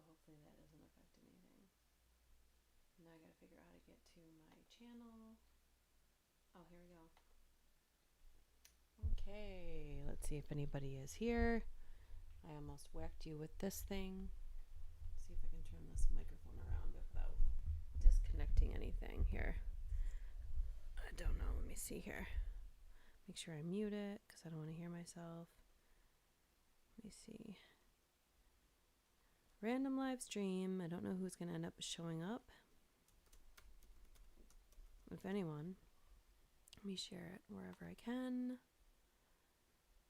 hopefully that doesn't affect anything. Now I gotta figure out how to get to my channel. Oh, here we go. Okay, let's see if anybody is here. I almost whacked you with this thing. Let's see if I can turn this microphone around without disconnecting anything here. I don't know. Let me see here. Make sure I mute it because I don't want to hear myself. Let me see. Random live stream. I don't know who's going to end up showing up. If anyone. Let me share it wherever I can.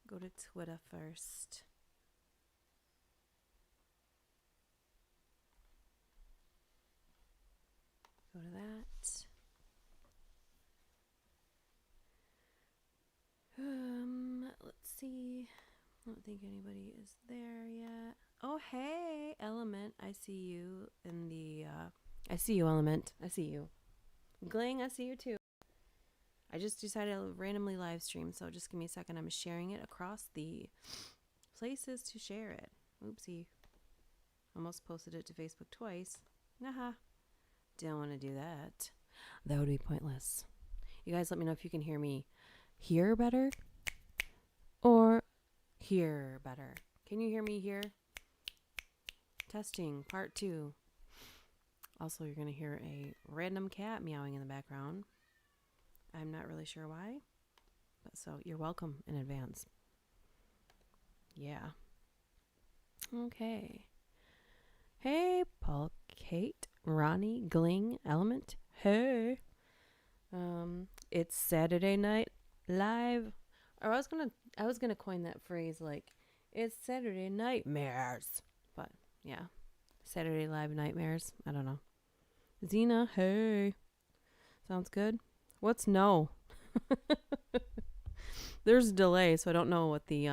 Go to Twitter first. Go to that. Let's see. I don't think anybody is there yet. Oh, hey, Element. I see you in the, I see you, Element. I see you. Gling, I see you too. I just decided to randomly live stream, so just give me a second. I'm sharing it across the places to share it. Oopsie. Almost posted it to Facebook twice. Nah. Don't want to do that. That would be pointless. You guys let me know if you can hear me here better or here better. Can you hear me here? Testing, part 2. Also, you're going to hear a random cat meowing in the background. I'm not really sure why, but so you're welcome in advance. Yeah. Okay. Hey, Paul, Kate, Ronnie, Gling, Element. Hey. It's Saturday night live. Or I was gonna coin that phrase like, it's Saturday nightmares. But yeah, Saturday live nightmares. I don't know. Zena, hey. Sounds good. What's no? There's a delay, so I don't know what the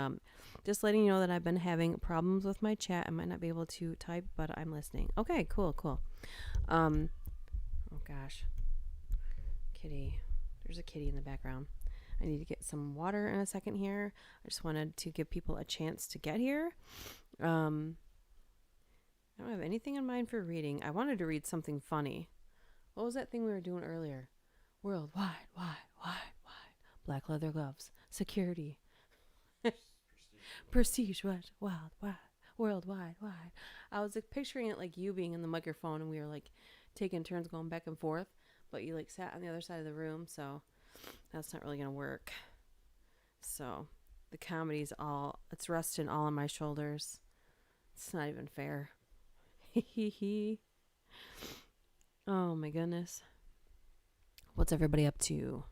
just letting you know that I've been having problems with my chat. I might not be able to type, but I'm listening. Okay, cool. Oh gosh. Kitty. There's a kitty in the background. I need to get some water in a second here. I just wanted to give people a chance to get here. I don't have anything in mind for reading. I wanted to read something funny. What was that thing we were doing earlier? Worldwide, wide. Black leather gloves. Security. Prestige, what? Wild, worldwide, wide. I was like picturing it like you being in the microphone and we were like taking turns going back and forth, but you like sat on the other side of the room, so that's not really gonna work. So the comedy's it's resting all on my shoulders. It's not even fair. Oh my goodness. What's everybody up to?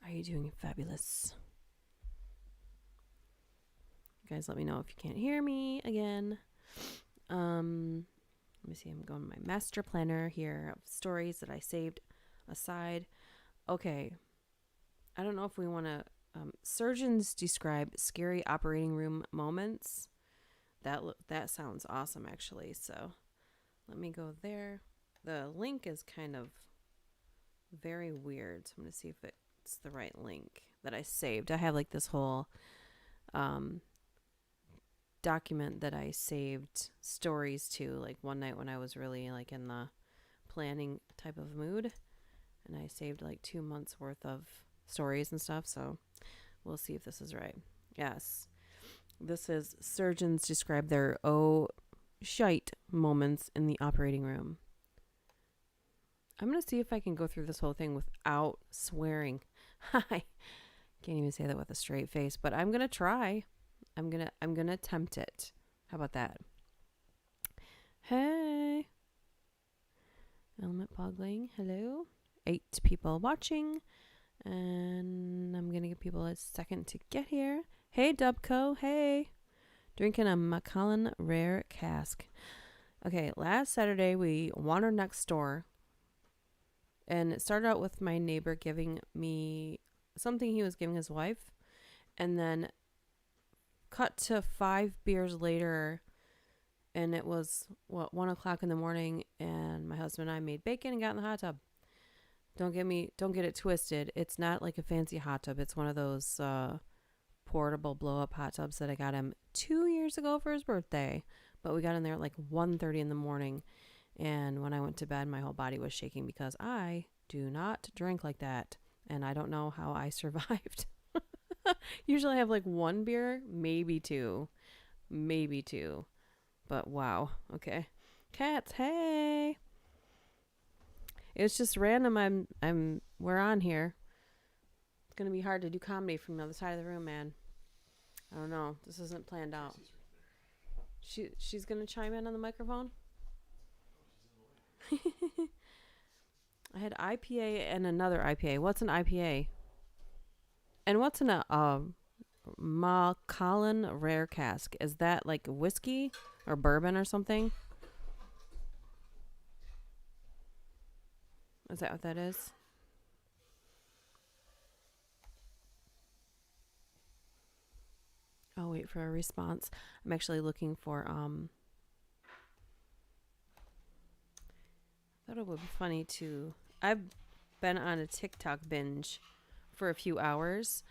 Are you doing fabulous? You guys let me know if you can't hear me again. Let me see. I'm going to my master planner here of stories that I saved aside. Okay. I don't know if we want to... surgeons describe scary operating room moments. That sounds awesome, actually. So let me go there. The link is kind of very weird. So I'm going to see if it's the right link that I saved. I have like this whole document that I saved stories to, like one night when I was really like in the planning type of mood, and I saved like 2 months worth of stories and stuff. So we'll see if this is right. Yes, this is surgeons describe their shite moments in the operating room. I'm gonna see if I can go through this whole thing without swearing. Hi. Can't even say that with a straight face, but I'm gonna try. I'm gonna attempt it. How about that? Hey. Element Pogling, hello. 8 people watching. And I'm gonna give people a second to get here. Hey Dubco, hey. Drinking a Macallan Rare Cask. Okay, last Saturday we wandered next door. And it started out with my neighbor giving me something he was giving his wife. And then cut to 5 beers later, and it was 1 o'clock in the morning, and my husband and I made bacon and got in the hot tub. Don't get it twisted. It's not like a fancy hot tub. It's one of those portable blow up hot tubs that I got him 2 years ago for his birthday. But we got in there at like 1:30 in the morning. And when I went to bed, my whole body was shaking because I do not drink like that. And I don't know how I survived. Usually I have like one beer, maybe two. Maybe two. But wow. Okay. Cats, hey. It's just random. We're on here. It's gonna be hard to do comedy from the other side of the room, man. I don't know. This isn't planned out. She's gonna chime in on the microphone. I had IPA and another IPA. What's an IPA? And what's an Macallan Rare Cask? Is that like whiskey or bourbon or something? Is that what that is? I'll wait for a response. I'm actually looking for I thought it would be funny to. I've been on a TikTok binge for a few hours,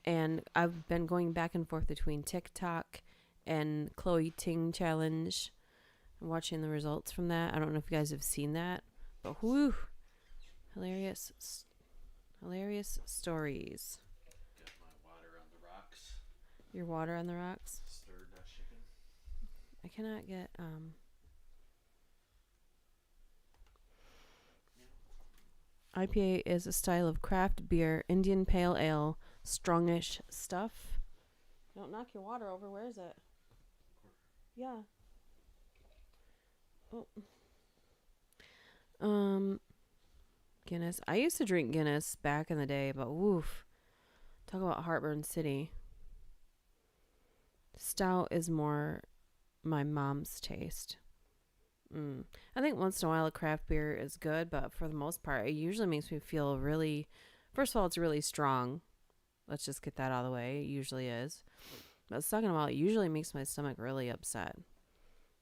and I've been going back and forth between TikTok and Chloe Ting challenge and watching the results from that. I don't know if you guys have seen that, but whoo, hilarious stories. Got my water on the rocks. Your water on the rocks? Stirred that chicken. I cannot get IPA is a style of craft beer, Indian pale ale, strongish stuff. Don't knock your water over. Where is it? Yeah. Oh. Guinness. I used to drink Guinness back in the day, but woof. Talk about Heartburn City. Stout is more my mom's taste. I think once in a while a craft beer is good, but for the most part, it usually makes me feel really. First of all, it's really strong. Let's just get that out of the way. It usually is. But second of all, it usually makes my stomach really upset.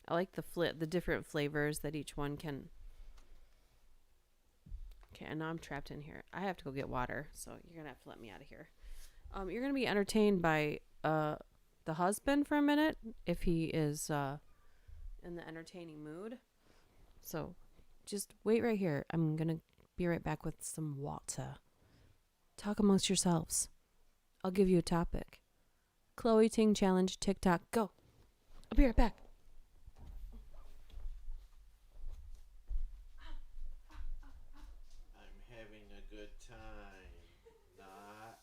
I like the different flavors that each one can. Okay, and now I'm trapped in here. I have to go get water, so you're gonna have to let me out of here. You're gonna be entertained by the husband for a minute if he is in the entertaining mood. So just wait right here. I'm going to be right back with some water. Talk amongst yourselves. I'll give you a topic. Chloe Ting Challenge, TikTok, go. I'll be right back. I'm having a good time. Not.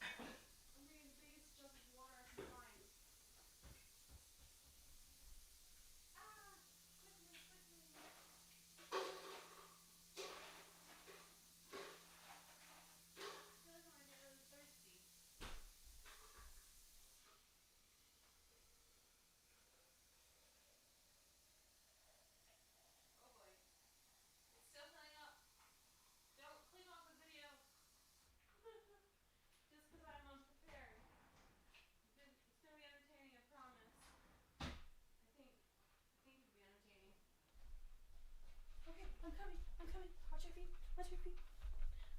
I'm getting the biggest jug of water I can find.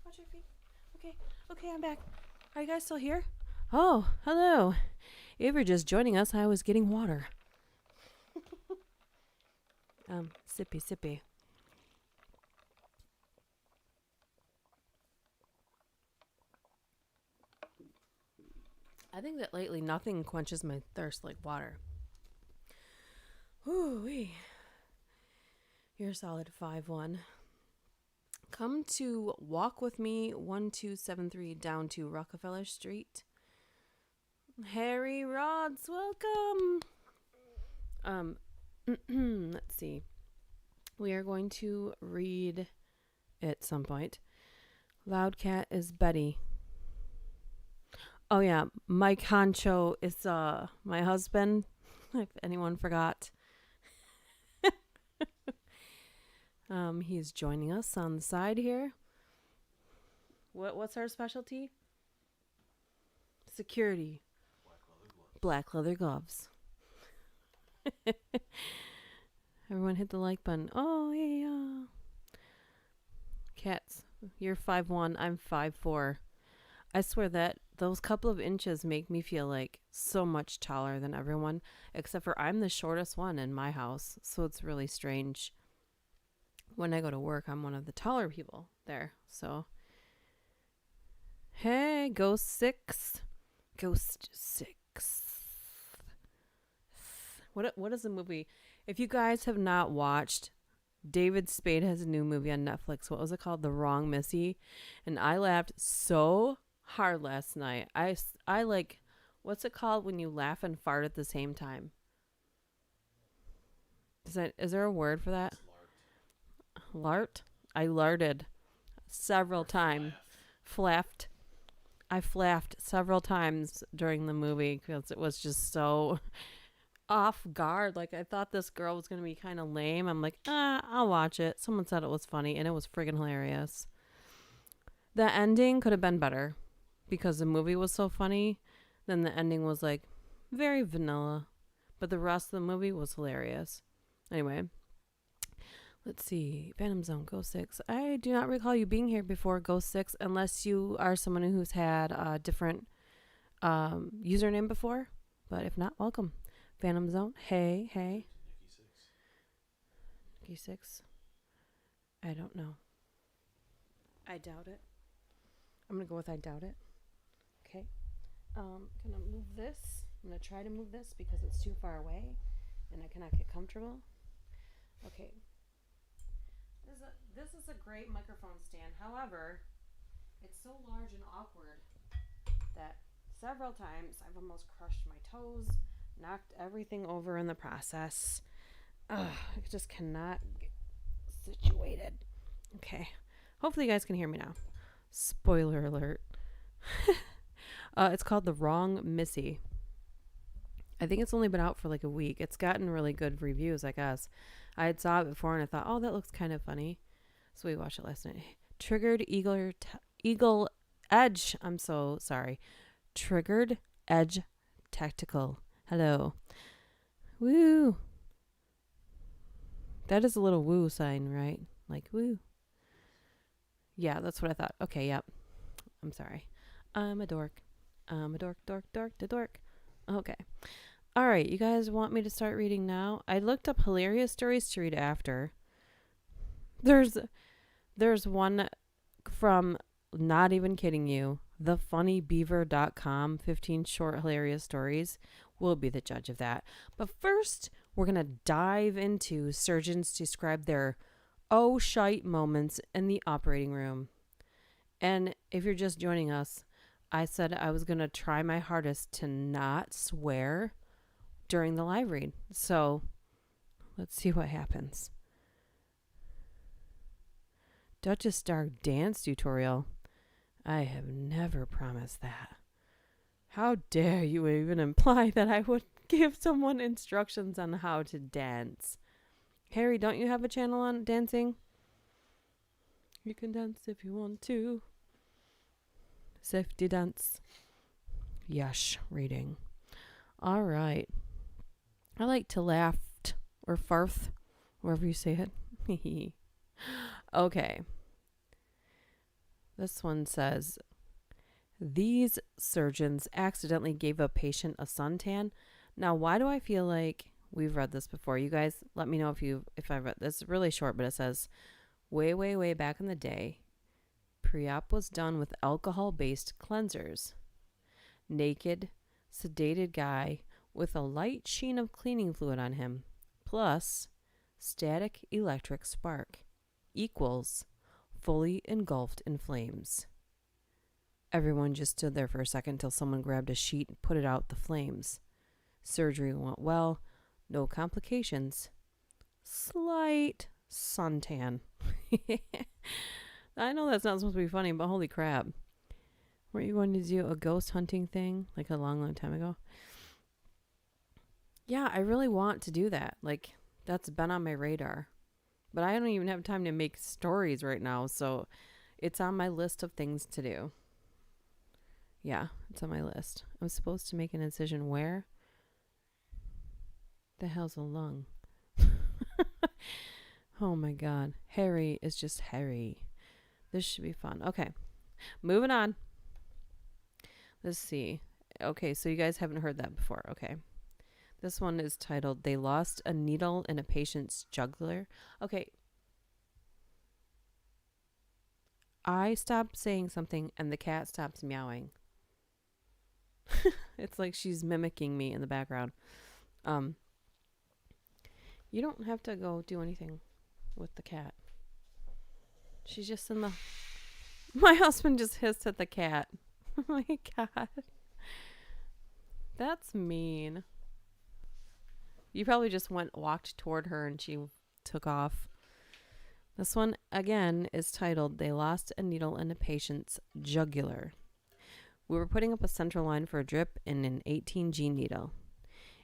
Watch your feet. Okay, I'm back. Are you guys still here? Oh, hello. If you're just joining us, I was getting water. Sippy. I think that lately nothing quenches my thirst like water. Ooh-wee. You're a solid 5'1". Come to walk with me 1273 down to Rockefeller Street. Harry Rods, welcome. Let's see. We are going to read at some point. Loud Cat is Betty. Oh yeah, Mike Honcho is my husband. If anyone forgot. He's joining us on the side here. What's our specialty? Security. Black leather gloves. Everyone hit the like button. Oh yeah. Cats, you're 5'1", I'm 5'4". I swear that those couple of inches make me feel like so much taller than everyone, except for I'm the shortest one in my house. So it's really strange. When I go to work, I'm one of the taller people there. So, hey, Ghost 6. Ghost 6. What is the movie? If you guys have not watched, David Spade has a new movie on Netflix. What was it called? The Wrong Missy. And I laughed so hard last night. I like, what's it called when you laugh and fart at the same time? Is there a word for that? Lart? I larted several times. Flaffed. I flaffed several times during the movie because it was just so off guard. Like, I thought this girl was going to be kind of lame. I'm like, I'll watch it. Someone said it was funny, and it was friggin' hilarious. The ending could have been better because the movie was so funny. Then the ending was, like, very vanilla. But the rest of the movie was hilarious. Anyway, let's see. Phantom Zone, Ghost 6. I do not recall you being here before, Ghost 6, unless you are someone who's had a different username before. But if not, welcome. Phantom Zone. Hey. Nikki 6. I don't know. I doubt it. I'm going to go with I doubt it. Okay. Can I move this? I'm going to try to move this because it's too far away and I cannot get comfortable. Okay. This is a great microphone stand. However, it's so large and awkward that several times I've almost crushed my toes, knocked everything over in the process. I just cannot get situated. Okay. Hopefully you guys can hear me now. Spoiler alert. It's called The Wrong Missy. I think it's only been out for like a week. It's gotten really good reviews, I guess. I had saw it before and I thought, oh, that looks kind of funny. So we watched it last night. Triggered Eagle Edge. I'm so sorry. Triggered Edge Tactical. Hello. Woo. That is a little woo sign, right? Like woo. Yeah, that's what I thought. Okay, yep. I'm sorry. I'm a dork. I'm a dork. Okay. All right, you guys want me to start reading now? I looked up hilarious stories to read after. There's one from, not even kidding you, thefunnybeaver.com, 15 short hilarious stories. We'll be the judge of that. But first, we're going to dive into surgeons describe their oh shite moments in the operating room. And if you're just joining us, I said I was going to try my hardest to not swear during the live read. So let's see what happens. Duchess Dark dance tutorial. I have never promised that. How dare you even imply that I would give someone instructions on how to dance? Harry, don't you have a channel on dancing? You can dance if you want to. Safety dance. Yush, reading. All right. I like to laugh or farth, wherever you say it. Okay. This one says, these surgeons accidentally gave a patient a suntan. Now, why do I feel like we've read this before? You guys, let me know if I've read this. It's really short, but it says, way back in the day, pre-op was done with alcohol-based cleansers. Naked, sedated guy with a light sheen of cleaning fluid on him, plus static electric spark, equals fully engulfed in flames. Everyone just stood there for a second until someone grabbed a sheet and put it out the flames. Surgery went well, no complications. Slight suntan. I know that's not supposed to be funny, but holy crap. Weren't you going to do a ghost hunting thing like a long time ago? Yeah, I really want to do that. Like, that's been on my radar. But I don't even have time to make stories right now, so it's on my list of things to do. Yeah, it's on my list. I'm supposed to make an incision where? The hell's a lung? Oh my god. Harry is just Harry. This should be fun. Okay, moving on. Let's see. Okay, so you guys haven't heard that before. Okay. This one is titled, They Lost a Needle in a Patient's Jugular. Okay. I stopped saying something and the cat stops meowing. It's like she's mimicking me in the background. Um, you don't have to go do anything with the cat. She's just in the... My husband just hissed at the cat. Oh my God. That's mean. You probably just walked toward her and she took off. This one, again, is titled, They Lost a Needle in a Patient's Jugular. We were putting up a central line for a drip in an 18G needle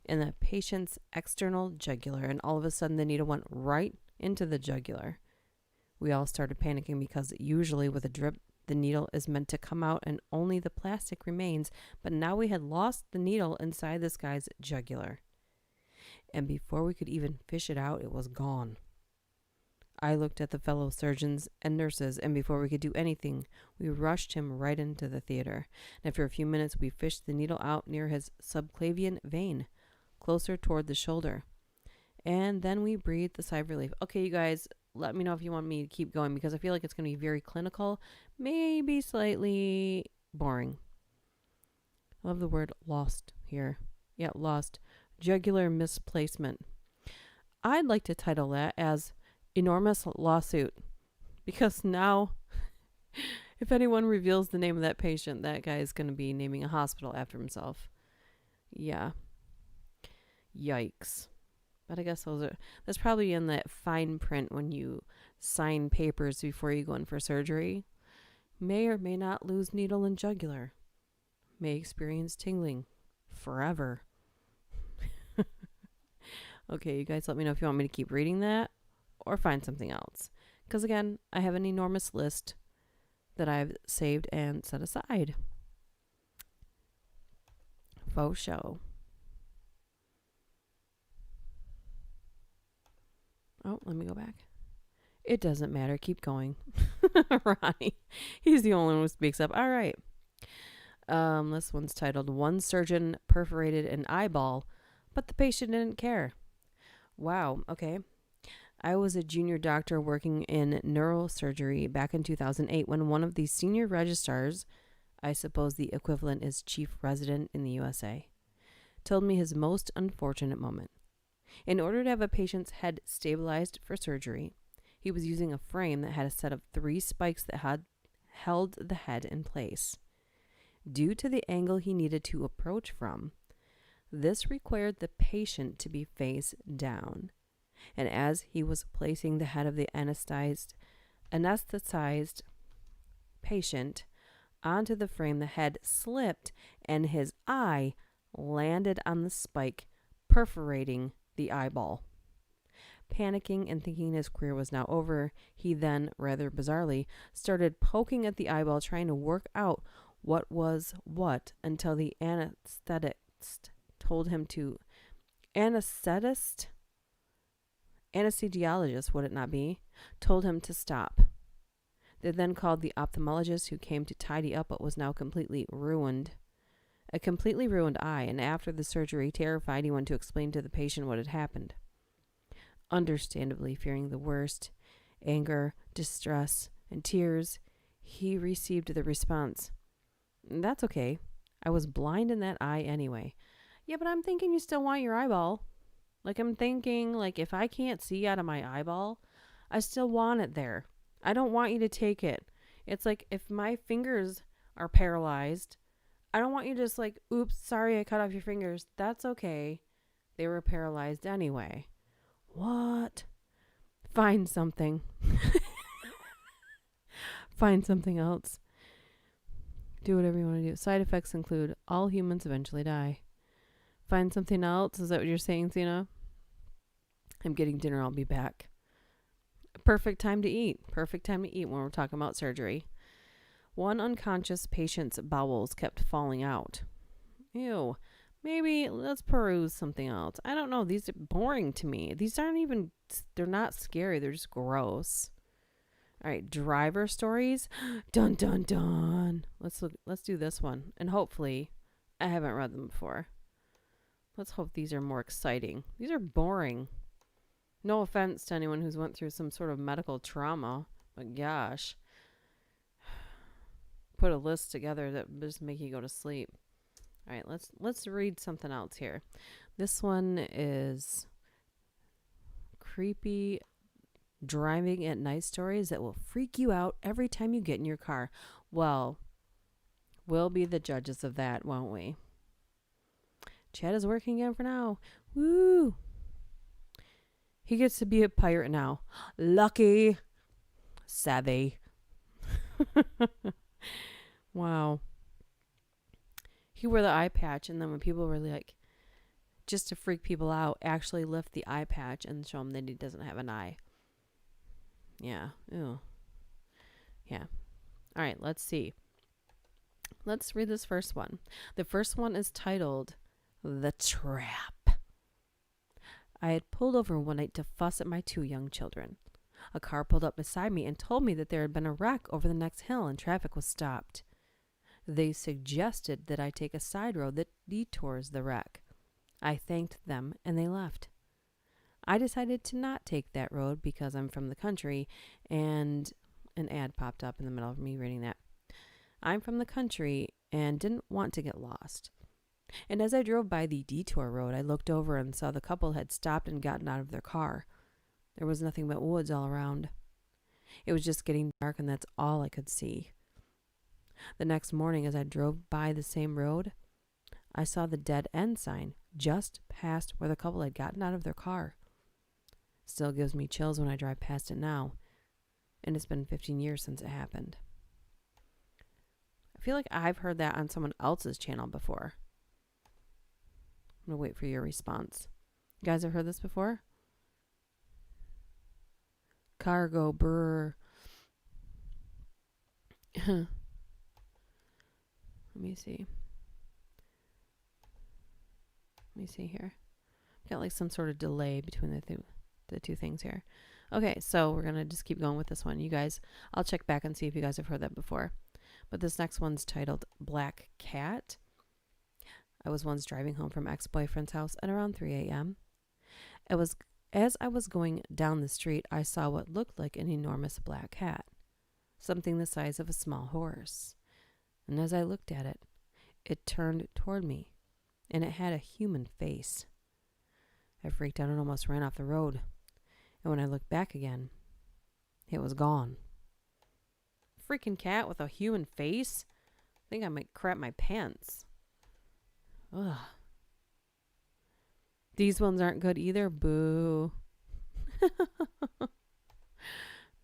in the patient's external jugular, and all of a sudden the needle went right into the jugular. We all started panicking because usually with a drip, the needle is meant to come out and only the plastic remains, but now we had lost the needle inside this guy's jugular. And before we could even fish it out, it was gone. I looked at the fellow surgeons and nurses, and before we could do anything, we rushed him right into the theater. And after a few minutes, we fished the needle out near his subclavian vein, closer toward the shoulder. And then we breathed a sigh of relief. Okay, you guys, let me know if you want me to keep going, because I feel like it's going to be very clinical, maybe slightly boring. I love the word lost here. Yeah, lost. Jugular misplacement. I'd like to title that as Enormous Lawsuit, because now if anyone reveals the name of that patient, that guy is going to be naming a hospital after himself. Yeah. Yikes. But I guess that's probably in that fine print when you sign papers before you go in for surgery. May or may not lose needle and jugular. May experience tingling forever. Okay, you guys let me know if you want me to keep reading that or find something else. Because again, I have an enormous list that I've saved and set aside. Faux show. Oh, let me go back. It doesn't matter. Keep going. Ronnie. He's the only one who speaks up. All right. This one's titled, One Surgeon Perforated an Eyeball, but the patient didn't care. Wow. Okay. I was a junior doctor working in neurosurgery back in 2008 when one of the senior registrars, I suppose the equivalent is chief resident in the USA, told me his most unfortunate moment. In order to have a patient's head stabilized for surgery, he was using a frame that had a set of 3 spikes that had held the head in place. Due to the angle he needed to approach from, this required the patient to be face down. And as he was placing the head of the anesthetized patient onto the frame, the head slipped and his eye landed on the spike, perforating the eyeball. Panicking and thinking his career was now over, he then, rather bizarrely, started poking at the eyeball, trying to work out what was what until the anesthetist told him to... Anesthesiologist, would it not be? Told him to stop. They then called the ophthalmologist, who came to tidy up what was now completely ruined. A completely ruined eye, and after the surgery, terrified, he went to explain to the patient what had happened. Understandably fearing the worst, anger, distress, and tears, he received the response, "That's okay. I was blind in that eye anyway." Yeah, but I'm thinking you still want your eyeball. Like, I'm thinking, like, if I can't see out of my eyeball, I still want it there. I don't want you to take it. It's like, if my fingers are paralyzed, I don't want you to just like, oops, sorry, I cut off your fingers. That's okay. They were paralyzed anyway. What? Find something. Find something else. Do whatever you want to do. Side effects include all humans eventually die. Find something else? Is that what you're saying, Zena? I'm getting dinner. I'll be back. Perfect time to eat. Perfect time to eat when we're talking about surgery. One unconscious patient's bowels kept falling out. Ew. Maybe let's peruse something else. I don't know. These are boring to me. They're not scary. They're just gross. All right, driver stories. Dun dun dun. Let's do this one. And hopefully I haven't read them before. Let's hope these are more exciting. These are boring. No offense to anyone who's went through some sort of medical trauma, but gosh. Put a list together that would just make you go to sleep. All right, let's read something else here. This one is creepy driving at night stories that will freak you out every time you get in your car. Well, we'll be the judges of that, won't we? Chad is working again for now. Woo! He gets to be a pirate now. Lucky. Savvy. Wow. He wore the eye patch, and then when people were like, just to freak people out, actually lift the eye patch and show him that he doesn't have an eye. Yeah. Ew. Yeah. All right, let's see. Let's read this first one. The first one is titled The Trap. I had pulled over one night to fuss at my 2 young children. A car pulled up beside me and told me that there had been a wreck over the next hill and traffic was stopped. They suggested that I take a side road that detours the wreck. I thanked them and they left. I decided to not take that road because I'm from the country, and an ad popped up in the middle of me reading that. I'm from the country and didn't want to get lost. And as I drove by the detour road, I looked over and saw the couple had stopped and gotten out of their car. There was nothing but woods all around. It was just getting dark, and that's all I could see. The next morning, as I drove by the same road, I saw the dead end sign just past where the couple had gotten out of their car. Still gives me chills when I drive past it now, and it's been 15 years since it happened. I feel like I've heard that on someone else's channel before. I'm going to wait for your response. You guys have heard this before? Cargo brr. Let me see. Let me see here. Got like some sort of delay between the two things here. Okay, so we're going to just keep going with this one. You guys, I'll check back and see if you guys have heard that before. But this next one's titled Black Cat. I was once driving home from ex-boyfriend's house at around 3 a.m. As I was going down the street, I saw what looked like an enormous black cat, something the size of a small horse. And as I looked at it, it turned toward me, and it had a human face. I freaked out and almost ran off the road. And when I looked back again, it was gone. Freaking cat with a human face? I think I might crap my pants. Ugh. These ones aren't good either. Boo.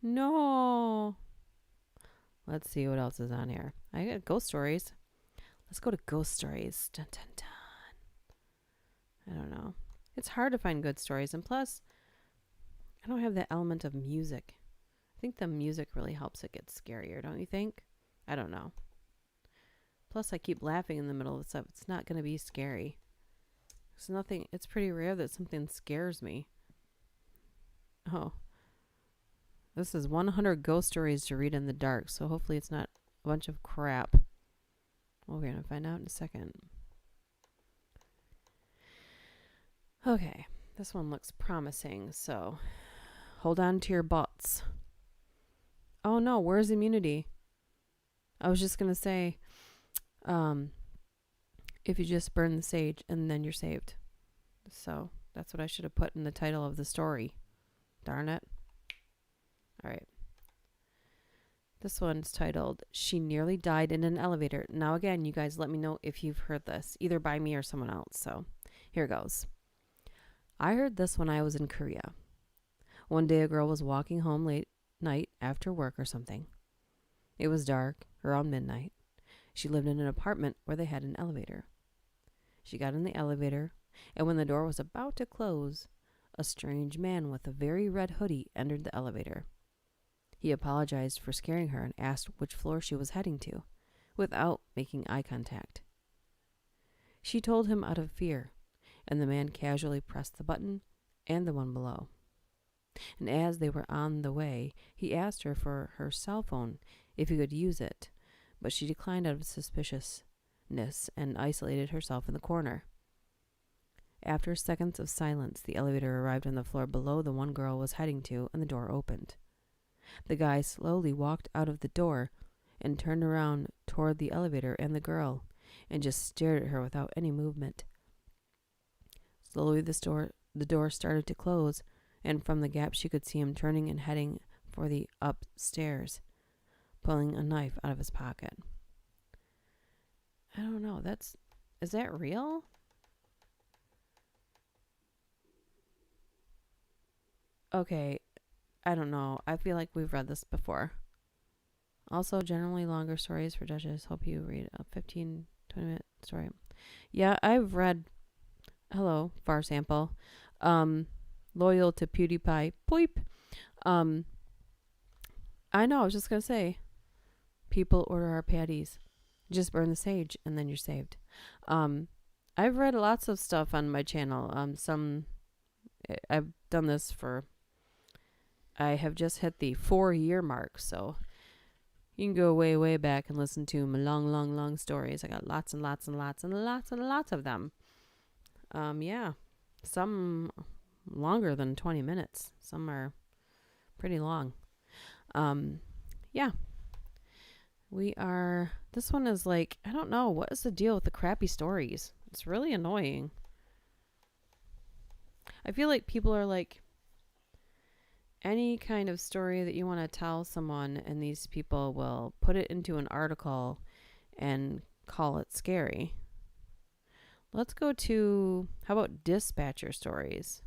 No. Let's see what else is on here. I got ghost stories. Let's go to ghost stories. Dun, dun, dun. I don't know. It's hard to find good stories. And plus, I don't have that element of music. I think the music really helps it get scarier, don't you think? I don't know. Plus, I keep laughing in the middle of stuff. It's not going to be scary. It's pretty rare that something scares me. Oh. This is 100 ghost stories to read in the dark, so hopefully it's not a bunch of crap. Well, we're going to find out in a second. Okay, this one looks promising, so hold on to your butts. Oh no, where's immunity? I was just going to say, if you just burn the sage and then you're saved. So that's what I should have put in the title of the story. Darn it. All right. This one's titled, She Nearly Died in an Elevator. Now again, you guys let me know if you've heard this, either by me or someone else. So here goes. I heard this when I was in Korea. One day a girl was walking home late night after work or something. It was dark, around midnight. She lived in an apartment where they had an elevator. She got in the elevator, and when the door was about to close, a strange man with a very red hoodie entered the elevator. He apologized for scaring her and asked which floor she was heading to, without making eye contact. She told him out of fear, and the man casually pressed the button and the one below. And as they were on the way, he asked her for her cell phone if he could use it, but she declined out of suspiciousness and isolated herself in the corner. After seconds of silence, the elevator arrived on the floor below the one girl was heading to, and the door opened. The guy slowly walked out of the door and turned around toward the elevator and the girl and just stared at her without any movement. Slowly the door started to close, and from the gap she could see him turning and heading for the upstairs, pulling a knife out of his pocket. I don't know. Is that real? Okay, I don't know. I feel like we've read this before. Also, generally longer stories for Duchess. Hope you read a 15, 20-minute story. Yeah, I've read... Hello, Far Sample. Loyal to PewDiePie. Bleep. I know, I was just going to say. People order our patties. Just burn the sage, and then you're saved. I've read lots of stuff on my channel. I've done this for... I have just hit the 4-year mark, so you can go way, way back and listen to my long, long, long stories. I got lots and lots and lots and lots and lots of them. Yeah, some longer than 20 minutes. Some are pretty long. Yeah. This one is like, I don't know, what is the deal with the crappy stories? It's really annoying. I feel like people are like, any kind of story that you want to tell someone, and these people will put it into an article and call it scary. Let's go to, how about dispatcher stories?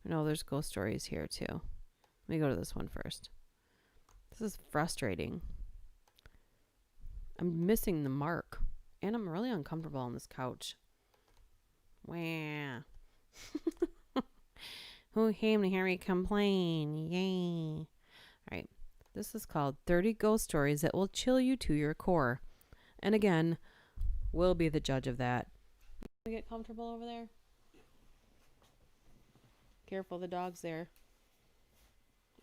No, there's ghost stories here too. Let me go to this one first. This is frustrating. I'm missing the mark, and I'm really uncomfortable on this couch. Wah. Who came to hear me complain? Yay. Alright. This is called 30 Ghost Stories That Will Chill You to Your Core. And again, we'll be the judge of that. You get comfortable over there? Careful, the dog's there.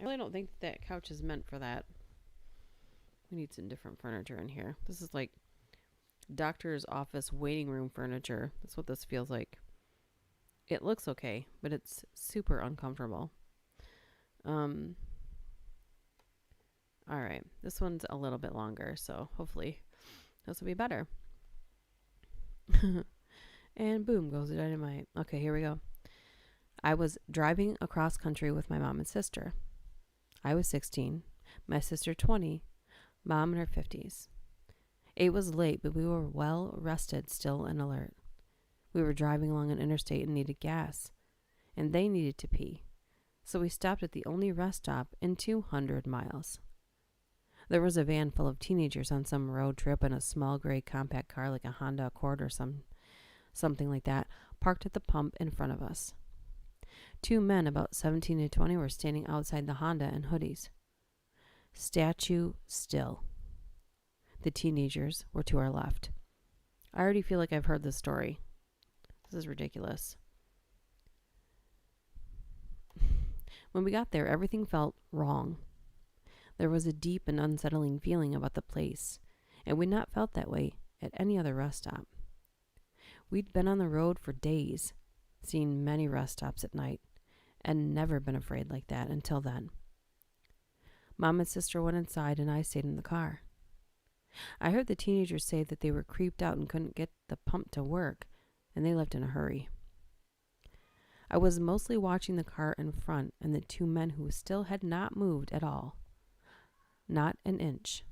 I really don't think that couch is meant for that. We need some different furniture in here. This is like doctor's office waiting room furniture. That's what this feels like. It looks okay, but it's super uncomfortable. Alright, this one's a little bit longer, so hopefully this will be better. And boom goes the dynamite. Okay, here we go. I was driving across country with my mom and sister. I was 16, my sister 20, mom in her 50s. It was late, but we were well rested, still and alert. We were driving along an interstate and needed gas, and they needed to pee. So we stopped at the only rest stop in 200 miles. There was a van full of teenagers on some road trip, and a small gray compact car like a Honda Accord or something like that parked at the pump in front of us. 2 men about 17 to 20 were standing outside the Honda in hoodies. Statue still. The teenagers were to our left. I already feel like I've heard this story. This is ridiculous. When we got there, everything felt wrong. There was a deep and unsettling feeling about the place, and we'd not felt that way at any other rest stop. We'd been on the road for days, seen many rest stops at night, and never been afraid like that until then. Mom and sister went inside, and I stayed in the car. I heard the teenagers say that they were creeped out and couldn't get the pump to work, and they left in a hurry. I was mostly watching the car in front and the 2 men who still had not moved at all. Not an inch.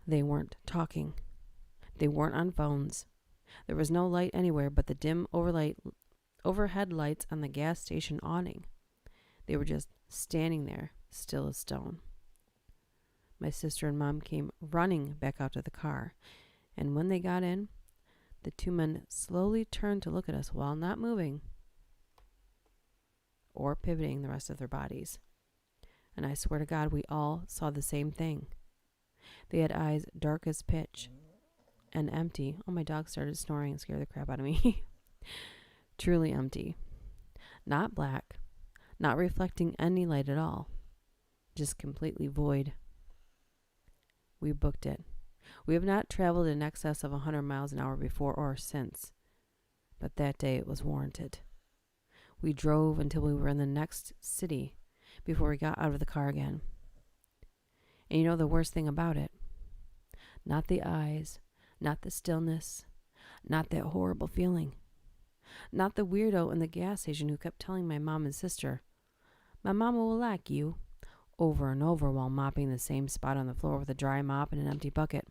They weren't talking. They weren't on phones. There was no light anywhere but the dim overhead lights on the gas station awning. They were just standing there, still as stone. My sister and mom came running back out to the car, and when they got in, the 2 men slowly turned to look at us while not moving or pivoting the rest of their bodies. And I swear to God, we all saw the same thing. They had eyes dark as pitch and empty. Oh, my dog started snoring and scared the crap out of me. Truly empty. Not black, not reflecting any light at all, just completely void. We booked it. We have not traveled in excess of 100 miles an hour before or since, but that day it was warranted. We drove until we were in the next city before we got out of the car again. And you know the worst thing about it? Not the eyes, not the stillness, not that horrible feeling. Not the weirdo in the gas station who kept telling my mom and sister, "My mama will like you," over and over while mopping the same spot on the floor with a dry mop and an empty bucket.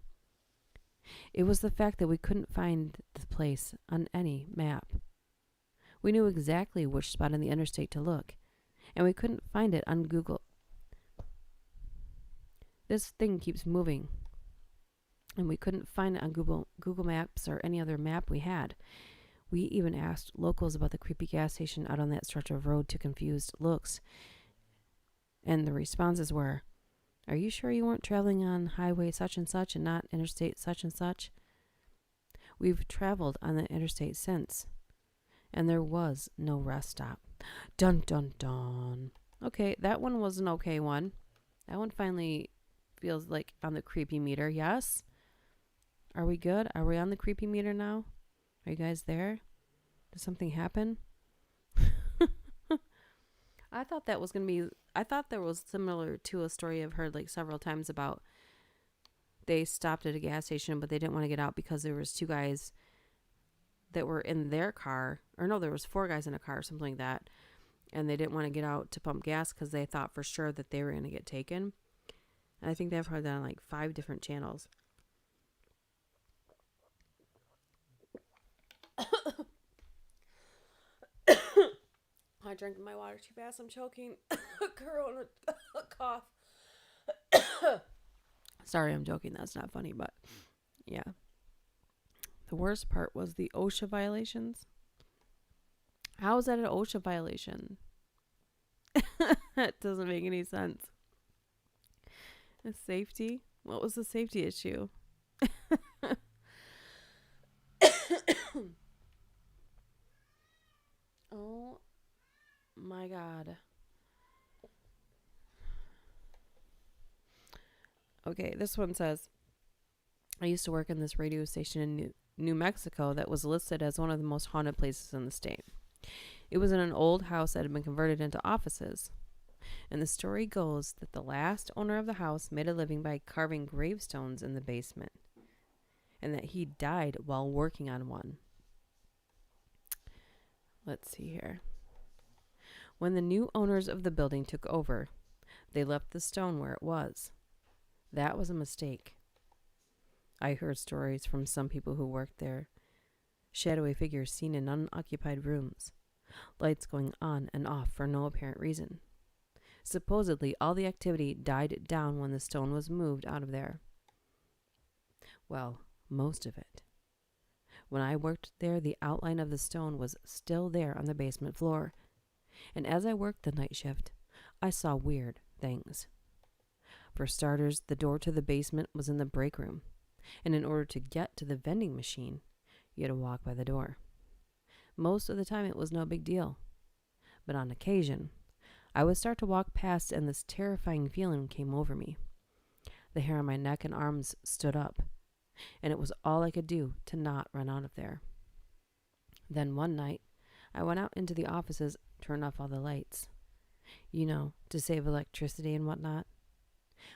It was the fact that we couldn't find the place on any map. We knew exactly which spot on the interstate to look, and we couldn't find it on Google. This thing keeps moving, and we couldn't find it on Google Maps or any other map we had. We even asked locals about the creepy gas station out on that stretch of road to confused looks, and the responses were, "Are you sure you weren't traveling on highway such and such and not interstate such and such?" We've traveled on the interstate since, and there was no rest stop. Dun dun dun. Okay, that one was an okay one. That one finally feels like on the creepy meter. Yes? Are we good? Are we on the creepy meter now? Are you guys there? Did something happen? I thought that was going to be... I thought there was similar to a story I've heard like several times about they stopped at a gas station, but they didn't want to get out because there was 2 guys that were in their car. Or no, there was 4 guys in a car or something like that. And they didn't want to get out to pump gas because they thought for sure that they were going to get taken. And I think they've heard that on like 5 different channels. I drank my water too fast. I'm choking. Corona cough. Sorry, I'm joking. That's not funny, but yeah. The worst part was the OSHA violations. How is that an OSHA violation? That doesn't make any sense. A safety? What was the safety issue? Oh my God. Okay, this one says, I used to work in this radio station in New Mexico that was listed as one of the most haunted places in the state. It was in an old house that had been converted into offices. And the story goes that the last owner of the house made a living by carving gravestones in the basement, and that he died while working on one. Let's see here. When the new owners of the building took over, they left the stone where it was. That was a mistake. I heard stories from some people who worked there. Shadowy figures seen in unoccupied rooms. Lights going on and off for no apparent reason. Supposedly, all the activity died down when the stone was moved out of there. Well, most of it. When I worked there, the outline of the stone was still there on the basement floor. And as I worked the night shift, I saw weird things. For starters, the door to the basement was in the break room, and in order to get to the vending machine, you had to walk by the door. Most of the time, it was no big deal. But on occasion, I would start to walk past and this terrifying feeling came over me. The hair on my neck and arms stood up, and it was all I could do to not run out of there. Then one night, I went out into the offices, turned off all the lights, to save electricity and whatnot.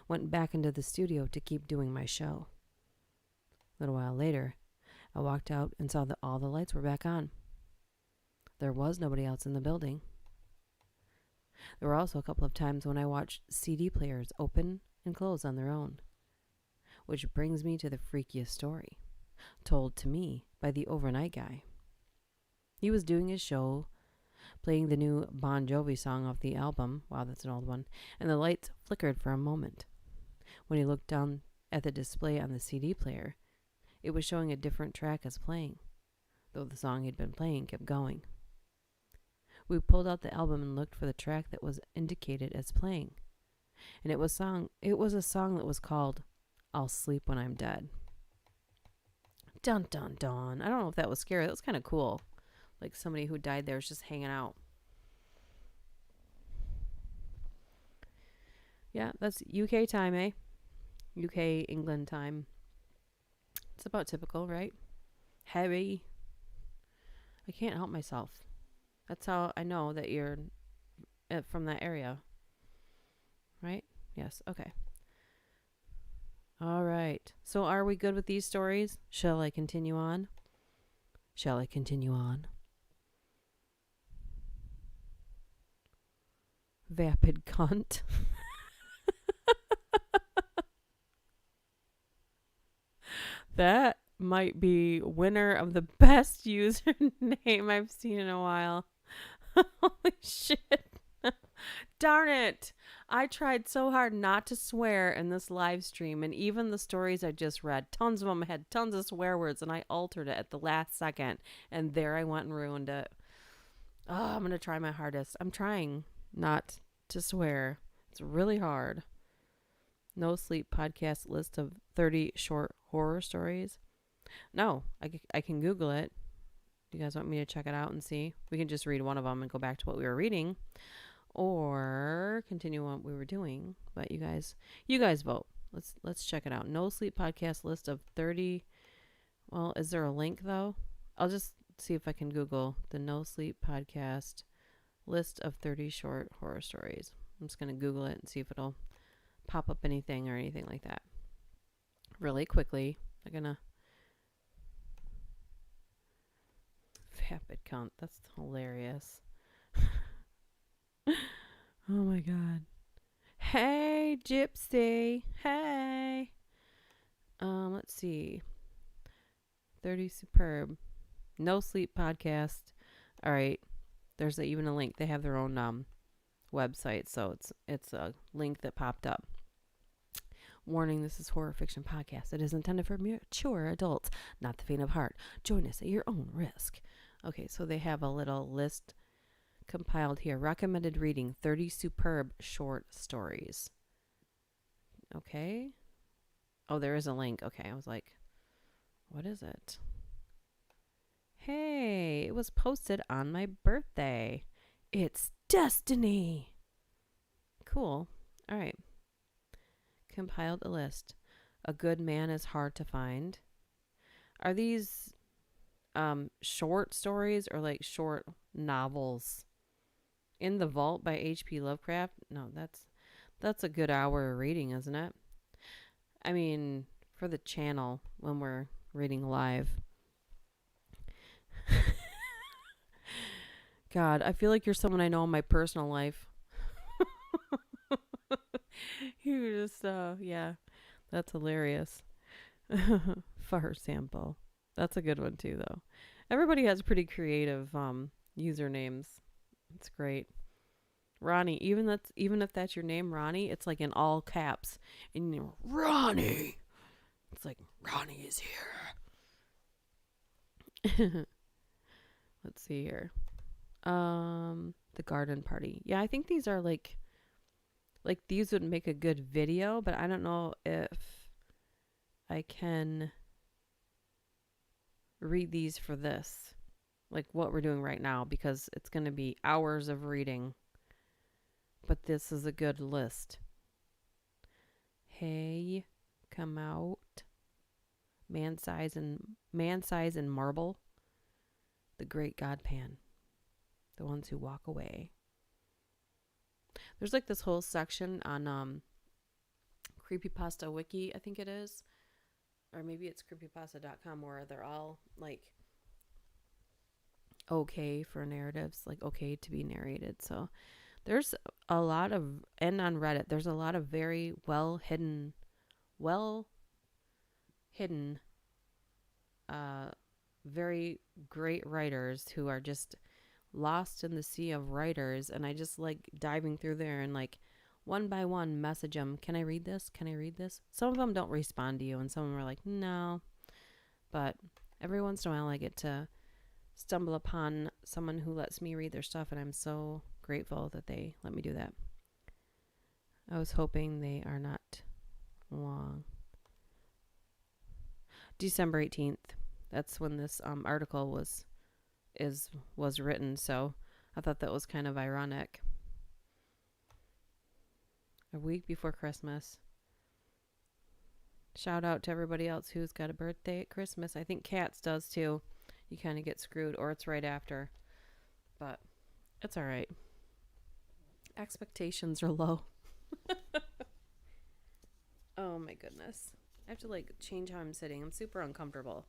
Went back into the studio to keep doing my show. A little while later, I walked out and saw that all the lights were back on. There was nobody else in the building. There were also a couple of times when I watched CD players open and close on their own. Which brings me to the freakiest story, told to me by the overnight guy. He was doing his show, playing the new Bon Jovi song off the album. Wow, that's an old one. And the lights flickered for a moment. When he looked down at the display on the CD player, it was showing a different track as playing, though the song he'd been playing kept going. We pulled out the album and looked for the track that was indicated as playing. And it was a song that was called I'll Sleep When I'm Dead. Dun dun dun. I don't know if that was scary. That was kind of cool. Like somebody who died there was just hanging out. Yeah, that's UK time, eh? UK England time. It's about typical, right? Harry. I can't help myself. That's how I know that you're from that area, right? Yes. Okay. All right. So are we good with these stories? Shall I continue on? Shall I continue on? Vapid cunt. That might be winner of the best username I've seen in a while. Holy shit. Darn it. I tried so hard not to swear in this live stream, and even the stories I just read, tons of them had tons of swear words, and I altered it at the last second, and there I went and ruined it. Oh, I'm going to try my hardest. I'm trying not to swear. It's really hard. No Sleep podcast list of 30 short horror stories. No, I can Google it. Do you guys want me to check it out and see? We can just read one of them and go back to what we were reading, or continue what we were doing. But you guys vote. Let's check it out. No Sleep podcast list of 30. Well, is there a link though? I'll just see if I can Google the No Sleep podcast list of 30 short horror stories. I'm just gonna Google it and see if it'll pop up anything or anything like that. Really quickly, I'm gonna vapid cunt. That's hilarious. Oh my god. Hey, Gypsy. Hey. Let's see. 30 superb. No Sleep podcast. All right. There's even a link. They have their own website, so it's a link that popped up. Warning, this is horror fiction podcast. It is intended for mature adults, not the faint of heart. Join us at your own risk. Okay, so they have a little list compiled here. Recommended reading, 30 superb short stories. Okay. Oh, there is a link. Okay, I was like, what is it? Hey, it was posted on my birthday. It's destiny. Cool. All right. Compiled a list. A good man is hard to find. Are these short stories or like short novels? In the Vault by H.P. Lovecraft? No, that's a good hour of reading, isn't it? I mean, for the channel when we're reading live. God, I feel like you're someone I know in my personal life. You just, yeah, that's hilarious. Far sample. That's a good one too, though. Everybody has pretty creative usernames. It's great. Ronnie, even if that's your name, Ronnie, it's like in all caps. And you're Ronnie. It's like Ronnie is here. Let's see here. The garden party. Yeah, I think these are like these would make a good video, but I don't know if I can read these for this, like what we're doing right now, because it's going to be hours of reading. But this is a good list. Hey, come out. Man size and marble. The Great God Pan. The ones who walk away. There's like this whole section on Creepypasta Wiki, I think it is. Or maybe it's creepypasta.com, where they're all like okay for narratives, like okay to be narrated. So there's a lot of, and on Reddit, there's a lot of very well hidden, very great writers who are just lost in the sea of writers. And I just like diving through there and like one by one message them, can I read this? Can I read this? Some of them don't respond to you, and some of them are like, no. But every once in a while I get to stumble upon someone who lets me read their stuff, and I'm so grateful that they let me do that. I was hoping they are not long. December 18th. That's when this article was written, so I thought that was kind of ironic. A week before Christmas. Shout out to everybody else who's got a birthday at Christmas. I think Kat's does too. You kind of get screwed, or it's right after. But it's all right. Expectations are low. Oh my goodness. I have to like change how I'm sitting. I'm super uncomfortable.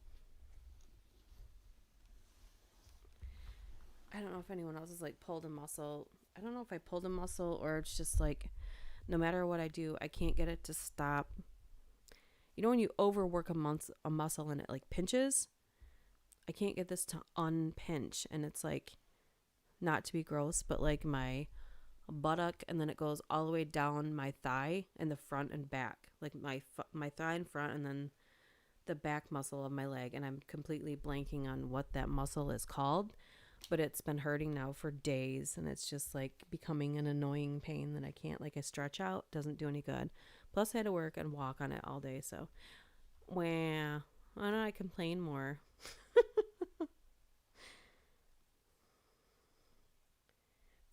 I don't know if anyone else has like pulled a muscle. I don't know if I pulled a muscle or it's just like no matter what I do, I can't get it to stop. You know when you overwork a muscle and it like pinches? I can't get this to unpinch, and it's like, not to be gross, but like my buttock, and then it goes all the way down my thigh and the front and back, like my thigh in front, and then the back muscle of my leg, and I'm completely blanking on what that muscle is called, but it's been hurting now for days, and it's just like becoming an annoying pain that I can't, like I stretch out, doesn't do any good. Plus I had to work and walk on it all day, so why don't I complain more?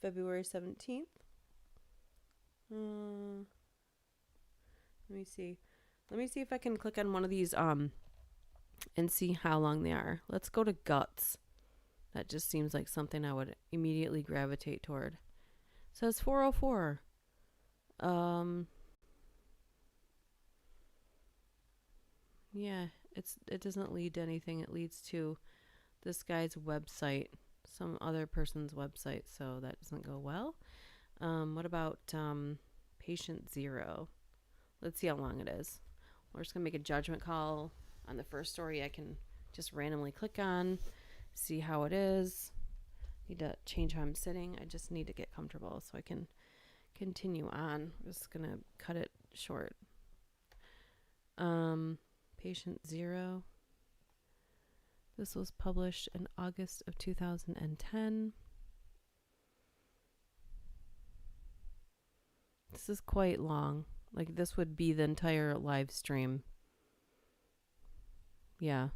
February 17th. Let me see. Let me see if I can click on one of these and see how long they are. Let's go to guts. That just seems like something I would immediately gravitate toward. It says 404. Yeah, it doesn't lead to anything. It leads to this guy's website, some other person's website, so that doesn't go well. What about patient 0? Let's see how long it is. We're just gonna make a judgment call on the first story. I can just randomly click on, see how it is. Need to change how I'm sitting. I just need to get comfortable so I can continue on. I'm just gonna cut it short. Patient 0. This was published in August of 2010. This is quite long. Like, this would be the entire live stream. Yeah.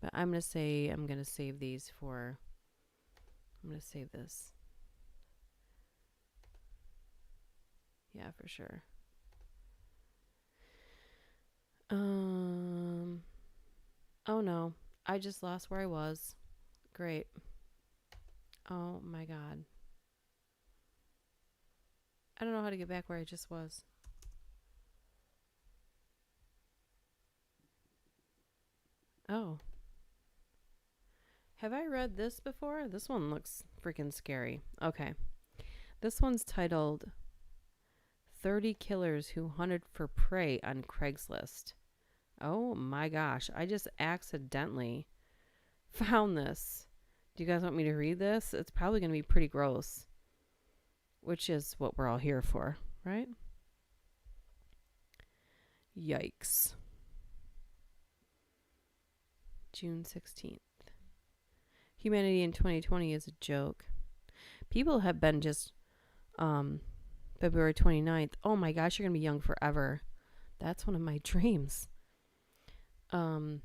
But I'm going to say I'm going to save these for... I'm going to save this. Yeah, for sure. Oh no, I just lost where I was. Great. Oh my god. I don't know how to get back where I just was. Oh. Have I read this before? This one looks freaking scary. Okay. This one's titled 30 Killers Who Hunted for Prey on Craigslist. Oh my gosh. I just accidentally found this. Do you guys want me to read this? It's probably going to be pretty gross. Which is what we're all here for, right? Yikes. June 16th. Humanity in 2020 is a joke. People have been just February 29th. Oh my gosh, you're going to be young forever. That's one of my dreams. June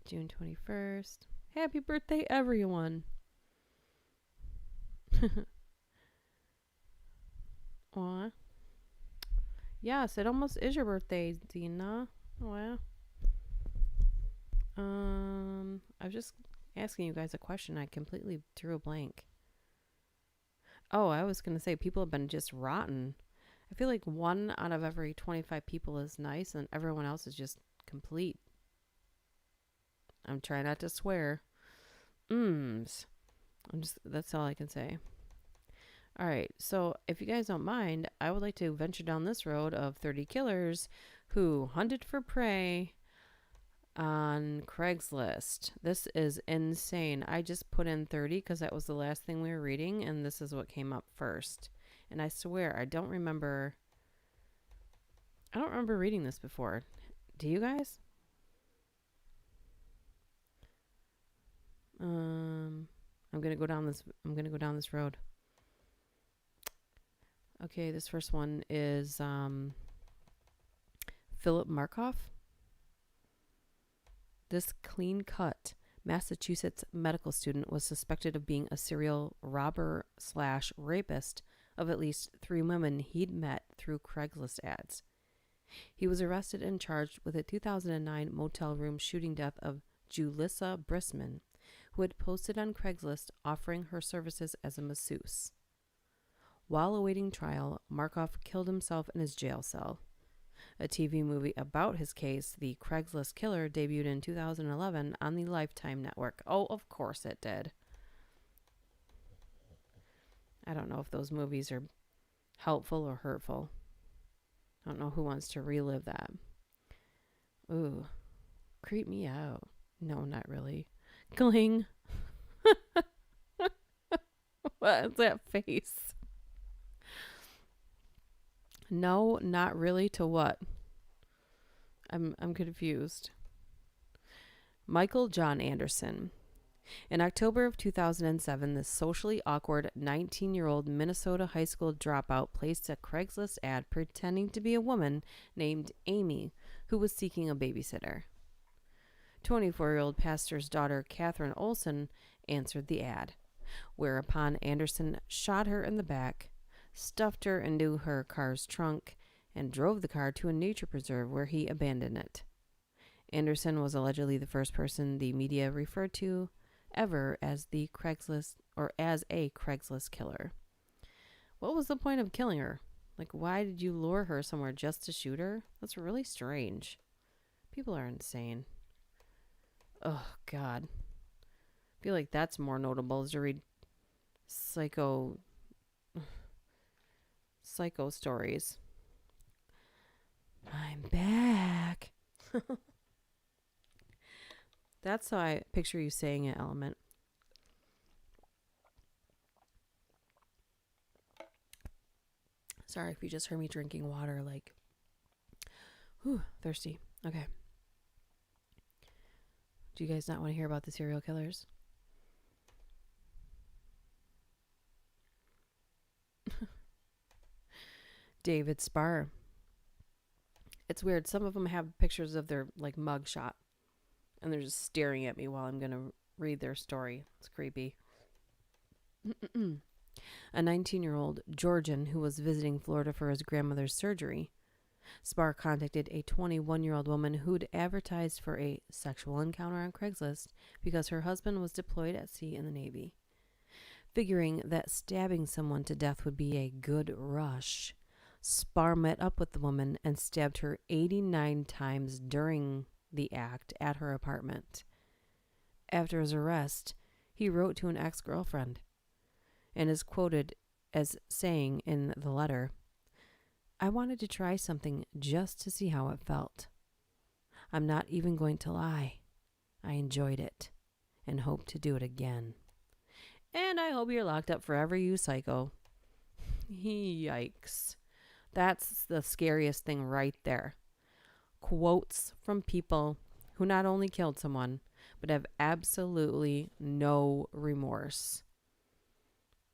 21st. Happy birthday, everyone. Aw. Yes, it almost is your birthday, Dina. Wow. I was just asking you guys a question. I completely drew a blank. Oh, I was going to say people have been just rotten. I feel like 1 out of every 25 people is nice and everyone else is just complete. I'm trying not to swear. That's all I can say. All right, so if you guys don't mind, I would like to venture down this road of 30 killers who hunted for prey on Craigslist. This is insane. I just put in 30 because that was the last thing we were reading, and this is what came up first. And I swear, I don't remember reading this before. Do you guys? I'm gonna go down this road. Okay, this first one is Philip Markoff. This clean-cut Massachusetts medical student was suspected of being a serial robber/rapist of at least 3 women he'd met through Craigslist ads. He was arrested and charged with a 2009 motel room shooting death of Julissa Brisman, who had posted on Craigslist offering her services as a masseuse. While awaiting trial, Markoff killed himself in his jail cell. A TV movie about his case, The Craigslist Killer, debuted in 2011 on the Lifetime network. Oh, of course it did. I don't know if those movies are helpful or hurtful. I don't know who wants to relive that. Ooh, creep me out. No, not really. Gling. What is that face? No, not really to what? I'm confused. Michael John Anderson. In October of 2007, the socially awkward 19-year-old Minnesota high school dropout placed a Craigslist ad pretending to be a woman named Amy who was seeking a babysitter. 24-year-old pastor's daughter Catherine Olson answered the ad, whereupon Anderson shot her in the back, stuffed her into her car's trunk, and drove the car to a nature preserve where he abandoned it. Anderson was allegedly the first person the media referred to ever as a Craigslist killer. What was the point of killing her? Like, why did you lure her somewhere just to shoot her? That's really strange. People are insane. Oh, God. I feel like that's more notable is to read psycho stories. I'm back. That's how I picture you saying it, Element. Sorry if you just heard me drinking water, like, whew, thirsty. Okay. Do you guys not want to hear about the serial killers? David Spar. It's weird. Some of them have pictures of their, like, mug shot. And they're just staring at me while I'm going to read their story. It's creepy. A 19-year-old Georgian who was visiting Florida for his grandmother's surgery. Spar contacted a 21-year-old woman who'd advertised for a sexual encounter on Craigslist because her husband was deployed at sea in the Navy. Figuring that stabbing someone to death would be a good rush, Spar met up with the woman and stabbed her 89 times during the act at her apartment. After his arrest, he wrote to an ex-girlfriend and is quoted as saying in the letter, "I wanted to try something just to see how it felt. I'm not even going to lie. I enjoyed it and hope to do it again. And I hope you're locked up forever, you psycho." Yikes. That's the scariest thing right there. Quotes from people who not only killed someone, but have absolutely no remorse.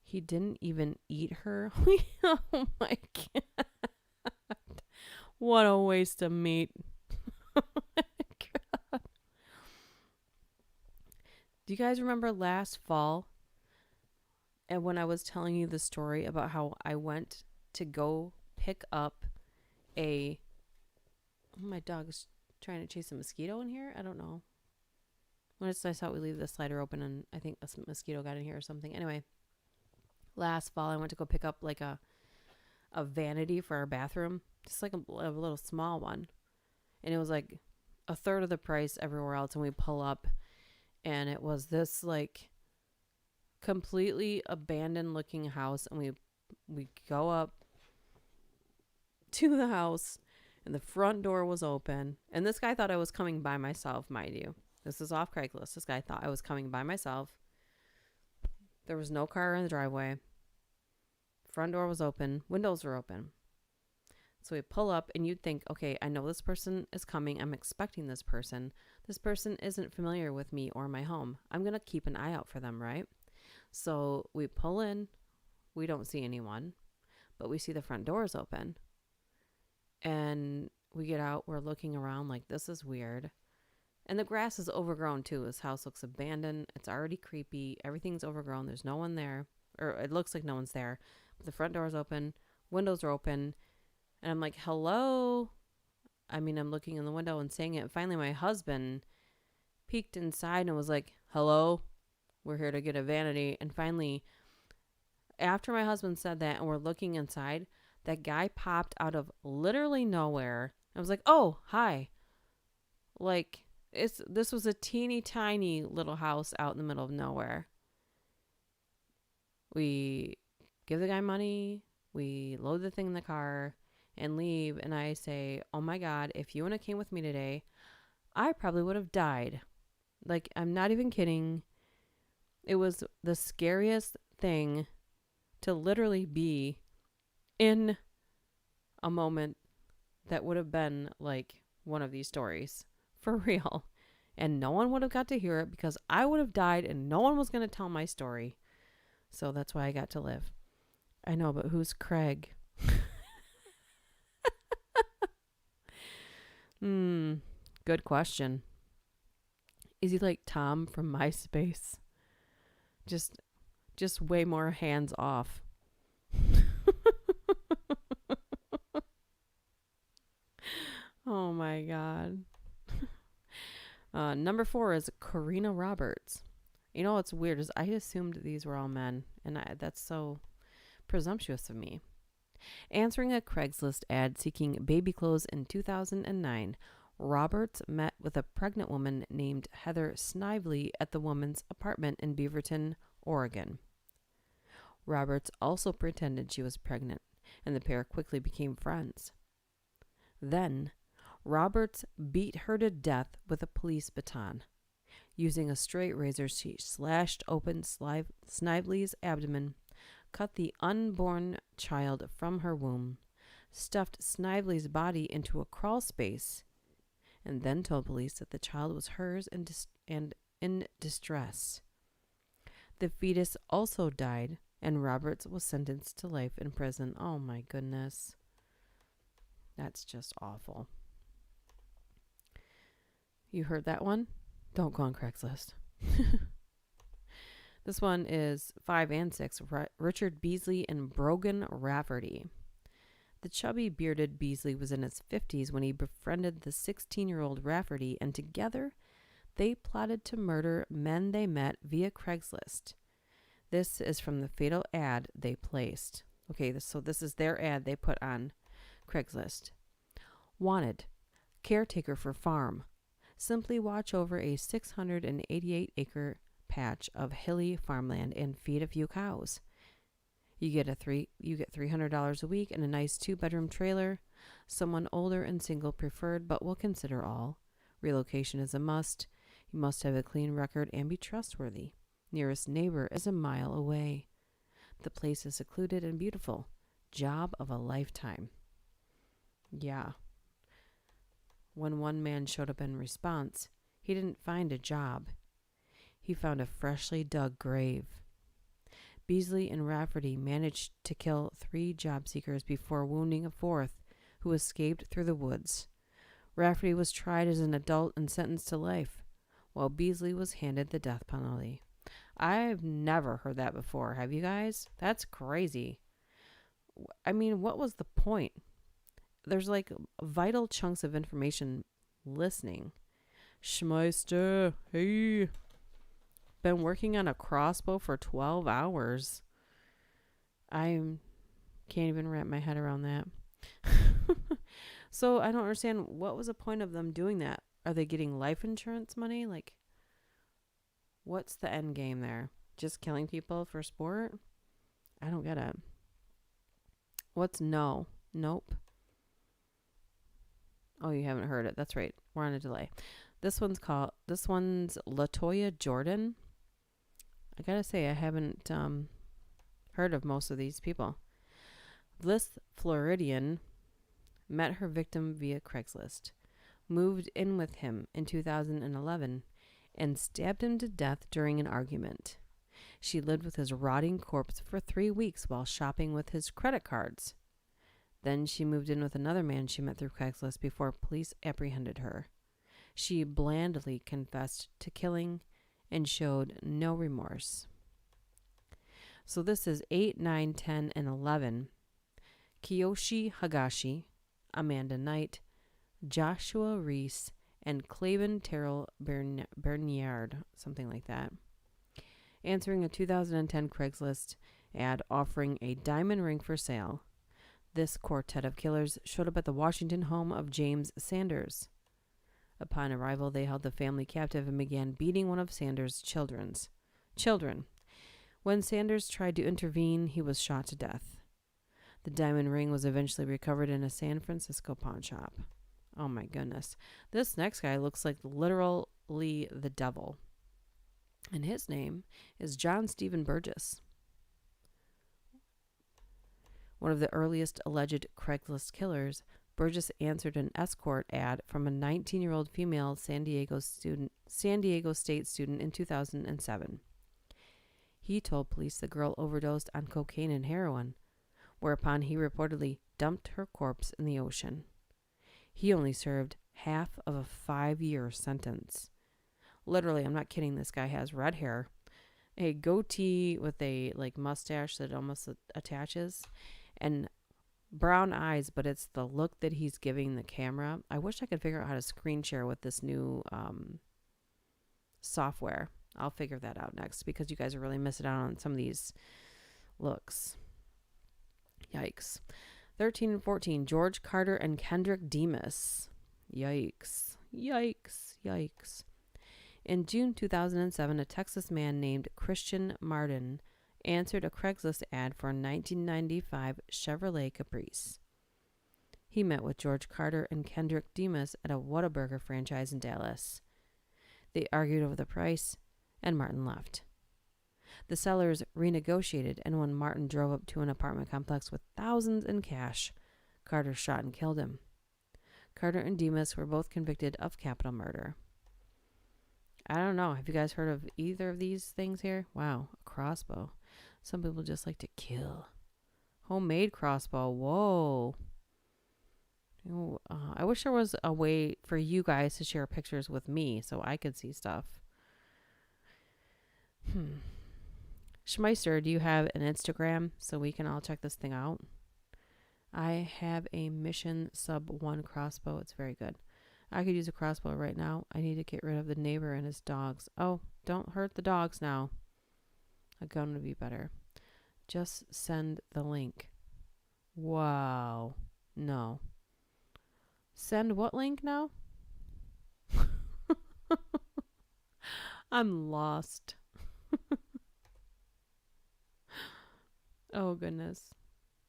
He didn't even eat her. Oh my God. What a waste of meat. Oh my God. Do you guys remember last fall? And when I was telling you the story about how I went to go pick up a... Oh, my dog is trying to chase a mosquito in here. I don't know. When it's nice how we leave the slider open and I think a mosquito got in here or something. Anyway, last fall I went to go pick up like a vanity for our bathroom. Just like a little small one. And it was like a third of the price everywhere else. And we pull up and it was this like completely abandoned looking house. And we go up to the house. And the front door was open. And this guy thought I was coming by myself, mind you. This is off Craigslist. This guy thought I was coming by myself. There was no car in the driveway. Front door was open. Windows were open. So we pull up and you'd think, okay, I know this person is coming. I'm expecting this person. This person isn't familiar with me or my home. I'm going to keep an eye out for them, right? So we pull in. We don't see anyone. But we see the front door is open. And we get out, we're looking around like, this is weird. And the grass is overgrown too. This house looks abandoned. It's already creepy. Everything's overgrown. There's no one there. Or it looks like no one's there. The front door is open, windows are open, and I'm like, hello? I mean, I'm looking in the window and saying it. And finally, my husband peeked inside and was like, hello? We're here to get a vanity. And finally, after my husband said that and we're looking inside, that guy popped out of literally nowhere. I was like, oh, hi. Like, this was a teeny tiny little house out in the middle of nowhere. We give the guy money, we load the thing in the car and leave, and I say, oh my God, if you wouldn't have came with me today, I probably would have died. Like, I'm not even kidding. It was the scariest thing to literally be in a moment that would have been like one of these stories. For real. And no one would have got to hear it because I would have died and no one was going to tell my story. So that's why I got to live. I know, but who's Craig? Good question. Is he like Tom from MySpace? Just way more hands off. Oh my God. Number 4 is Karina Roberts. You know what's weird is I assumed these were all men, and that's so presumptuous of me. Answering a Craigslist ad seeking baby clothes in 2009, Roberts met with a pregnant woman named Heather Snively at the woman's apartment in Beaverton, Oregon. Roberts also pretended she was pregnant, and the pair quickly became friends. Then, Roberts beat her to death with a police baton. Using a straight razor, she slashed open Snively's abdomen, cut the unborn child from her womb, stuffed Snively's body into a crawl space, and then told police that the child was hers and in distress. The fetus also died, and Roberts was sentenced to life in prison. Oh my goodness. That's just awful. You heard that one? Don't go on Craigslist. This one is 5 and 6. Richard Beasley and Brogan Rafferty. The chubby, bearded Beasley was in his 50s when he befriended the 16-year-old Rafferty, and together they plotted to murder men they met via Craigslist. This is from the fatal ad they placed. Okay, so this is their ad they put on Craigslist. Wanted, caretaker for farm. Simply watch over a 688-acre patch of hilly farmland and feed a few cows. You get $300 a week and a nice 2-bedroom trailer. Someone older and single preferred, but will consider all. Relocation is a must. You must have a clean record and be trustworthy. Nearest neighbor is a mile away. The place is secluded and beautiful. Job of a lifetime. Yeah. When one man showed up in response, he didn't find a job. He found a freshly dug grave. Beasley and Rafferty managed to kill 3 job seekers before wounding a 4th, who escaped through the woods. Rafferty was tried as an adult and sentenced to life, while Beasley was handed the death penalty. I've never heard that before. Have you guys? That's crazy. I mean, what was the point? There's like vital chunks of information listening. Schmeister, hey. Been working on a crossbow for 12 hours. I can't even wrap my head around that. So I don't understand, what was the point of them doing that? Are they getting life insurance money? Like, what's the end game there? Just killing people for sport? I don't get it. What's no? Nope. Oh, you haven't heard it. That's right. We're on a delay. This one's LaToya Jordan. I gotta say, I haven't heard of most of these people. This Floridian met her victim via Craigslist, moved in with him in 2011, and stabbed him to death during an argument. She lived with his rotting corpse for 3 weeks while shopping with his credit cards. Then she moved in with another man she met through Craigslist before police apprehended her. She blandly confessed to killing and showed no remorse. So this is 8, 9, 10, and 11. Kiyoshi Hagashi, Amanda Knight, Joshua Reese, and Claiborne Terrell Berniard, something like that, answering a 2010 Craigslist ad offering a diamond ring for sale. This quartet of killers showed up at the Washington home of James Sanders. Upon arrival, they held the family captive and began beating one of Sanders' children. When Sanders tried to intervene, he was shot to death. The diamond ring was eventually recovered in a San Francisco pawn shop. Oh my goodness. This next guy looks like literally the devil. And his name is John Stephen Burgess. One of the earliest alleged Craigslist killers, Burgess answered an escort ad from a 19-year-old female San Diego State student in 2007. He told police the girl overdosed on cocaine and heroin, whereupon he reportedly dumped her corpse in the ocean. He only served half of a 5-year sentence. Literally, I'm not kidding, this guy has red hair, a goatee with a mustache that almost attaches, and brown eyes, but it's the look that he's giving the camera. I wish I could figure out how to screen share with this new software. I'll figure that out next because you guys are really missing out on some of these looks. Yikes. 13 and 14, George Carter and Kendrick Demas. Yikes. Yikes. Yikes. In June 2007, a Texas man named Christian Martin answered a Craigslist ad for a 1995 Chevrolet Caprice. He met with George Carter and Kendrick Demas at a Whataburger franchise in Dallas. They argued over the price, and Martin left. The sellers renegotiated, and when Martin drove up to an apartment complex with thousands in cash, Carter shot and killed him. Carter and Demas were both convicted of capital murder. I don't know. Have you guys heard of either of these things here? Wow, a crossbow. Some people just like to kill. Homemade crossbow. Whoa. I wish there was a way for you guys to share pictures with me so I could see stuff. Schmeister, do you have an Instagram so we can all check this thing out? I have a Mission Sub 1 crossbow. It's very good. I could use a crossbow right now. I need to get rid of the neighbor and his dogs. Oh, don't hurt the dogs now. A gun would be better. Just send the link. Wow. No. Send what link now? I'm lost. Oh, goodness.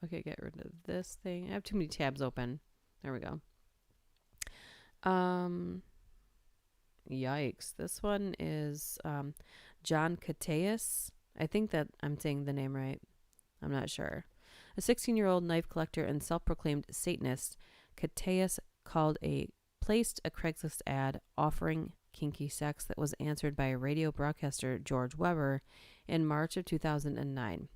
Okay, get rid of this thing. I have too many tabs open. There we go. Yikes. This one is John Cateus. I think that I'm saying the name right. I'm not sure. A 16-year-old knife collector and self-proclaimed Satanist, Cateus placed a Craigslist ad offering kinky sex that was answered by a radio broadcaster, George Weber, in March of 2009.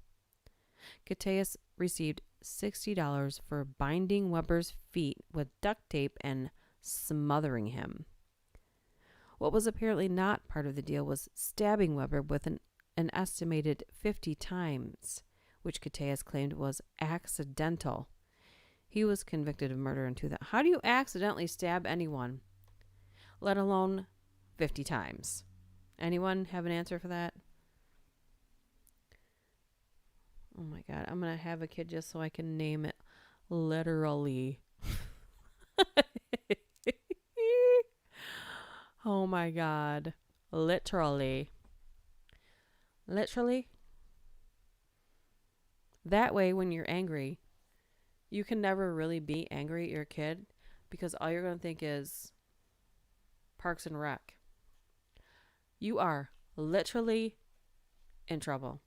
Cateus received $60 for binding Weber's feet with duct tape and smothering him. What was apparently not part of the deal was stabbing Weber with an estimated 50 times, which Cateus claimed was accidental. He was convicted of murder in 2000. How do you accidentally stab anyone, let alone 50 times? Anyone have an answer for that? Oh my God, I'm going to have a kid just so I can name it literally. Oh my God. Literally. Literally. That way, when you're angry, you can never really be angry at your kid because all you're going to think is Parks and Rec. You are literally in trouble.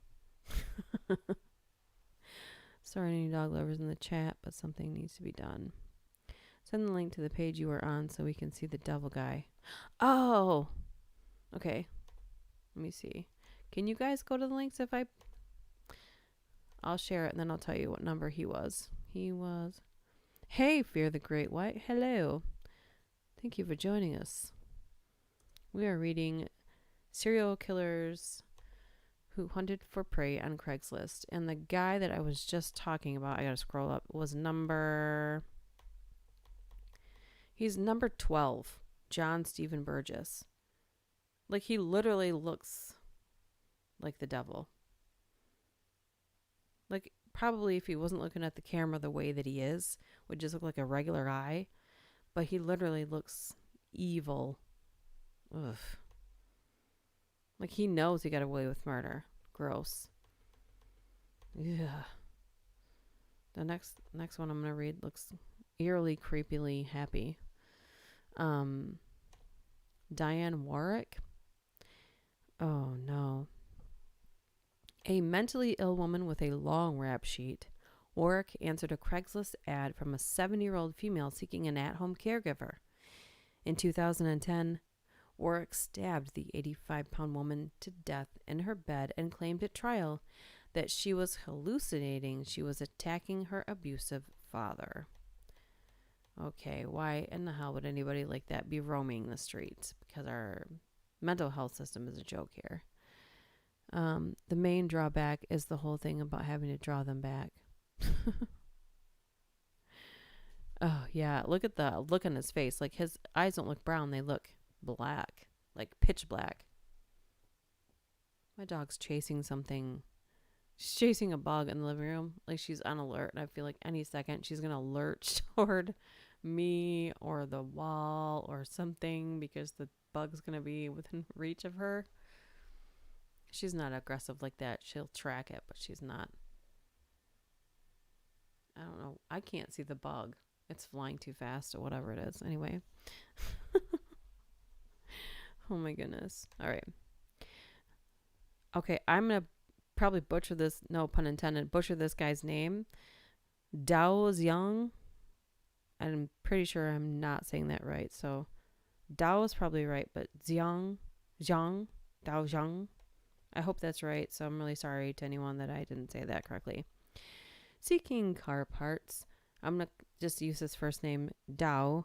Sorry, any dog lovers in the chat, but something needs to be done. Send the link to the page you are on so we can see the devil guy. Oh, okay. Let me see. Can you guys go to the links if I'll share it and then I'll tell you what number he was. Hey, Fear the Great White. Hello. Thank you for joining us. We are reading serial killers who hunted for prey on Craigslist. And the guy that I was just talking about, I gotta scroll up, was he's number 12, John Stephen Burgess. Like, he literally looks like the devil. Like, probably if he wasn't looking at the camera the way that he is, would just look like a regular guy. But he literally looks evil. Ugh. Like, he knows he got away with murder. Gross. Yeah. The next one I'm going to read looks eerily, creepily happy. Diane Warwick. Oh, no. A mentally ill woman with a long rap sheet. Warwick answered a Craigslist ad from a 70-year-old female seeking an at-home caregiver. In 2010, Warwick stabbed the 85-pound woman to death in her bed and claimed at trial that she was hallucinating. She was attacking her abusive father. Okay, why in the hell would anybody like that be roaming the streets? Because our mental health system is a joke here. The main drawback is the whole thing about having to draw them back. Oh, yeah. Look at the look on his face. Like, his eyes don't look brown. They look black. Like, pitch black. My dog's chasing something. She's chasing a bug in the living room. Like, she's on alert. And I feel like any second she's going to lurch toward me or the wall or something because the bug's going to be within reach of her. She's not aggressive like that. She'll track it, but she's not. I don't know. I can't see the bug. It's flying too fast or whatever it is. Anyway. Oh my goodness. All right. Okay, I'm going to probably butcher this, no pun intended, butcher this guy's name. Dao Zhang. I'm pretty sure I'm not saying that right. So Dao is probably right, but Dao Zhang. I hope that's right. So I'm really sorry to anyone that I didn't say that correctly. Seeking car parts. I'm going to just use his first name, Dao.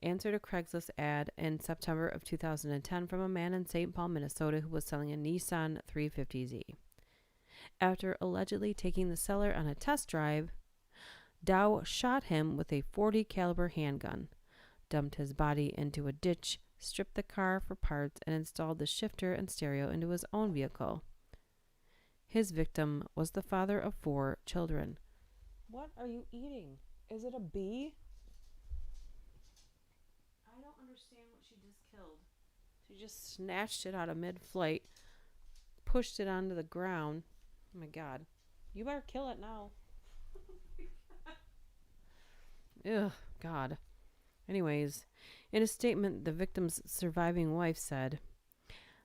Answered a Craigslist ad in September of 2010 from a man in St. Paul, Minnesota who was selling a Nissan 350Z. After allegedly taking the seller on a test drive, Dow shot him with a .40 caliber handgun, dumped his body into a ditch, stripped the car for parts, and installed the shifter and stereo into his own vehicle. His victim was the father of 4 children. What are you eating? Is it a bee? I don't understand what she just killed. She just snatched it out of mid-flight, pushed it onto the ground. Oh my God. You better kill it now. Ugh, God. Anyways, in a statement, the victim's surviving wife said,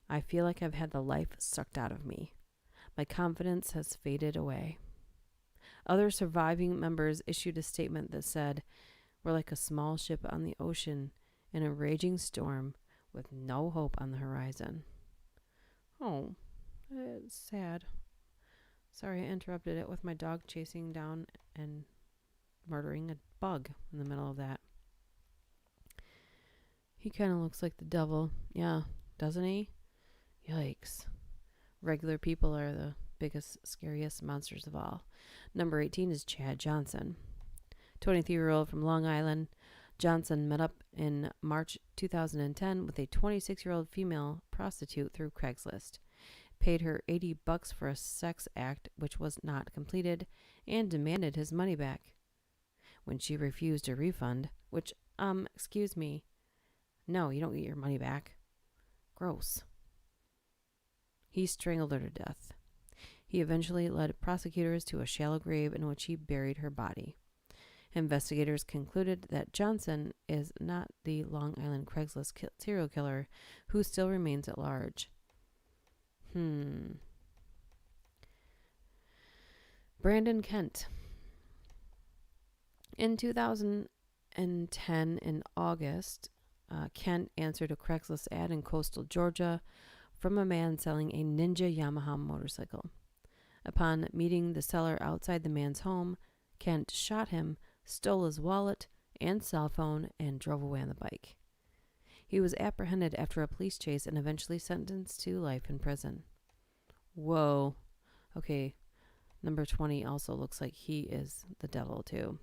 "I feel like I've had the life sucked out of me. My confidence has faded away." Other surviving members issued a statement that said, "We're like a small ship on the ocean in a raging storm with no hope on the horizon." Oh, it's sad. Sorry I interrupted it with my dog chasing down and murdering a bug in the middle of that. He kind of looks like the devil. Yeah, doesn't he? Yikes. Regular people are the biggest, scariest monsters of all. Number 18 is Chad Johnson. 23-year-old from Long Island. Johnson met up in March 2010 with a 26-year-old female prostitute through Craigslist. Paid her $80 for a sex act which was not completed and demanded his money back. When she refused a refund, which, excuse me, no, you don't get your money back. Gross. He strangled her to death. He eventually led prosecutors to a shallow grave in which he buried her body. Investigators concluded that Johnson is not the Long Island Craigslist serial killer who still remains at large. Brandon Kent. In 2010, in August, Kent answered a Craigslist ad in coastal Georgia from a man selling a Ninja Yamaha motorcycle. Upon meeting the seller outside the man's home, Kent shot him, stole his wallet and cell phone, and drove away on the bike. He was apprehended after a police chase and eventually sentenced to life in prison. Whoa. Okay. Number 20 also looks like he is the devil, too.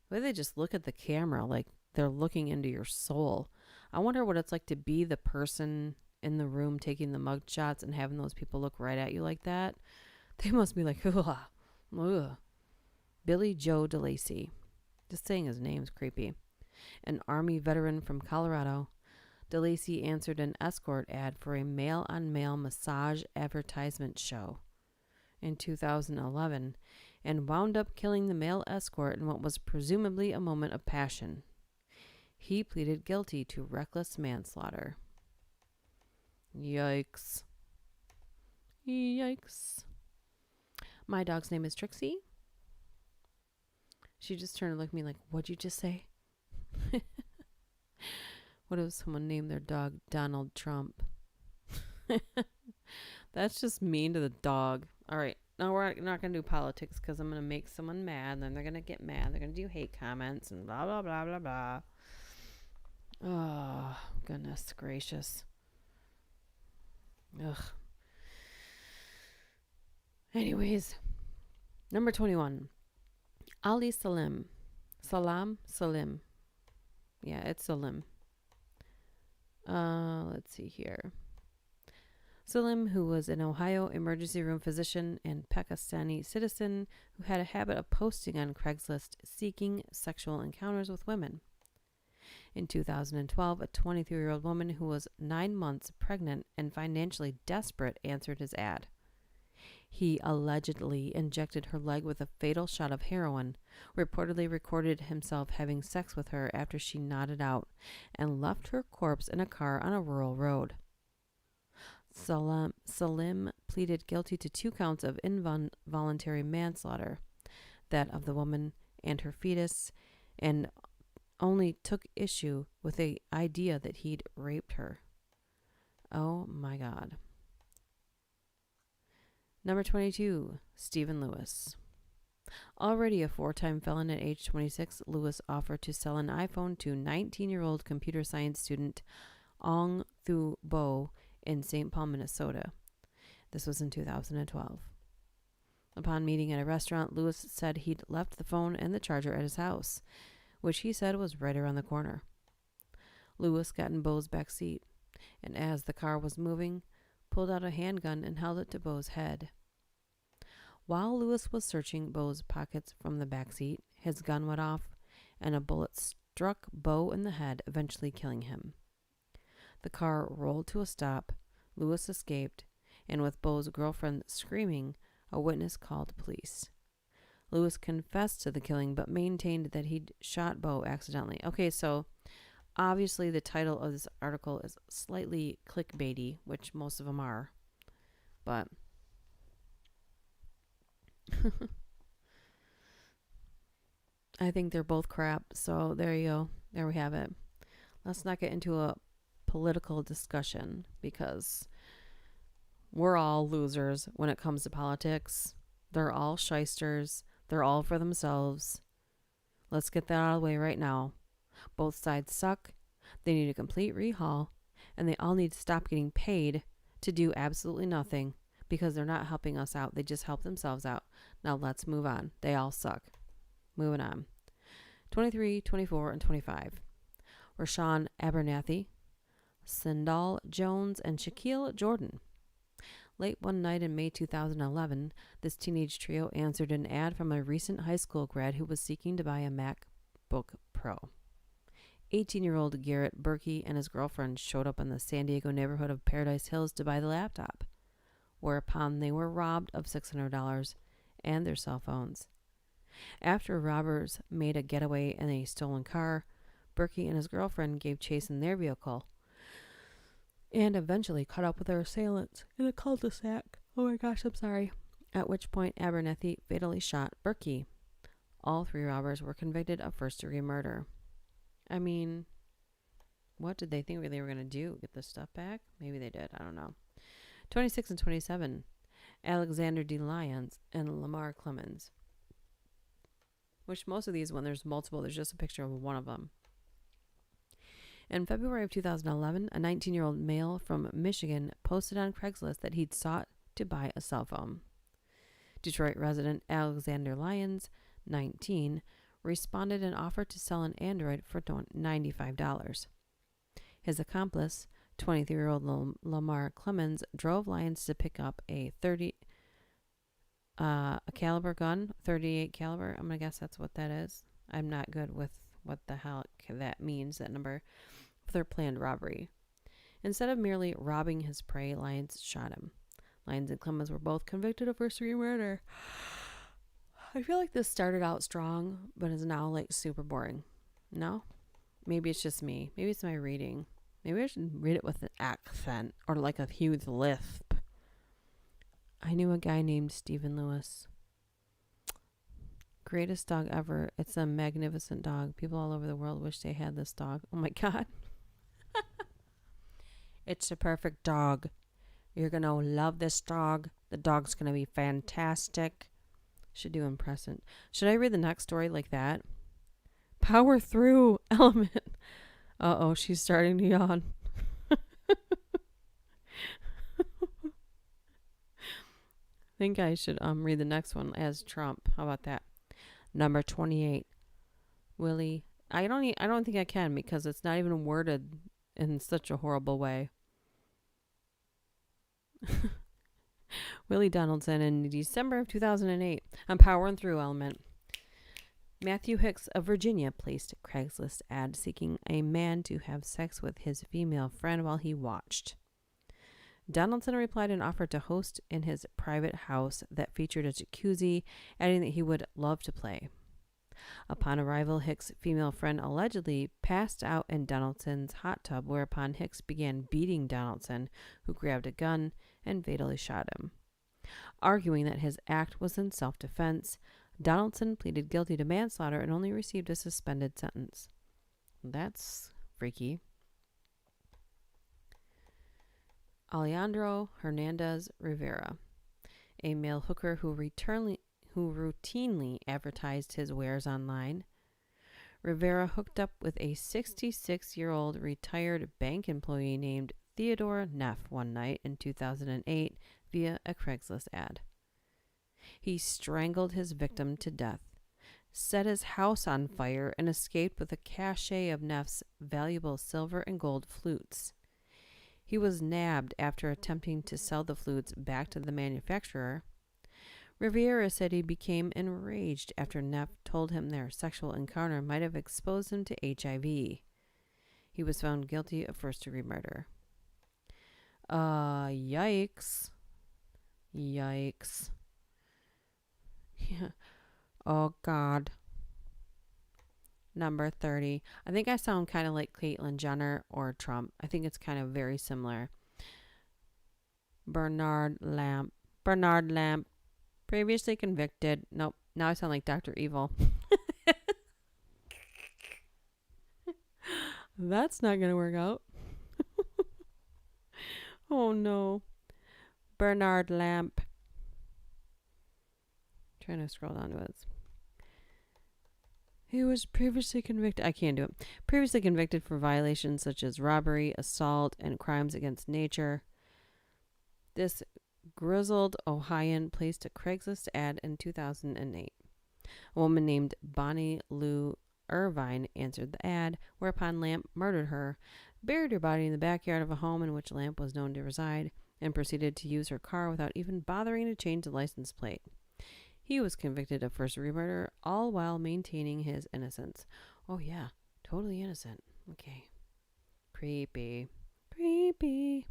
The way they just look at the camera like they're looking into your soul. I wonder what it's like to be the person in the room taking the mug shots and having those people look right at you like that. They must be like, ugh, ugh. Billy Joe DeLacy. Just saying his name's creepy. An Army veteran from Colorado, DeLacy answered an escort ad for a male-on-male massage advertisement show in 2011 and wound up killing the male escort in what was presumably a moment of passion. He pleaded guilty to reckless manslaughter. Yikes. Yikes. My dog's name is Trixie. She just turned and looked at me like, what'd you just say? What if someone named their dog Donald Trump? That's just mean to the dog. All right. No, we're not going to do politics because I'm going to make someone mad. And then they're going to get mad. They're going to do hate comments and blah, blah, blah, blah, blah. Oh, goodness gracious. Ugh. Anyways, number 21. Ali Salim. Salim. Yeah, it's Salim. Let's see here. Salim, who was an Ohio emergency room physician and Pakistani citizen who had a habit of posting on Craigslist seeking sexual encounters with women. In 2012, a 23-year-old woman who was 9 months pregnant and financially desperate answered his ad. He allegedly injected her leg with a fatal shot of heroin, reportedly recorded himself having sex with her after she nodded out, and left her corpse in a car on a rural road. Salim pleaded guilty to 2 counts of involuntary manslaughter, that of the woman and her fetus, and only took issue with the idea that he'd raped her. Oh my God. Number 22, Stephen Lewis. Already a 4-time felon at age 26, Lewis offered to sell an iPhone to 19-year-old computer science student Ong Thu Bo in St. Paul, Minnesota. This was in 2012. Upon meeting at a restaurant, Lewis said he'd left the phone and the charger at his house, which he said was right around the corner. Lewis got in Bo's back seat, and as the car was moving, pulled out a handgun and held it to Bo's head. While Lewis was searching Bo's pockets from the back seat, his gun went off, and a bullet struck Bo in the head, eventually killing him. The car rolled to a stop, Lewis escaped, and with Bo's girlfriend screaming, a witness called police. Lewis confessed to the killing, but maintained that he'd shot Bo accidentally. Okay, so obviously the title of this article is slightly clickbaity, which most of them are, but I think they're both crap. So there you go. There we have it. Let's not get into a political discussion because we're all losers when it comes to politics. They're all shysters. They're all for themselves. Let's get that out of the way right now. Both sides suck. They need a complete rehaul. And they all need to stop getting paid to do absolutely nothing because they're not helping us out. They just help themselves out. Now let's move on. They all suck. Moving on. 23, 24, and 25. Rashawn Abernathy, Sindal Jones, and Shaquille Jordan. Late one night in May 2011, this teenage trio answered an ad from a recent high school grad who was seeking to buy a MacBook Pro. 18-year-old Garrett Berkey and his girlfriend showed up in the San Diego neighborhood of Paradise Hills to buy the laptop, whereupon they were robbed of $600 and their cell phones. After robbers made a getaway in a stolen car, Berkey and his girlfriend gave chase in their vehicle and eventually caught up with their assailants in a cul-de-sac. Oh my gosh, I'm sorry. At which point Abernathy fatally shot Berkey. All 3 robbers were convicted of first-degree murder. I mean, what did they think they were going to do? Get the stuff back? Maybe they did. I don't know. 26 and 27. Alexander D. Lyons and Lamar Clemens. Which most of these, when there's multiple, there's just a picture of one of them. In February of 2011, a 19-year-old male from Michigan posted on Craigslist that he'd sought to buy a cell phone. Detroit resident Alexander Lyons, 19, responded and offered to sell an Android for $95. His accomplice, 23-year-old Lamar Clemens, drove Lyons to pick up a caliber gun, 38 caliber. I'm going to guess that's what that is. I'm not good with what the hell that means, that number, for their planned robbery. Instead of merely robbing his prey, Lyons shot him. Lyons and Clemens were both convicted of first-degree murder. I feel like this started out strong, but is now like super boring. No? Maybe it's just me. Maybe it's my reading. Maybe I should read it with an accent or like a huge lisp. I knew a guy named Stephen Lewis. Greatest dog ever. It's a magnificent dog. People all over the world wish they had this dog. Oh my God. It's the perfect dog. You're going to love this dog. The dog's going to be fantastic. Should do impressant. Should I read the next story like that? Power through, Element. Uh-oh, she's starting to yawn. I think I should read the next one as Trump. How about that? Number 28. Willie. I don't think I can because it's not even worded in such a horrible way. Willie Donaldson in December of 2008. I'm powering through, Element. Matthew Hicks of Virginia placed a Craigslist ad seeking a man to have sex with his female friend while he watched. Donaldson replied and offered to host in his private house that featured a jacuzzi, adding that he would love to play. Upon arrival, Hicks' female friend allegedly passed out in Donaldson's hot tub, whereupon Hicks began beating Donaldson, who grabbed a gun and fatally shot him. Arguing that his act was in self-defense, Donaldson pleaded guilty to manslaughter and only received a suspended sentence. That's freaky. Alejandro Hernandez Rivera, a male hooker who routinely advertised his wares online. Rivera hooked up with a 66-year-old retired bank employee named Theodore Neff one night in 2008 via a Craigslist ad. He strangled his victim to death, set his house on fire, and escaped with a cache of Neff's valuable silver and gold flutes. He was nabbed after attempting to sell the flutes back to the manufacturer. Rivera said he became enraged after Neff told him their sexual encounter might have exposed him to HIV. He was found guilty of first-degree murder. Yikes. Yikes. Yeah. Oh, God. Number 30. I think I sound kind of like Caitlyn Jenner or Trump. I think it's kind of very similar. Bernard Lamp. Previously convicted. Nope. Now I sound like Dr. Evil. That's not going to work out. Oh, no. Bernard Lamp. Trying to scroll down to it. He was previously convicted. I can't do it. Previously convicted for violations such as robbery, assault, and crimes against nature. This grizzled Ohioan placed a Craigslist ad in 2008. A woman named Bonnie Lou Irvine answered the ad, whereupon Lamp murdered her, buried her body in the backyard of a home in which Lamp was known to reside, and proceeded to use her car without even bothering to change the license plate. He was convicted of first-degree murder, all while maintaining his innocence. Oh, yeah. Totally innocent. Okay. Creepy. Creepy.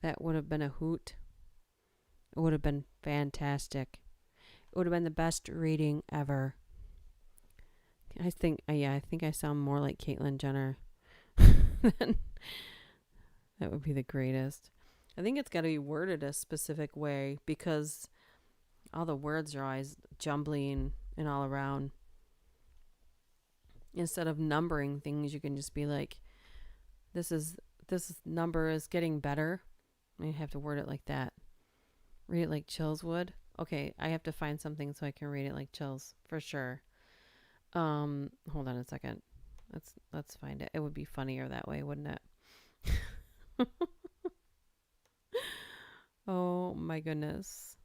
That would have been a hoot. It would have been fantastic. It would have been the best reading ever. I think I sound more like Caitlyn Jenner. That would be the greatest. I think it's got to be worded a specific way because all the words are always jumbling and all around. Instead of numbering things, you can just be like, this number is getting better. I have to word it like that. Read it like Chills would. Okay, I have to find something so I can read it like Chills for sure. Hold on a second. Let's find it. It would be funnier that way, wouldn't it? Oh my goodness.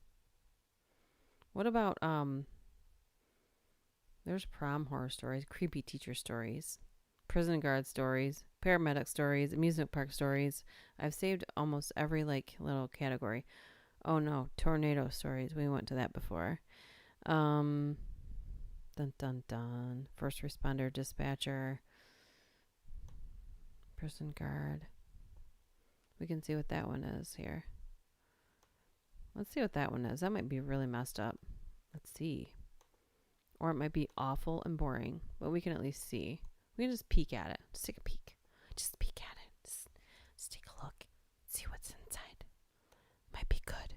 What about there's prom horror stories, creepy teacher stories, prison guard stories, paramedic stories, amusement park stories. I've saved almost every like little category. Oh no, tornado stories. We went to that before. Dun dun dun. First responder, dispatcher, prison guard. We can see what that one is here. Let's see what that one is. That might be really messed up. Let's see. Or it might be awful and boring, but we can at least see. We can just peek at it. Just take a peek. Just peek at it. Just take a look. See what's inside. Might be good.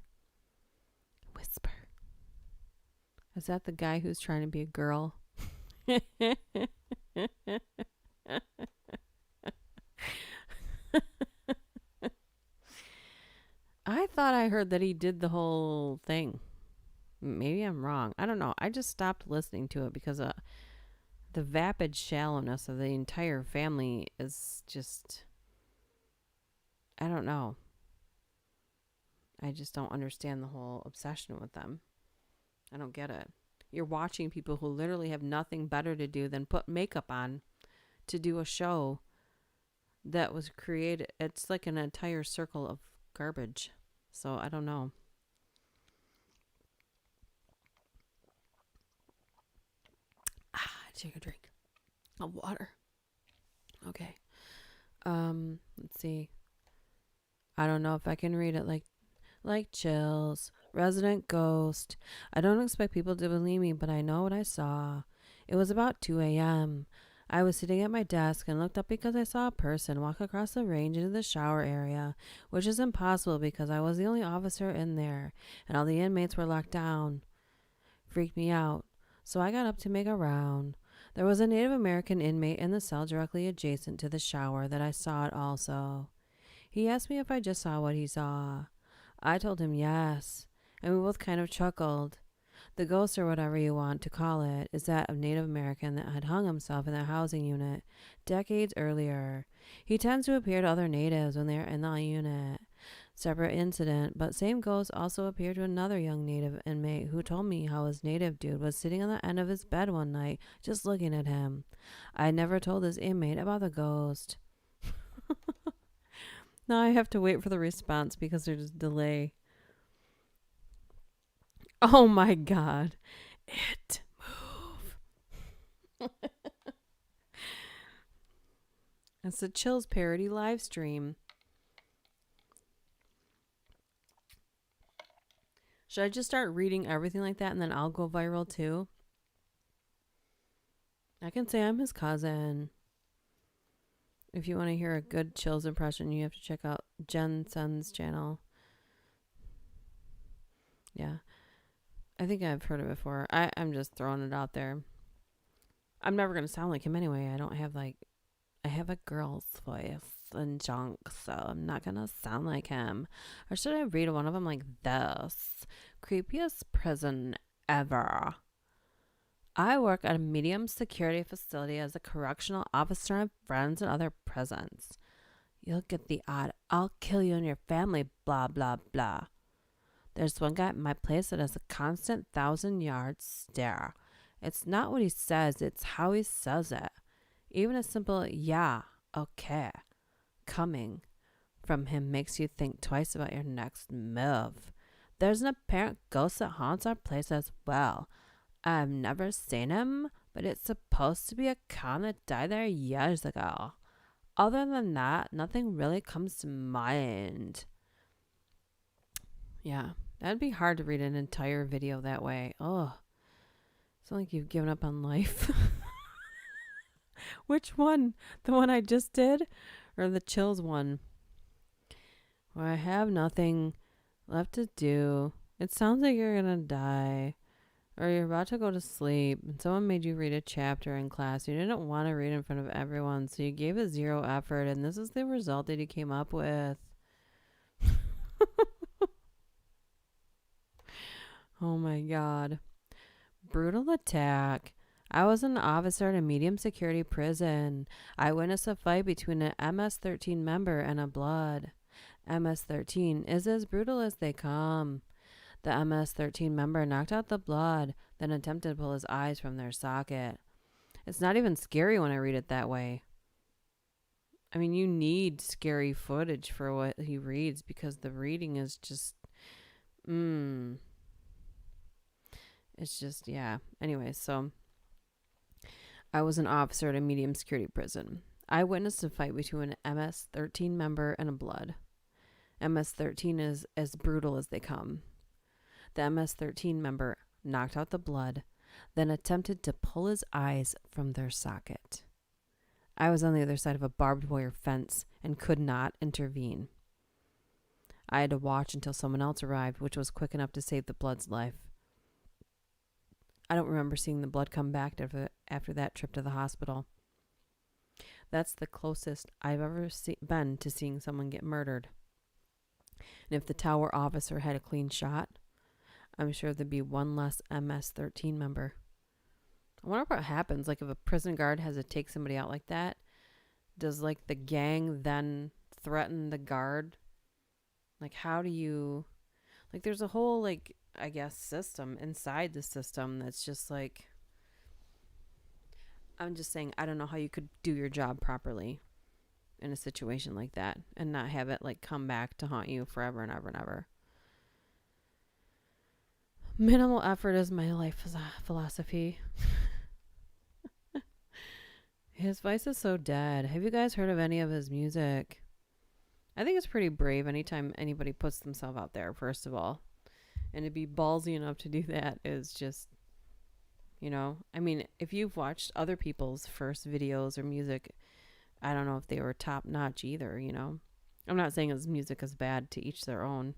Whisper. Is that the guy who's trying to be a girl? I thought I heard that he did the whole thing. Maybe I'm wrong. I don't know. I just stopped listening to it because the vapid shallowness of the entire family is just... I don't know. I just don't understand the whole obsession with them. I don't get it. You're watching people who literally have nothing better to do than put makeup on to do a show that was created. It's like an entire circle of garbage. So I don't know. Take a drink of water. Okay. Let's see. I don't know if I can read it like chills. Resident ghost. I don't expect people to believe me, but I know what I saw. It was about 2 a.m. I was sitting at my desk and looked up because I saw a person walk across the range into the shower area, which is impossible because I was the only officer in there, and all the inmates were locked down. Freaked me out, so I got up to make a round. There was a Native American inmate in the cell directly adjacent to the shower that I saw it also. He asked me if I just saw what he saw. I told him yes, and we both kind of chuckled. The ghost, or whatever you want to call it, is that of Native American that had hung himself in the housing unit decades earlier. He tends to appear to other natives when they are in the unit. Separate incident, but same ghost also appeared to another young native inmate who told me how his native dude was sitting on the end of his bed one night just looking at him. I never told this inmate about the ghost. Now I have to wait for the response because there's a delay. Oh my god. It move. It's a Chills parody live stream. Should I just start reading everything like that and then I'll go viral too? I can say I'm his cousin. If you want to hear a good Chills impression, you have to check out Jen Sun's channel. Yeah. I think I've heard it before. I'm just throwing it out there. I'm never going to sound like him anyway. I have a girl's voice and junk, so I'm not going to sound like him. Or should I read one of them like this? Creepiest prison ever. I work at a medium security facility as a correctional officer and have friends in other prisons. You'll get the odd, I'll kill you and your family, blah, blah, blah. There's one guy at my place that has a constant 1,000-yard stare. It's not what he says, it's how he says it. Even a simple, yeah, okay, coming from him makes you think twice about your next move. There's an apparent ghost that haunts our place as well. I've never seen him, but it's supposed to be a con that died there years ago. Other than that, nothing really comes to mind. Yeah, that'd be hard to read an entire video that way. Oh, it's like you've given up on life. Which one? The one I just did? Or the Chills one? Where I have nothing left to do. It sounds like you're gonna die. Or you're about to go to sleep, and someone made you read a chapter in class. You didn't want to read in front of everyone, so you gave it zero effort, and this is the result that you came up with. Oh my god. Brutal attack. I was an officer in a medium security prison. I witnessed a fight between an MS-13 member and a blood. MS-13 is as brutal as they come. The MS-13 member knocked out the blood, then attempted to pull his eyes from their socket. It's not even scary when I read it that way. I mean, you need scary footage for what he reads because the reading is just, it's just, yeah. Anyway, so I was an officer at a medium security prison. I witnessed a fight between an MS-13 member and a blood. MS-13 is as brutal as they come. The MS-13 member knocked out the blood, then attempted to pull his eyes from their socket. I was on the other side of a barbed wire fence and could not intervene. I had to watch until someone else arrived, which was quick enough to save the blood's life. I don't remember seeing the blood come back after that trip to the hospital. That's the closest I've ever been to seeing someone get murdered. And if the tower officer had a clean shot, I'm sure there'd be one less MS-13 member. I wonder what happens, like if a prison guard has to take somebody out like that. Does like the gang then threaten the guard? Like how do you, like there's a whole like, I guess, system inside the system that's just like, I'm just saying, I don't know how you could do your job properly in a situation like that and not have it like come back to haunt you forever and ever and ever. Minimal effort is my life philosophy. His voice is so dead. Have you guys heard of any of his music? I think it's pretty brave anytime anybody puts themselves out there, first of all. And to be ballsy enough to do that is just, you know, I mean, if you've watched other people's first videos or music, I don't know if they were top notch either, you know. I'm not saying his music is bad, to each their own.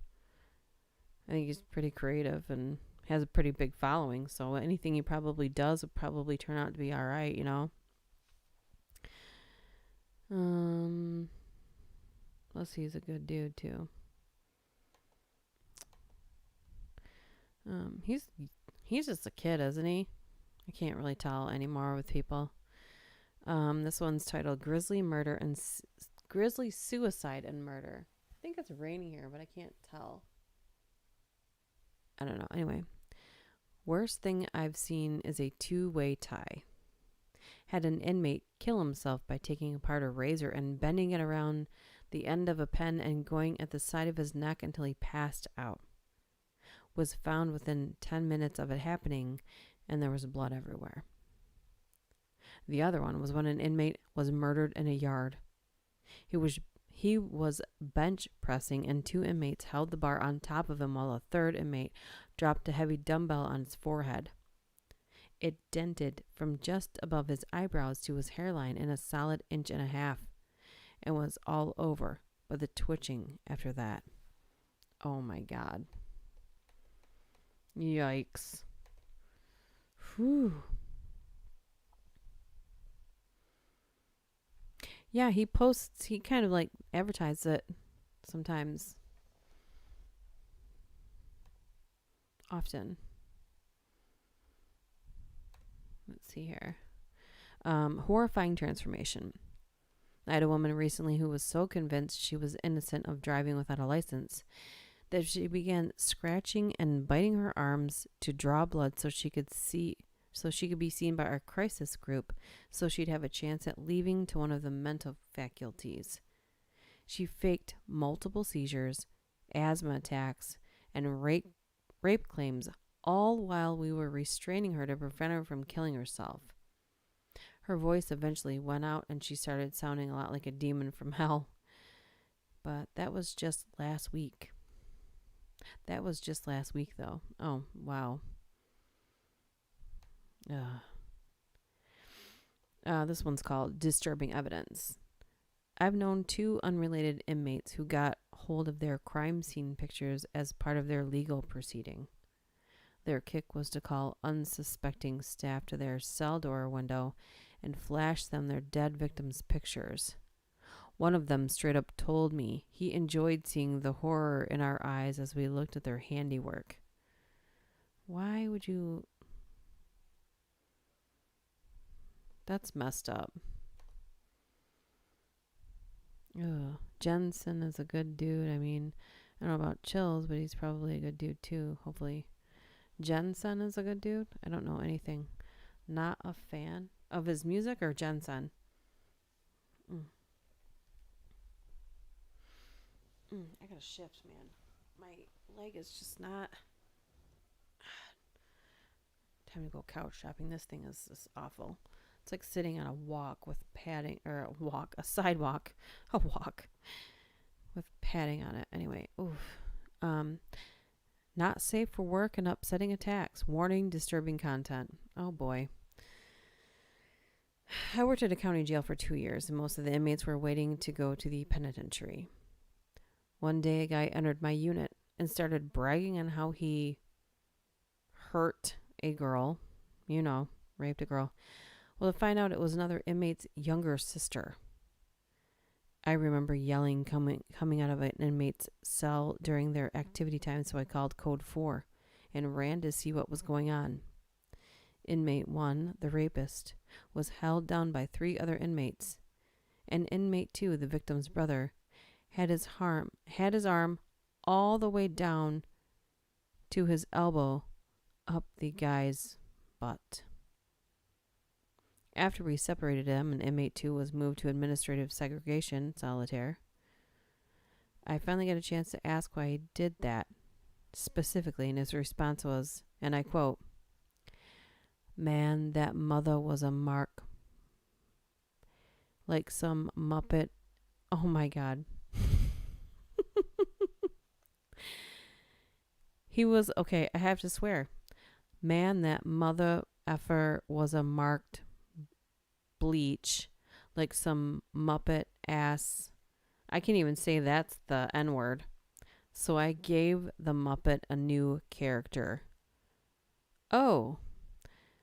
I think he's pretty creative and has a pretty big following, so anything he probably does will probably turn out to be all right, you know. Plus he's a good dude too. He's just a kid, isn't he? I can't really tell anymore with people. This one's titled Grisly Suicide and Murder. I think it's raining here, but I can't tell. I don't know. Anyway, worst thing I've seen is a two-way tie. Had an inmate kill himself by taking apart a razor and bending it around the end of a pen and going at the side of his neck until he passed out. Was found within 10 minutes of it happening, and there was blood everywhere. The other one was when an inmate was murdered in a yard. He was bench pressing, and two inmates held the bar on top of him while a third inmate dropped a heavy dumbbell on his forehead. It dented from just above his eyebrows to his hairline in a solid 1.5 inches and was all over, but the twitching after that. Oh my God. Yikes. Whew. Yeah, he kind of like advertises it sometimes. Often. Let's see here. Horrifying transformation. I had a woman recently who was so convinced she was innocent of driving without a license that she began scratching and biting her arms to draw blood so she could be seen by our crisis group, so she'd have a chance at leaving to one of the mental faculties. She faked multiple seizures, asthma attacks, and rape claims, all while we were restraining her to prevent her from killing herself. Her voice eventually went out and she started sounding a lot like a demon from hell. But that was just last week. Though. Oh, wow. This one's called Disturbing Evidence. I've known two unrelated inmates who got hold of their crime scene pictures as part of their legal proceeding. Their kick was to call unsuspecting staff to their cell door window and flash them their dead victims' pictures. One of them straight up told me he enjoyed seeing the horror in our eyes as we looked at their handiwork. Why would you... That's messed up. Ugh. Jensen is a good dude. I mean, I don't know about Chills, but he's probably a good dude too, hopefully. Jensen is a good dude. I don't know anything. Not a fan of his music or Jensen. I gotta shift, man. My leg is just not. Time to go couch shopping. This thing is just awful. It's like sitting on a walk with padding, or a sidewalk, a walk with padding on it. Anyway, oof. Not safe for work and upsetting attacks. Warning, disturbing content. Oh boy. I worked at a county jail for 2 years, and most of the inmates were waiting to go to the penitentiary. One day, a guy entered my unit and started bragging on how he hurt a girl. You know, raped a girl. Well, to find out it was another inmate's younger sister. I remember yelling coming out of an inmate's cell during their activity time, so I called Code 4 and ran to see what was going on. Inmate 1, the rapist, was held down by 3 other inmates. And inmate 2, the victim's brother, had his arm all the way down to his elbow up the guy's butt. After we separated him and inmate 2 was moved to administrative segregation, solitary, I finally got a chance to ask why he did that specifically, and his response was, and I quote, "Man, that mother was a mark. Like some Muppet. Oh my God." He was, okay, I have to swear. "Man, that mother effer was a marked bleach. Like some Muppet ass." I can't even say that's the N-word. So I gave the Muppet a new character. Oh,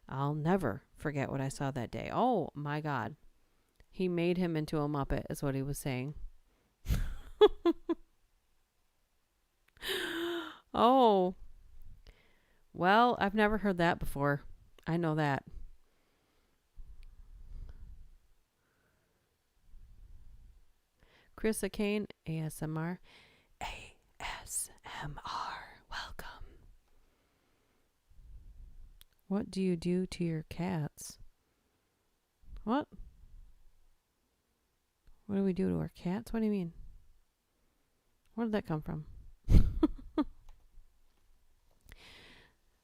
I'll never forget what I saw that day. Oh my God. He made him into a Muppet, is what he was saying. Oh. Well, I've never heard that before. I know that. Chris Kane, ASMR. ASMR. Welcome. What do you do to your cats? What? What do we do to our cats? What do you mean? Where did that come from?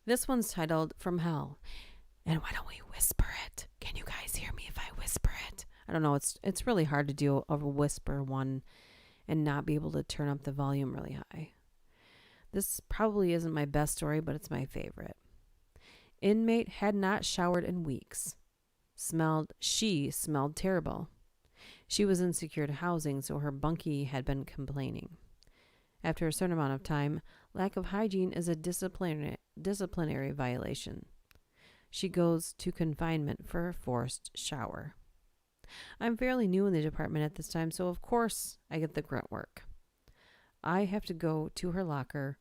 This one's titled From Hell. And why don't we whisper it? Can you guys hear me if I whisper it? I don't know. It's really hard to do a whisper one and not be able to turn up the volume really high. This probably isn't my best story, but it's my favorite. Inmate had not showered in weeks. She smelled terrible. She was in secured housing, so her bunkie had been complaining. After a certain amount of time, lack of hygiene is a disciplinary violation. She goes to confinement for a forced shower. I'm fairly new in the department at this time, so of course I get the grunt work. I have to go to her locker,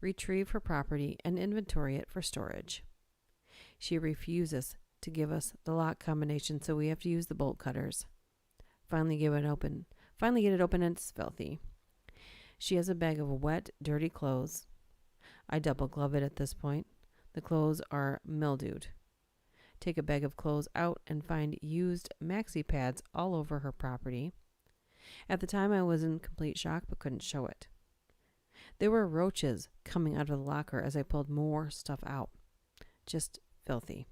retrieve her property, and inventory it for storage. She refuses to give us the lock combination, so we have to use the bolt cutters. Finally get it open, and it's filthy. She has a bag of wet, dirty clothes. I double glove it at this point. The clothes are mildewed. Take a bag of clothes out and find used maxi pads all over her property. At the time, I was in complete shock but couldn't show it. There were roaches coming out of the locker as I pulled more stuff out. Just filthy.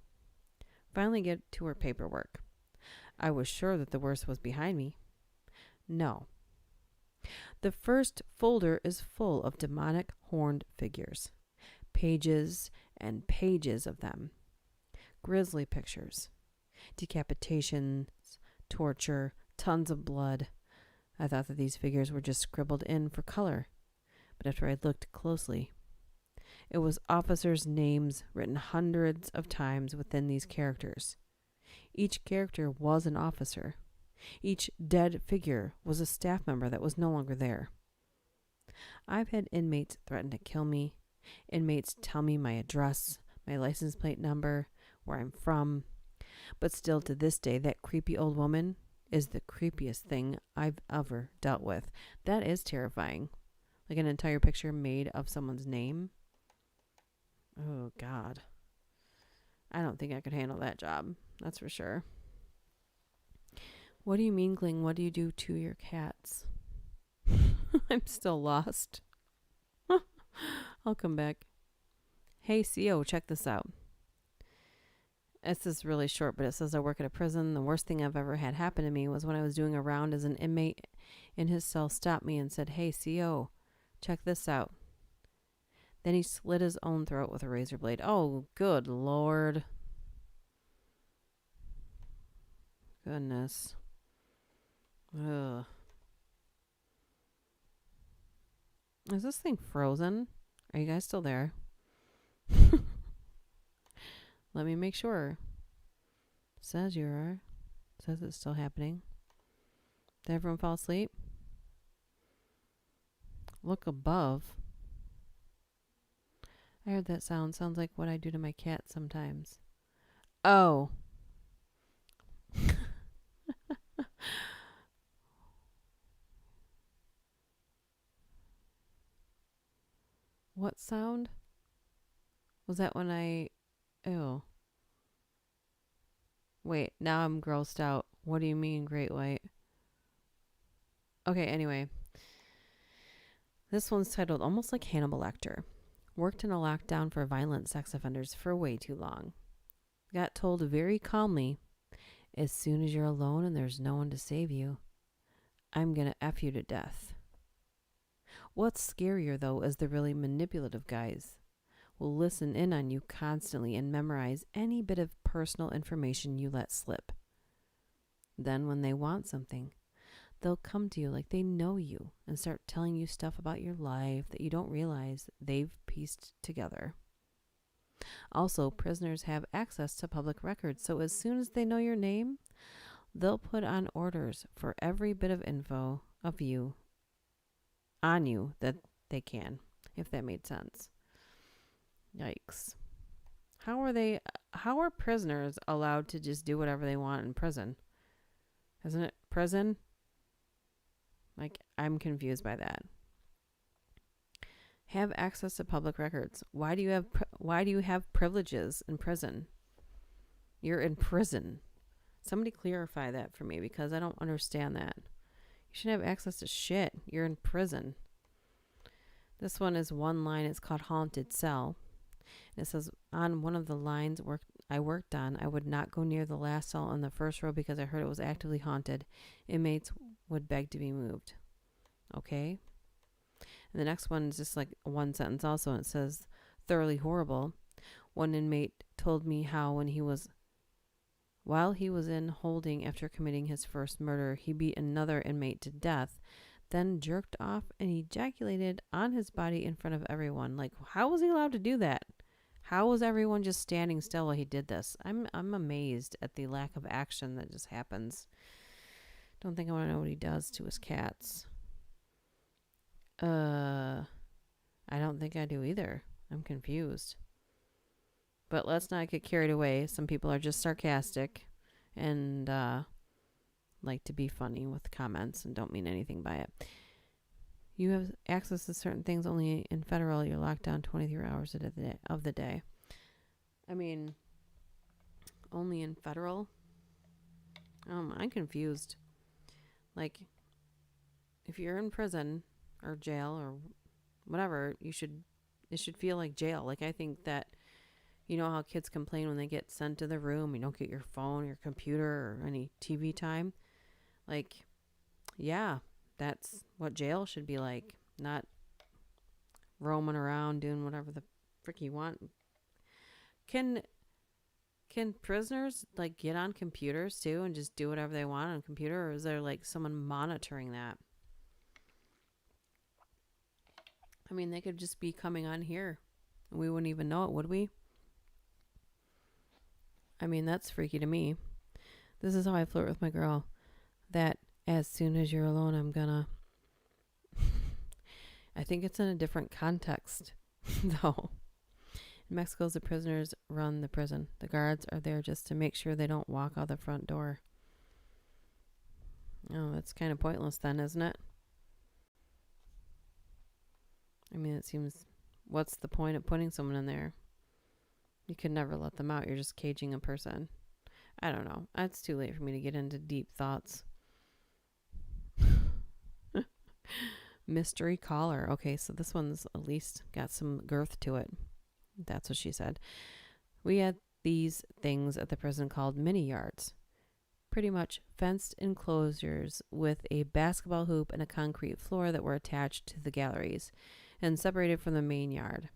Finally get to her paperwork. I was sure that the worst was behind me. No. The first folder is full of demonic horned figures. Pages and pages of them. Grisly pictures. Decapitations, torture, tons of blood. I thought that these figures were just scribbled in for color. But after I looked closely, it was officers' names written hundreds of times within these characters. Each character was an officer. Each dead figure was a staff member that was no longer there. I've had inmates threaten to kill me, inmates tell me my address, my license plate number, where I'm from, but still to this day that creepy old woman is the creepiest thing I've ever dealt with. That is terrifying. Like an entire picture made of someone's name. Oh, God. I don't think I could handle that job. That's for sure. What do you mean, Gling? What do you do to your cats? I'm still lost. I'll come back. Hey, CO, check this out. This is really short, but it says I work at a prison. The worst thing I've ever had happen to me was when I was doing a round as an inmate in his cell stopped me and said, hey, CO, check this out. Then he slit his own throat with a razor blade. Oh, good Lord. Goodness. Ugh. Is this thing frozen? Are you guys still there? Let me make sure. Says you are. Says it's still happening. Did everyone fall asleep? Look above. I heard that sound. Sounds like what I do to my cat sometimes. Oh. What sound? Was that when I... Ew. Wait, now I'm grossed out. What do you mean, Great White? Okay, anyway. This one's titled Almost Like Hannibal Lecter. Worked in a lockdown for violent sex offenders for way too long. Got told very calmly, as soon as you're alone and there's no one to save you, I'm gonna F you to death. What's scarier, though, is the really manipulative guys will listen in on you constantly and memorize any bit of personal information you let slip. Then when they want something, they'll come to you like they know you and start telling you stuff about your life that you don't realize they've pieced together. Also, prisoners have access to public records, so as soon as they know your name, they'll put on orders for every bit of info of you on you that they can, if that made sense. Yikes. How are prisoners allowed to just do whatever they want in prison? Isn't it prison? Like, I'm confused by that. Have access to public records. Why do you have privileges in prison? You're in prison. Somebody clarify that for me, because I don't understand that. You shouldn't have access to shit. You're in prison. This one is one line. It's called Haunted Cell. And it says, on one of the lines I worked on, I would not go near the last cell on the first row because I heard it was actively haunted. Inmates would beg to be moved. Okay. And the next one is just like one sentence also. And it says, thoroughly horrible. One inmate told me how while he was in holding after committing his first murder, he beat another inmate to death, then jerked off and ejaculated on his body in front of everyone. Like, how was he allowed to do that? How was everyone just standing still while he did this? I'm amazed at the lack of action that just happens. Don't think I want to know what he does to his cats. I don't think I do either. I'm confused. But let's not get carried away. Some people are just sarcastic and like to be funny with comments and don't mean anything by it. You have access to certain things only in federal. You're locked down 23 hours of the day. I mean, only in federal? I'm confused. Like, if you're in prison or jail or whatever, it should feel like jail. Like, I think that, you know how kids complain when they get sent to the room, you don't get your phone, your computer, or any TV time? Like, yeah, that's what jail should be like. Not roaming around doing whatever the frick you want. Can prisoners like get on computers too and just do whatever they want on a computer, or is there like someone monitoring that? I mean, they could just be coming on here and we wouldn't even know it, would we? I mean, that's freaky to me. This is how I flirt with my girl. That as soon as you're alone, I'm gonna... I think it's in a different context, though. In Mexico, the prisoners run the prison. The guards are there just to make sure they don't walk out the front door. Oh, that's kind of pointless then, isn't it? I mean, it seems, what's the point of putting someone in there? You could never let them out. You're just caging a person. I don't know. It's too late for me to get into deep thoughts. Mystery caller. Okay, so this one's at least got some girth to it. That's what she said. We had these things at the prison called mini yards. Pretty much fenced enclosures with a basketball hoop and a concrete floor that were attached to the galleries and separated from the main yard.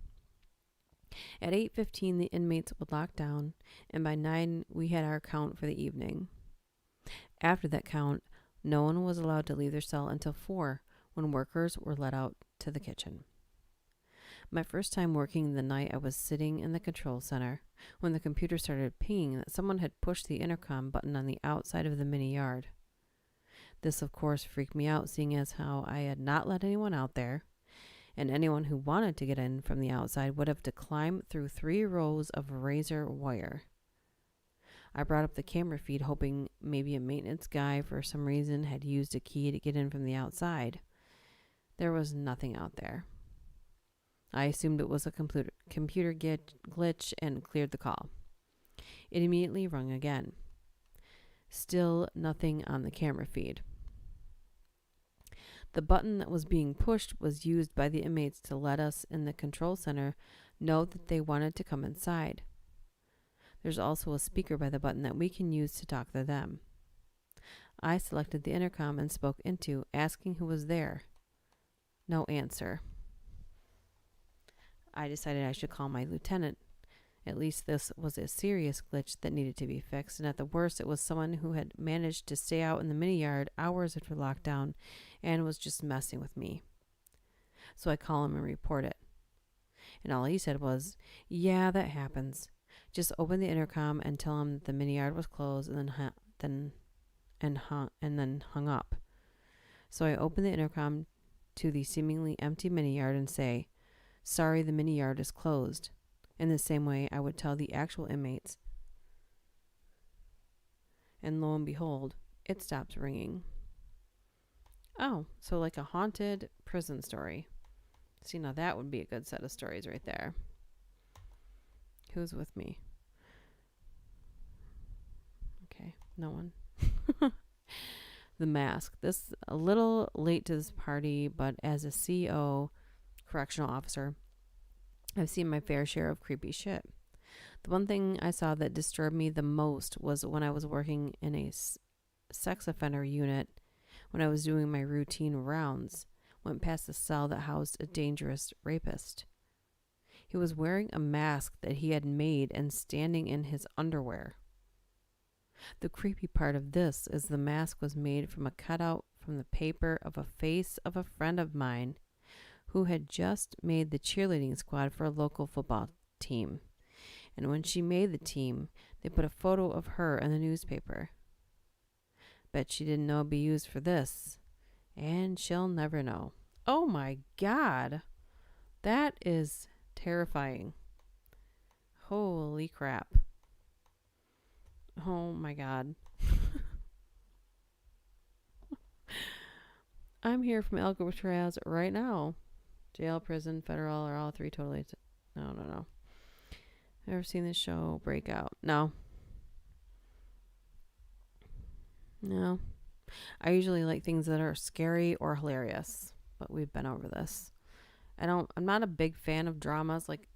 At 8:15 the inmates would lock down, and by 9 we had our count for the evening. After that count, no one was allowed to leave their cell until 4, when workers were let out to the kitchen. My first time working the night, I was sitting in the control center when the computer started pinging that someone had pushed the intercom button on the outside of the mini yard. This, of course, freaked me out, seeing as how I had not let anyone out there, and anyone who wanted to get in from the outside would have to climb through 3 rows of razor wire. I brought up the camera feed, hoping maybe a maintenance guy for some reason had used a key to get in from the outside. There was nothing out there. I assumed it was a computer glitch and cleared the call. It immediately rung again. Still nothing on the camera feed. The button that was being pushed was used by the inmates to let us in the control center know that they wanted to come inside. There's also a speaker by the button that we can use to talk to them. I selected the intercom and spoke into, asking who was there. No answer. I decided I should call my lieutenant. At least this was a serious glitch that needed to be fixed, and at the worst it was someone who had managed to stay out in the mini yard hours after lockdown and was just messing with me. So I call him and report it. And all he said was, "Yeah, that happens. Just open the intercom and tell him that the mini yard was closed," and then hung up. So I opened the intercom to the seemingly empty mini yard and say, "Sorry, the mini yard is closed." In the same way I would tell the actual inmates. And lo and behold, it stops ringing. Oh, so like a haunted prison story. See, now that would be a good set of stories right there. Who's with me? Okay, no one. The mask. This a little late to this party, but as a CO, correctional officer, I've seen my fair share of creepy shit. The one thing I saw that disturbed me the most was when I was working in a sex offender unit. When I was doing my routine rounds, went past a cell that housed a dangerous rapist. He was wearing a mask that he had made and standing in his underwear. The creepy part of this is the mask was made from a cutout from the paper of a face of a friend of mine who had just made the cheerleading squad for a local football team. And when she made the team, they put a photo of her in the newspaper. Bet she didn't know it'd be used for this. And she'll never know. Oh my God. That is terrifying. Holy crap. Oh my God. I'm here from Alcatraz right now. Jail, prison, federal, or all 3 totally. No. Ever seen this show, Breakout? No. I usually like things that are scary or hilarious, but we've been over this. I'm not a big fan of dramas. Like,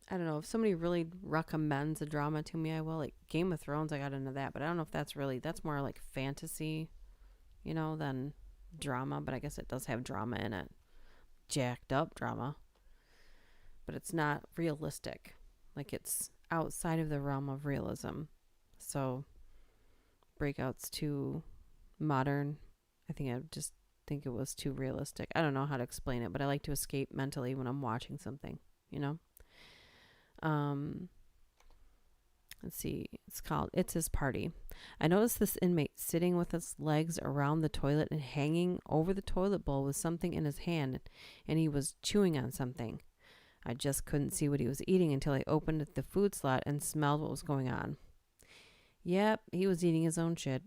I don't know, if somebody really recommends a drama to me, I will. Like Game of Thrones, I got into that, but I don't know if that's more like fantasy, than drama, but I guess it does have drama in it. Jacked up drama. But it's not realistic. Like, it's outside of the realm of realism. So Breakout's too modern. I just think it was too realistic. I don't know how to explain it, but I like to escape mentally when I'm watching something, Let's see. It's His Party. I noticed this inmate sitting with his legs around the toilet and hanging over the toilet bowl with something in his hand, and he was chewing on something. I just couldn't see what he was eating until I opened the food slot and smelled what was going on. Yep, he was eating his own shit.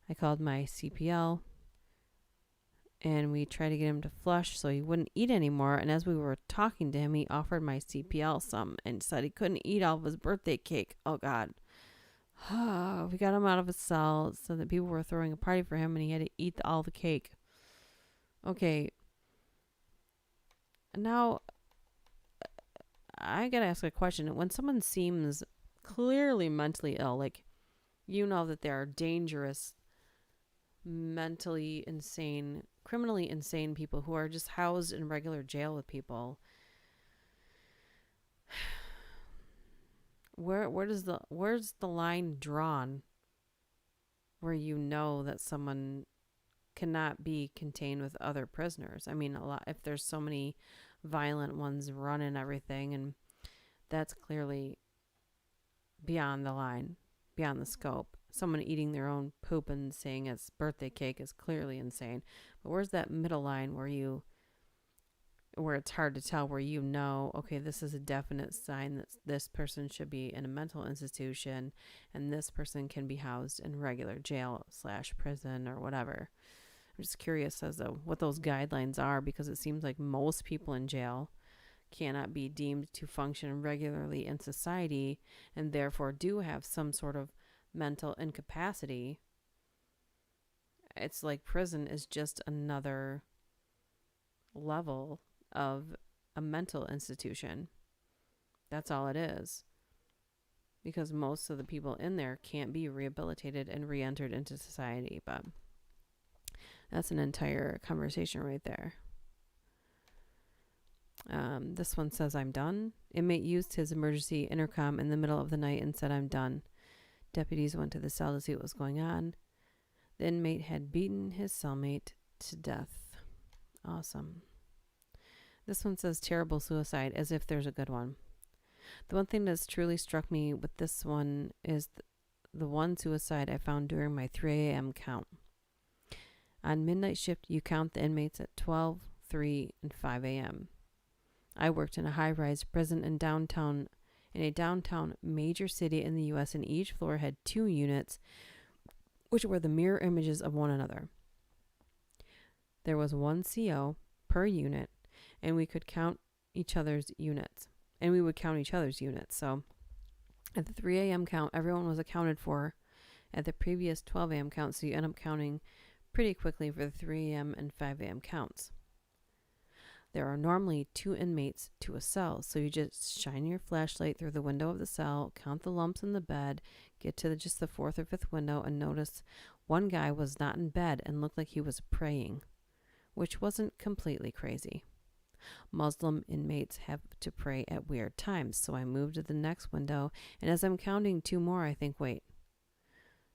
I called my CPL and we tried to get him to flush so he wouldn't eat anymore. And as we were talking to him, he offered my CPL some and said he couldn't eat all of his birthday cake. Oh, God. We got him out of his cell so that people were throwing a party for him and he had to eat all the cake. Okay. Now, I got to ask a question. When someone seems clearly mentally ill, like you know that there are dangerous, mentally insane, criminally insane people who are just housed in regular jail with people. Where's the line drawn where you know that someone cannot be contained with other prisoners? I mean, if there's so many violent ones running everything, and that's clearly beyond the line, beyond the scope. Someone eating their own poop and saying it's birthday cake is clearly insane. But where's that middle line where it's hard to tell, where you know, okay, this is a definite sign that this person should be in a mental institution and this person can be housed in regular jail / prison or whatever. I'm just curious as to what those guidelines are, because it seems like most people in jail cannot be deemed to function regularly in society and therefore do have some sort of mental incapacity. It's like prison is just another level of a mental institution. That's all it is. Because most of the people in there can't be rehabilitated and re-entered into society. But that's an entire conversation right there. This one says, I'm done. Inmate used his emergency intercom in the middle of the night and said, I'm done. Deputies went to the cell to see what was going on. The inmate had beaten his cellmate to death. Awesome. This one says, terrible suicide, as if there's a good one. The one thing that's truly struck me with this one is the one suicide I found during my 3 a.m. count. On midnight shift, you count the inmates at 12, 3, and 5 a.m. I worked in a high-rise prison in a downtown major city in the U.S., and each floor had 2 units, which were the mirror images of one another. There was 1 CO per unit, and we could count each other's units. And we would count each other's units. So at the 3 a.m. count, everyone was accounted for at the previous 12 a.m. count, so you end up counting pretty quickly for the 3 a.m. and 5 a.m. counts. There are normally 2 inmates to a cell, so you just shine your flashlight through the window of the cell, count the lumps in the bed, get to just the 4th or 5th window, and notice one guy was not in bed and looked like he was praying, which wasn't completely crazy. Muslim inmates have to pray at weird times, so I moved to the next window, and as I'm counting 2 more, I think, wait,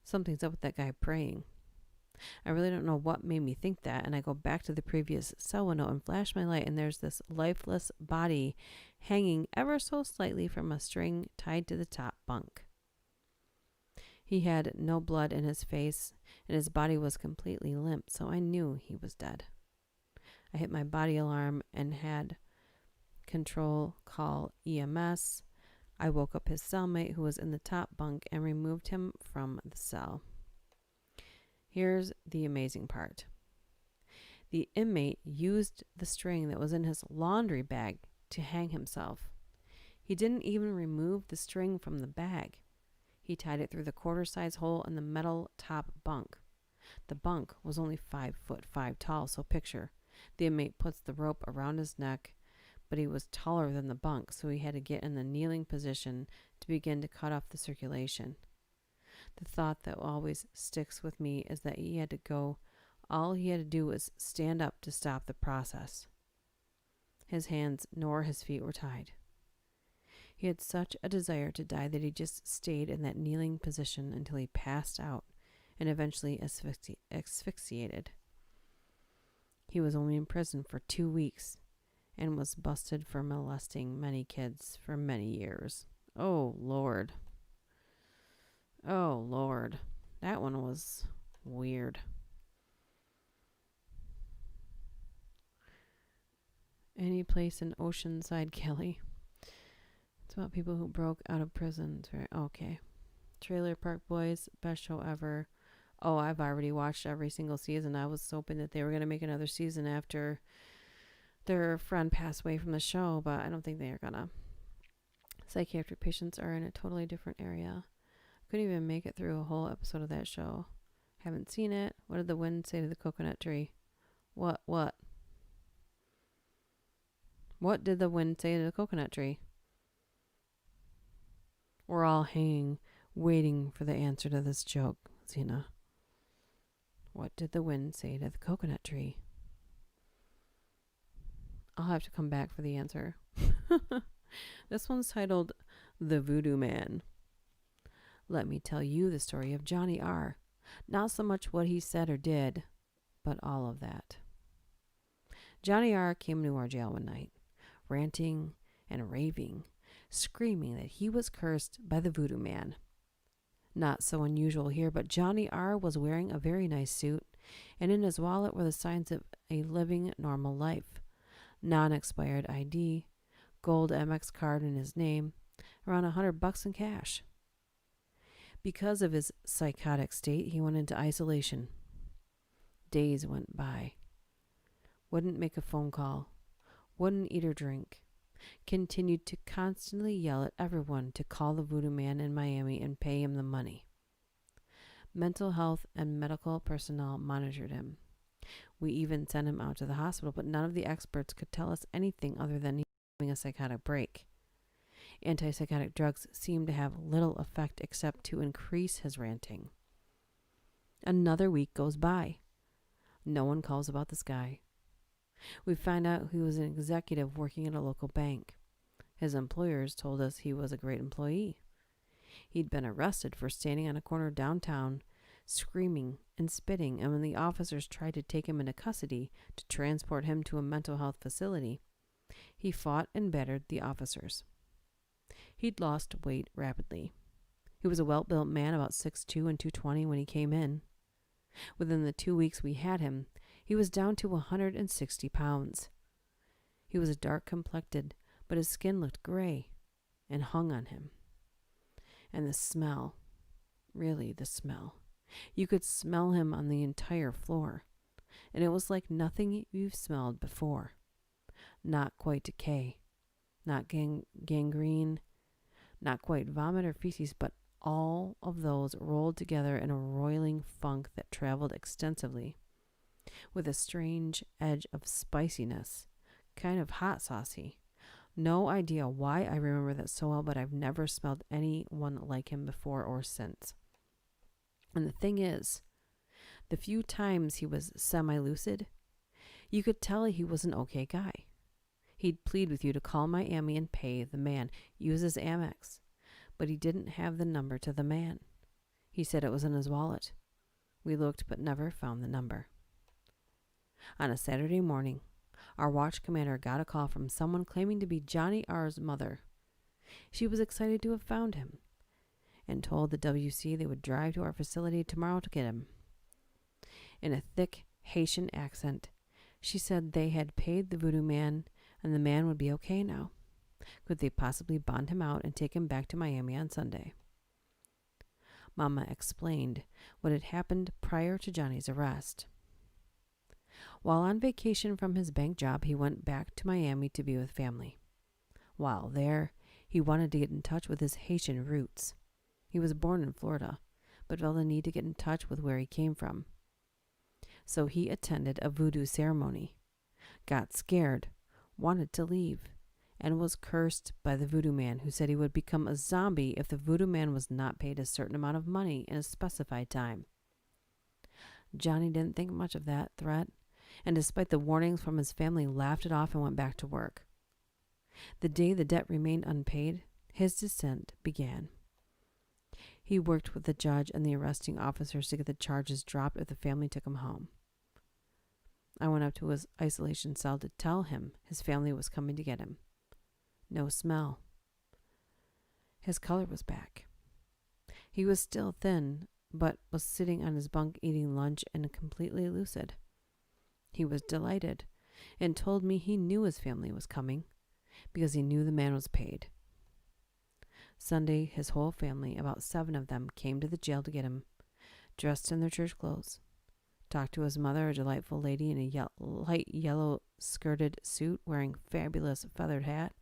something's up with that guy praying. I really don't know what made me think that, and I go back to the previous cell window and flash my light, and there's this lifeless body hanging ever so slightly from a string tied to the top bunk. He had no blood in his face, and his body was completely limp, so I knew he was dead. I hit my body alarm and had control call EMS. I woke up his cellmate who was in the top bunk and removed him from the cell. Here's the amazing part. The inmate used the string that was in his laundry bag to hang himself. He didn't even remove the string from the bag. He tied it through the quarter-size hole in the metal top bunk. The bunk was only 5'5" tall, so picture. The inmate puts the rope around his neck, but he was taller than the bunk, so he had to get in the kneeling position to begin to cut off the circulation. The thought that always sticks with me is that all he had to do was stand up to stop the process. His hands nor his feet were tied. He had such a desire to die that he just stayed in that kneeling position until he passed out and eventually asphyxiated. He was only in prison for 2 weeks and was busted for molesting many kids for many years. Oh, Lord. Oh, Lord. That one was weird. Any place in Oceanside, Kelly. It's about people who broke out of prison. Okay. Trailer Park Boys, best show ever. Oh, I've already watched every single season. I was hoping that they were going to make another season after their friend passed away from the show, but I don't think they are going to. Psychiatric patients are in a totally different area. Couldn't even make it through a whole episode of that show. Haven't seen it. What did the wind say to the coconut tree? What? What did the wind say to the coconut tree? We're all hanging, waiting for the answer to this joke, Zena. What did the wind say to the coconut tree? I'll have to come back for the answer. This one's titled The Voodoo Man. Let me tell you the story of Johnny R. Not so much what he said or did, but all of that. Johnny R. came to our jail one night, ranting and raving, screaming that he was cursed by the voodoo man. Not so unusual here, but Johnny R. was wearing a very nice suit, and in his wallet were the signs of a living normal life. Non-expired ID, gold Amex card in his name, around $100 in cash. Because of his psychotic state, he went into isolation. Days went by. Wouldn't make a phone call. Wouldn't eat or drink. Continued to constantly yell at everyone to call the voodoo man in Miami and pay him the money. Mental health and medical personnel monitored him. We even sent him out to the hospital, but none of the experts could tell us anything other than he was having a psychotic break. Antipsychotic drugs seemed to have little effect except to increase his ranting. Another week goes by. No one calls about this guy. We find out he was an executive working at a local bank. His employers told us he was a great employee. He'd been arrested for standing on a corner downtown, screaming and spitting, and when the officers tried to take him into custody to transport him to a mental health facility, he fought and battered the officers. He'd lost weight rapidly. He was a well-built man, about 6'2" and 220 when he came in. Within the 2 weeks we had him, he was down to 160 pounds. He was dark-complected, but his skin looked gray and hung on him. And the smell, really the smell. You could smell him on the entire floor, and it was like nothing you've smelled before. Not quite decay, not gangrene, not quite vomit or feces, but all of those rolled together in a roiling funk that traveled extensively, with a strange edge of spiciness, kind of hot saucy. No idea why I remember that so well, but I've never smelled anyone like him before or since. And the thing is, the few times he was semi-lucid, you could tell he was an okay guy. He'd plead with you to call Miami and pay the man, use his Amex, but he didn't have the number to the man. He said it was in his wallet. We looked but never found the number. On a Saturday morning, our watch commander got a call from someone claiming to be Johnny R.'s mother. She was excited to have found him and told the WC they would drive to our facility tomorrow to get him. In a thick Haitian accent, she said they had paid the voodoo man and the man would be okay now. Could they possibly bond him out and take him back to Miami on Sunday? Mama explained what had happened prior to Johnny's arrest. While on vacation from his bank job, he went back to Miami to be with family. While there, he wanted to get in touch with his Haitian roots. He was born in Florida, but felt the need to get in touch with where he came from. So he attended a voodoo ceremony, got scared, wanted to leave, and was cursed by the voodoo man, who said he would become a zombie if the voodoo man was not paid a certain amount of money in a specified time. Johnny didn't think much of that threat, and despite the warnings from his family, laughed it off and went back to work. The day the debt remained unpaid, his descent began. He worked with the judge and the arresting officers to get the charges dropped if the family took him home. I went up to his isolation cell to tell him his family was coming to get him. No smell. His color was back. He was still thin, but was sitting on his bunk eating lunch and completely lucid. He was delighted and told me he knew his family was coming because he knew the man was paid. Sunday, his whole family, about 7 of them, came to the jail to get him. dressed in their church clothes. Talked to his mother, a delightful lady in a light yellow skirted suit wearing fabulous feathered hat.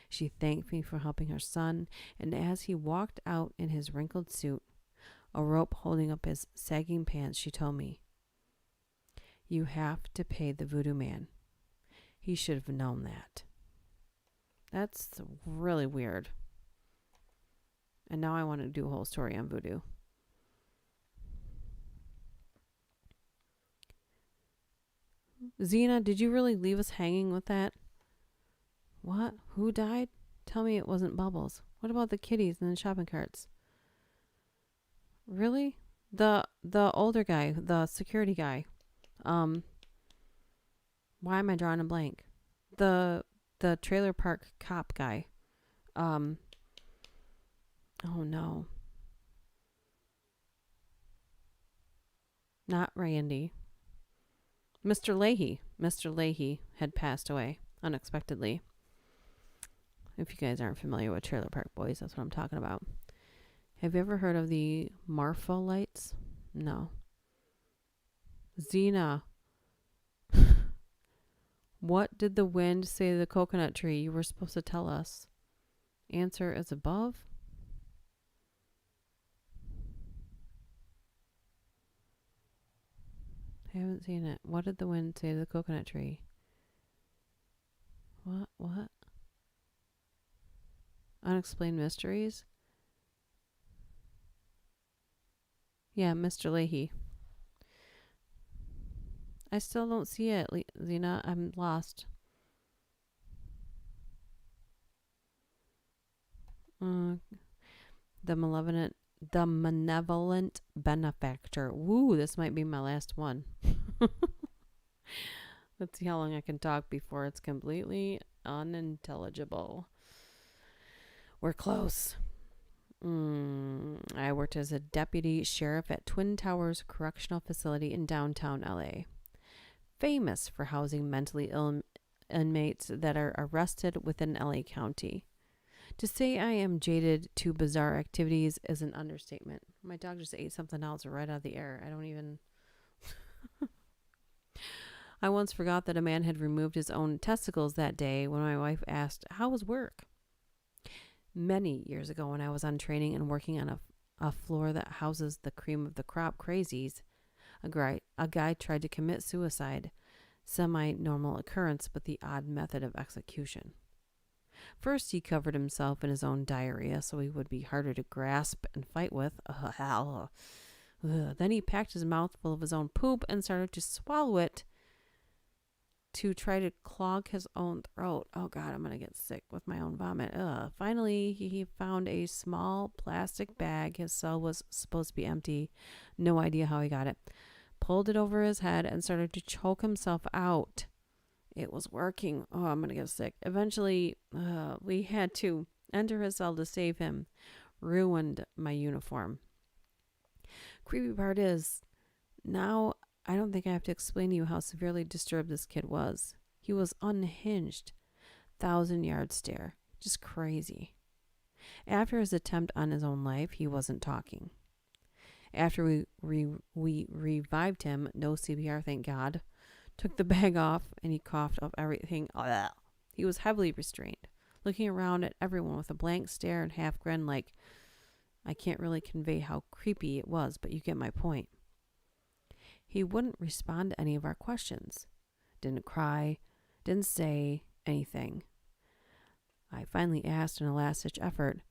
She thanked me for helping her son, and as he walked out in his wrinkled suit, a rope holding up his sagging pants, she told me, "You have to pay the voodoo man. He should have known that." That's really weird. And now I want to do a whole story on voodoo. Xena, did you really leave us hanging with that? What? Who died? Tell me it wasn't Bubbles. What about the kitties in the shopping carts? Really? The older guy, the security guy. Why am I drawing a blank? The trailer park cop guy. Oh no. Not Randy. Mr. Leahy. Mr. Leahy had passed away unexpectedly. If you guys aren't familiar with Trailer Park Boys, that's what I'm talking about. Have you ever heard of the Marfa lights? No. Xena. What did the wind say to the coconut tree? You were supposed to tell us. Answer is above. I haven't seen it. What did the wind say to the coconut tree? What? Unexplained mysteries? Yeah, Mr. Leahy. I still don't see it, Xena. I'm lost. The malevolent benefactor. Woo, this might be my last one. Let's see how long I can talk before it's completely unintelligible. We're close. I worked as a deputy sheriff at Twin Towers Correctional Facility in downtown LA. Famous for housing mentally ill inmates that are arrested within LA County. To say I am jaded to bizarre activities is an understatement. My dog just ate something else right out of the air. I don't even... I once forgot that a man had removed his own testicles that day when my wife asked, "How was work?" Many years ago, when I was on training and working on a floor that houses the cream of the crop crazies, a guy tried to commit suicide. Semi-normal occurrence, but the odd method of execution. First, he covered himself in his own diarrhea so he would be harder to grasp and fight with. Then he packed his mouth full of his own poop and started to swallow it to try to clog his own throat. Oh God, I'm going to get sick with my own vomit. Finally, he found a small plastic bag. His cell was supposed to be empty. No idea how he got it. Pulled it over his head and started to choke himself out. It was working. Oh, I'm going to get sick. Eventually, we had to enter his cell to save him. Ruined my uniform. Creepy part is, now I don't think I have to explain to you how severely disturbed this kid was. He was unhinged. 1,000-yard stare. Just crazy. After his attempt on his own life, he wasn't talking. After we revived him, no CPR, thank God, took the bag off, and he coughed up everything. He was heavily restrained, looking around at everyone with a blank stare and half grin like, I can't really convey how creepy it was, but you get my point. He wouldn't respond to any of our questions. Didn't cry, didn't say anything. I finally asked in a last-ditch effort,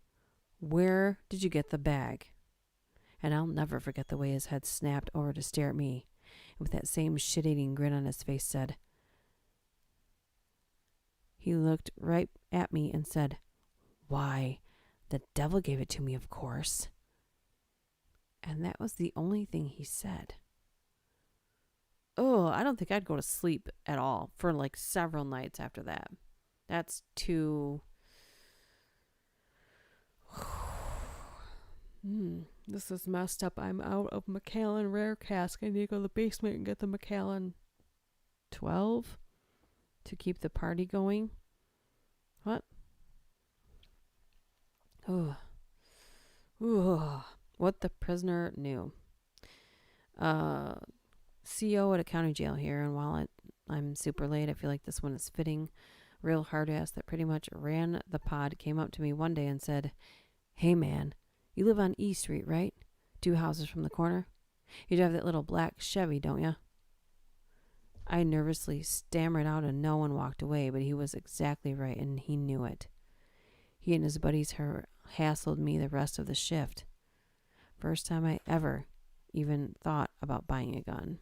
"Where did you get the bag?" And I'll never forget the way his head snapped over to stare at me, and with that same shit-eating grin on his face said, he looked right at me and said, "Why, the devil gave it to me, of course." And that was the only thing he said. Oh, I don't think I'd go to sleep at all for like several nights after that. That's too... This is messed up. I'm out of Macallan Rare Cask. I need to go to the basement and get the Macallan 12 to keep the party going. What? Oh. What the prisoner knew. CO at a county jail here, and while I'm super late, I feel like this one is fitting. Real hard ass that pretty much ran the pod came up to me one day and said, "Hey man, you live on E Street, right? 2 houses from the corner. You drive that little black Chevy, don't ya?" I nervously stammered out a no and walked away, but he was exactly right, and he knew it. He and his buddies hassled me the rest of the shift. First time I ever even thought about buying a gun.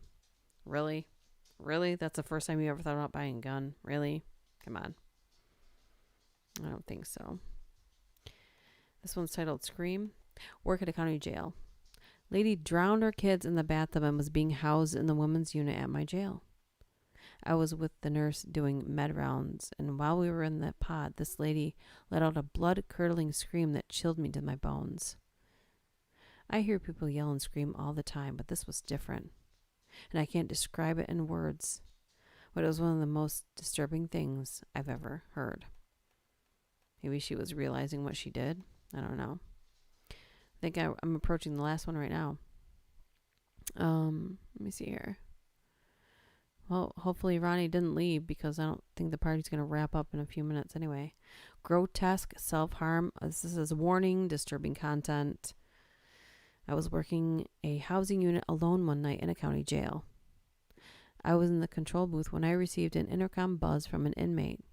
Really? Really? That's the first time you ever thought about buying a gun? Really? Come on. I don't think so. This one's titled Scream. Work at a county jail. Lady drowned her kids in the bathtub and was being housed in the women's unit at my jail. I was with the nurse doing med rounds, and while we were in the pod, this lady let out a blood-curdling scream that chilled me to my bones. I hear people yell and scream all the time, but this was different, and I can't describe it in words, but it was one of the most disturbing things I've ever heard. Maybe she was realizing what she did. I don't know. I think I'm approaching the last one right now. Let me see here. Well, hopefully Ronnie didn't leave because I don't think the party's going to wrap up in a few minutes anyway. Grotesque self-harm. This is warning, disturbing content. I was working a housing unit alone one night in a county jail. I was in the control booth when I received an intercom buzz from an inmate.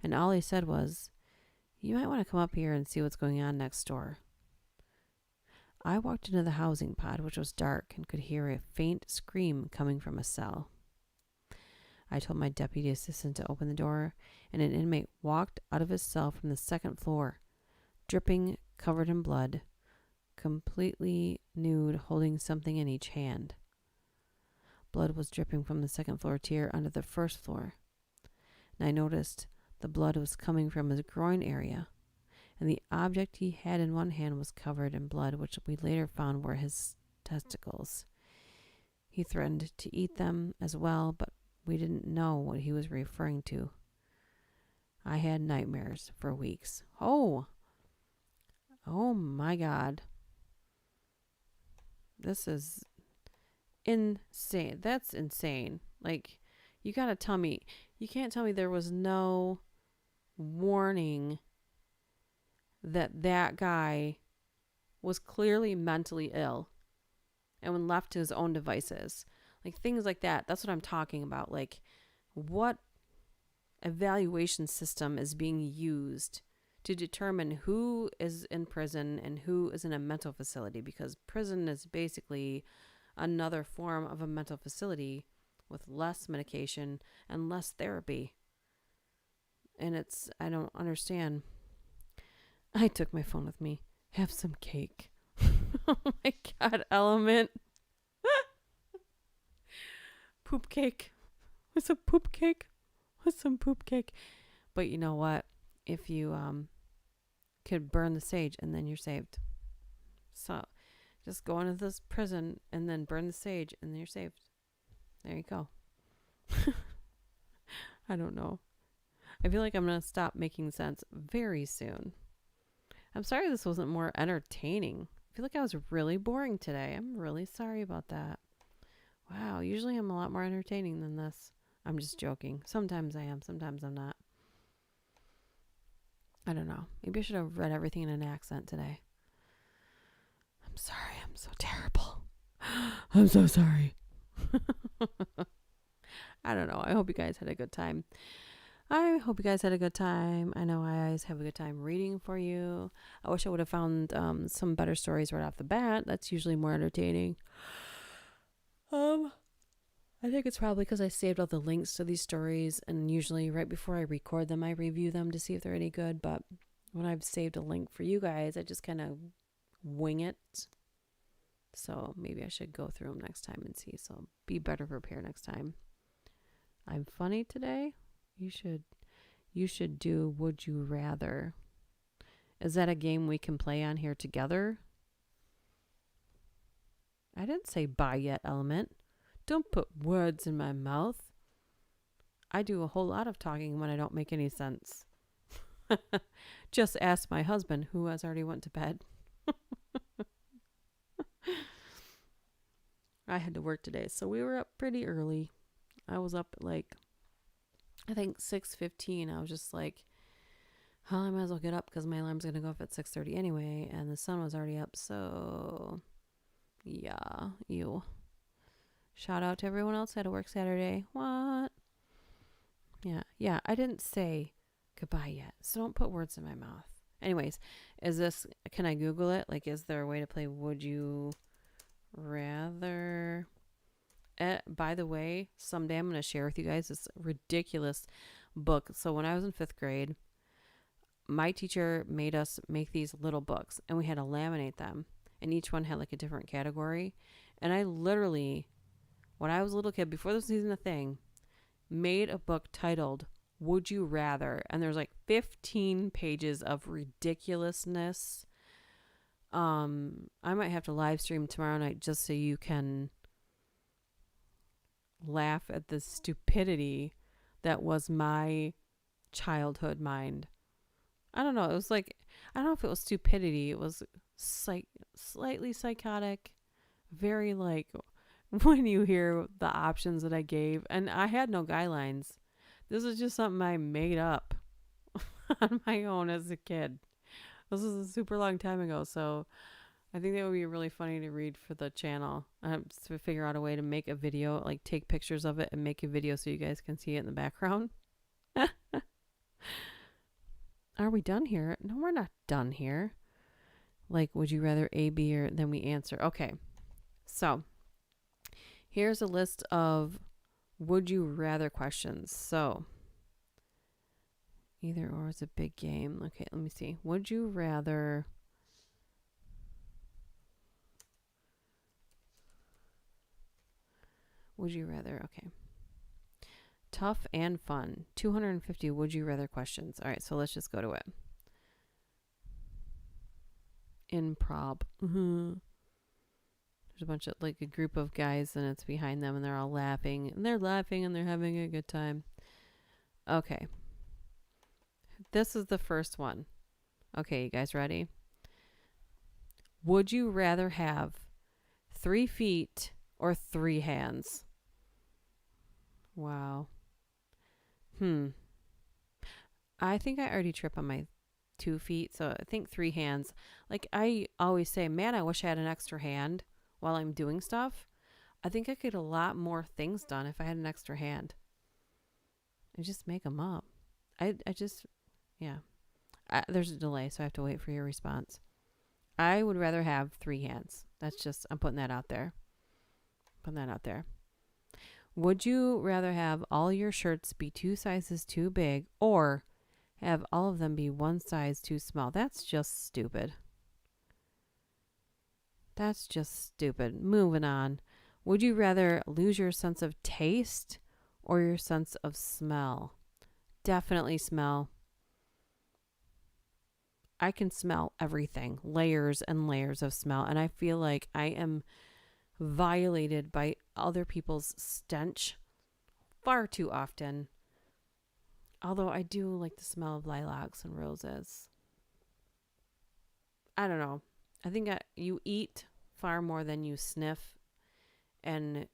And all he said was, "You might want to come up here and see what's going on next door." I walked into the housing pod, which was dark, and could hear a faint scream coming from a cell. I told my deputy assistant to open the door, and an inmate walked out of his cell from the second floor, dripping, covered in blood, completely nude, holding something in each hand. Blood was dripping from the second floor tier onto the first floor, and I noticed the blood was coming from his groin area, and the object he had in one hand was covered in blood, which we later found were his testicles. He threatened to eat them as well, but we didn't know what he was referring to. I had nightmares for weeks. Oh my God. This is insane. That's insane. Like, you gotta tell me, you can't tell me there was no warning that guy was clearly mentally ill and when left to his own devices. Like, things like that. That's what I'm talking about. Like, what evaluation system is being used to determine who is in prison and who is in a mental facility? Because prison is basically another form of a mental facility with less medication and less therapy. And I don't understand. I took my phone with me. Have some cake. Oh my God, Element. Poop cake. What's a poop cake? What's some poop cake? But you know what? If you could burn the sage and then you're saved. So just go into this prison and then burn the sage and then you're saved. There you go. I don't know. I feel like I'm going to stop making sense very soon. I'm sorry this wasn't more entertaining. I feel like I was really boring today. I'm really sorry about that. Wow, usually I'm a lot more entertaining than this. I'm just joking. Sometimes I am, sometimes I'm not. I don't know. Maybe I should have read everything in an accent today. I'm sorry, I'm so terrible. I'm so sorry. I don't know. I hope you guys had a good time. I hope you guys had a good time. I know I always have a good time reading for you. I wish I would have found some better stories right off the bat. That's usually more entertaining. I think it's probably because I saved all the links to these stories, and usually right before I record them, I review them to see if they're any good. But when I've saved a link for you guys, I just kind of wing it. So maybe I should go through them next time and see. So be better prepared next time. I'm funny today. You should do Would You Rather. Is that a game we can play on here together? I didn't say bye yet, Element. Don't put words in my mouth. I do a whole lot of talking when I don't make any sense. Just ask my husband, who has already went to bed. I had to work today, so we were up pretty early. I was up at like, I think 6:15. I was just like, oh, I might as well get up because my alarm's going to go off at 6:30 anyway, and the sun was already up, so yeah, you. Shout out to everyone else who had to work Saturday. What? Yeah, I didn't say goodbye yet, so don't put words in my mouth. Anyways, can I Google it? Like, is there a way to play Would You Rather? By the way, someday I'm going to share with you guys this ridiculous book. So when I was in 5th grade, my teacher made us make these little books, and we had to laminate them, and each one had like a different category. And I literally, when I was a little kid, before this was even a thing, made a book titled Would You Rather, and there's like 15 pages of ridiculousness. I might have to live stream tomorrow night just so you can laugh at the stupidity that was my childhood mind. I don't know. It was like, I don't know if it was stupidity. It was slightly psychotic. Very like when you hear the options that I gave. And I had no guidelines. This is just something I made up on my own as a kid. This was a super long time ago. So I think that would be really funny to read for the channel. I have to figure out a way to make a video, like take pictures of it and make a video so you guys can see it in the background. Are we done here? No, we're not done here. Like, would you rather A, B, or then we answer? Okay. So here's a list of would you rather questions. So either or is a big game. Okay, let me see. Would you rather... Would you rather? Okay. Tough and fun. 250 would you rather questions. All right, so let's just go to it. Improv. There's a bunch of, like, a group of guys, and it's behind them, and they're all laughing. And they're laughing, and they're having a good time. Okay. This is the first one. Okay, you guys ready? Would you rather have 3 feet or 3 hands? Wow. I think I already trip on my 2 feet, so I think 3 hands. Like, I always say, man, I wish I had an extra hand while I'm doing stuff. I think I could get a lot more things done if I had an extra hand. I just make them up. There's a delay, so I have to wait for your response. I would rather have 3 hands. That's just, I'm putting that out there. Would you rather have all your shirts be 2 sizes too big or have all of them be 1 size too small? That's just stupid. Moving on. Would you rather lose your sense of taste or your sense of smell? Definitely smell. I can smell everything, layers and layers of smell, and I feel like I am violated by other people's stench far too often. Although I do like the smell of lilacs and roses. I don't know. I think you eat far more than you sniff, and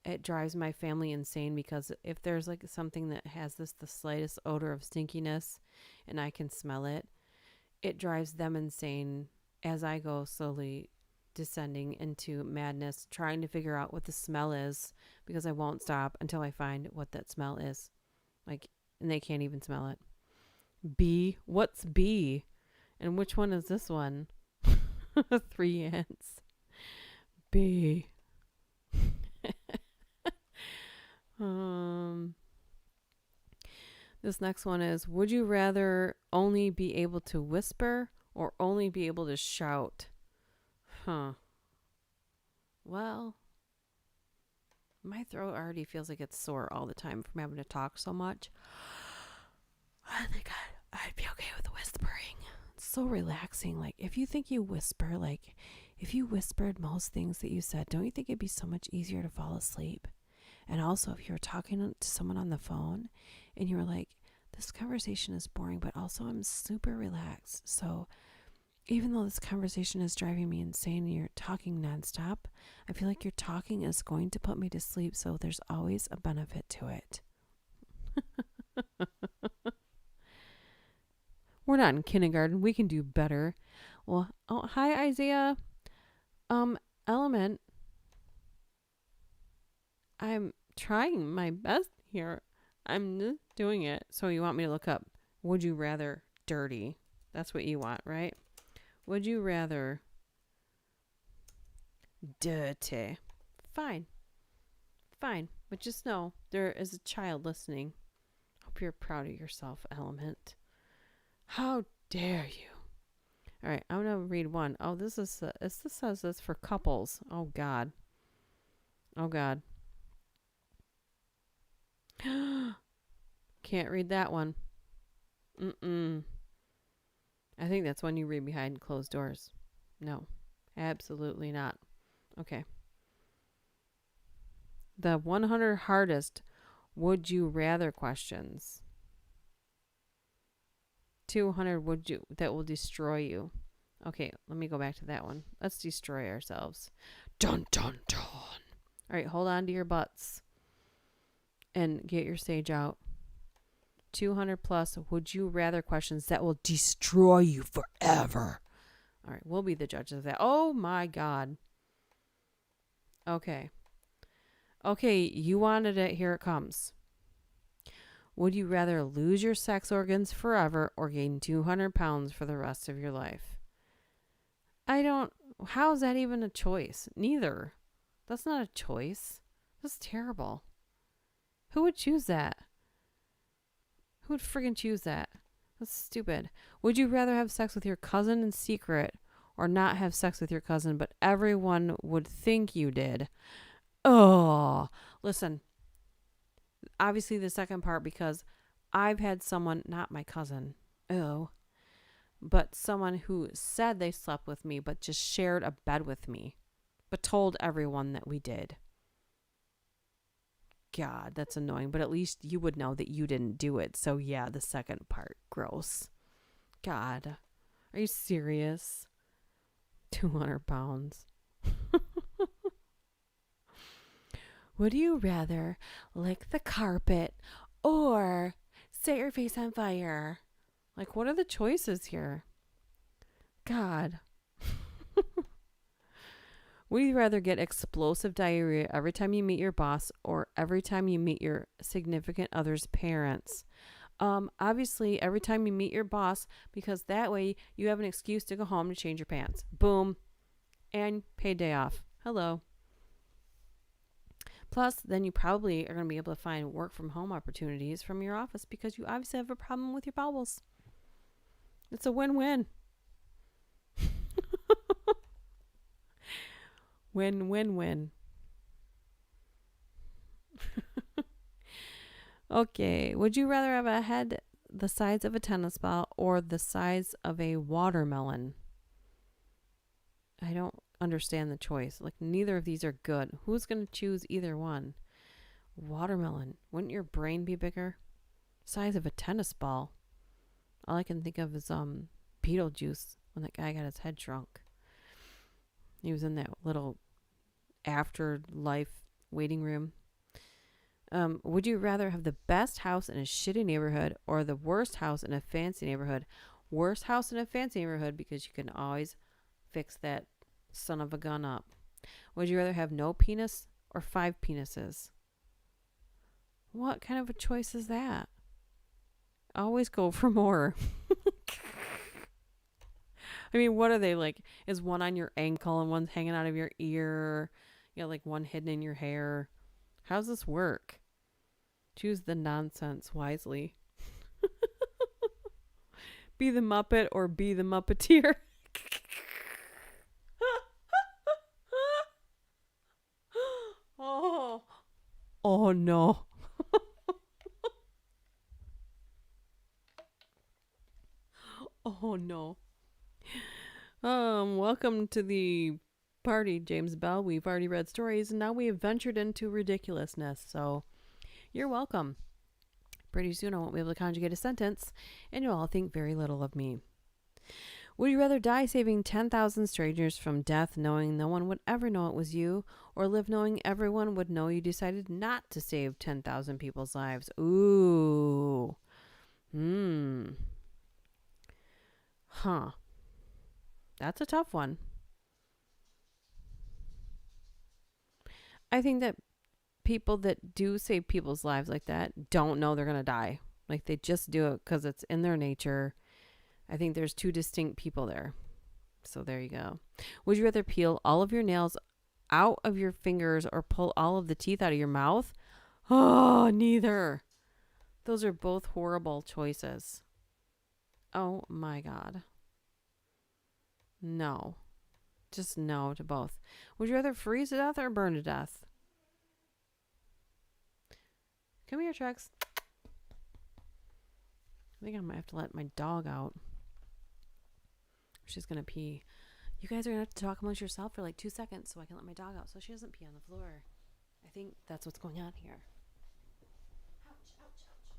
it drives my family insane because if there's like something that has the slightest odor of stinkiness and I can smell it, it drives them insane as I go slowly descending into madness, trying to figure out what the smell is because I won't stop until I find what that smell is. Like, and they can't even smell it. B? What's B? And which one is this one? 3 hands. B. This next one is, would you rather only be able to whisper or only be able to shout? Well, my throat already feels like it's sore all the time from having to talk so much. I think I'd be okay with whispering. It's so relaxing. Like, if you think you whisper, like, if you whispered most things that you said, don't you think it'd be so much easier to fall asleep? And also, if you were talking to someone on the phone and you were like, this conversation is boring, but also I'm super relaxed. So Even though this conversation is driving me insane and you're talking nonstop, I feel like your talking is going to put me to sleep, so there's always a benefit to it. We're not in kindergarten. We can do better. Well, oh, hi, Isaiah. Element. I'm trying my best here. I'm just doing it. So you want me to look up, would you rather dirty? That's what you want, right? Would you rather dirty? Fine. Fine. But just know there is a child listening. Hope you're proud of yourself, Element. How dare you? All right, I'm going to read one. Oh, this says this for couples. Oh, God. Oh, God. Can't read that one. I think that's one you read behind closed doors. No, absolutely not. Okay. The 100 hardest would you rather questions. 200 would you that will destroy you. Okay, let me go back to that one. Let's destroy ourselves. Dun dun dun. All right, hold on to your butts and get your sage out. 200 plus would you rather questions that will destroy you forever. All right, we'll be the judges of that. Oh my God. Okay, you wanted it. Here it comes. Would you rather lose your sex organs forever or gain 200 pounds for the rest of your life? How is that even a choice? Neither. That's not a choice. That's terrible. Who would choose that? Who would friggin' choose that? That's stupid. Would you rather have sex with your cousin in secret or not have sex with your cousin, but everyone would think you did? Oh, listen. Obviously the second part, because I've had someone, not my cousin, but someone who said they slept with me, but just shared a bed with me, but told everyone that we did. God, that's annoying, but at least you would know that you didn't do it. So yeah, the second part, gross. God, are you serious? 200 pounds. Would you rather lick the carpet or set your face on fire? Like, what are the choices here? God. Would you rather get explosive diarrhea every time you meet your boss or every time you meet your significant other's parents? Obviously, every time you meet your boss, because that way you have an excuse to go home to change your pants. Boom. And paid day off. Hello. Plus, then you probably are going to be able to find work from home opportunities from your office because you obviously have a problem with your bowels. It's a win-win. Win-win-win. Okay. Would you rather have a head the size of a tennis ball or the size of a watermelon? I don't understand the choice. Like, neither of these are good. Who's going to choose either one? Watermelon. Wouldn't your brain be bigger? Size of a tennis ball. All I can think of is Beetlejuice, when that guy got his head shrunk. He was in that little afterlife waiting room. Would you rather have the best house in a shitty neighborhood or the worst house in a fancy neighborhood? Worst house in a fancy neighborhood because you can always fix that son of a gun up. Would you rather have no penis or 5 penises? What kind of a choice is that? Always go for more. I mean, what are they like? Is one on your ankle and one's hanging out of your ear? You got like one hidden in your hair. How's this work? Choose the nonsense wisely. Be the Muppet or be the Muppeteer. Oh no. Oh no. Welcome to the party, James Bell. We've already read stories and now we have ventured into ridiculousness. So you're welcome. Pretty soon I won't be able to conjugate a sentence and you'll all think very little of me. Would you rather die saving 10,000 strangers from death knowing no one would ever know it was you, or live knowing everyone would know you decided not to save 10,000 people's lives? Ooh. Huh. That's a tough one. I think that people that do save people's lives like that don't know they're going to die. Like they just do it because it's in their nature. I think there's two distinct people there. So there you go. Would you rather peel all of your nails out of your fingers or pull all of the teeth out of your mouth? Oh, neither. Those are both horrible choices. Oh my God. No. Just no to both. Would you rather freeze to death or burn to death? Come here, Trex. I think I might have to let my dog out. She's going to pee. You guys are going to have to talk amongst yourself for like 2 seconds so I can let my dog out so she doesn't pee on the floor. I think that's what's going on here. Ouch, ouch, ouch.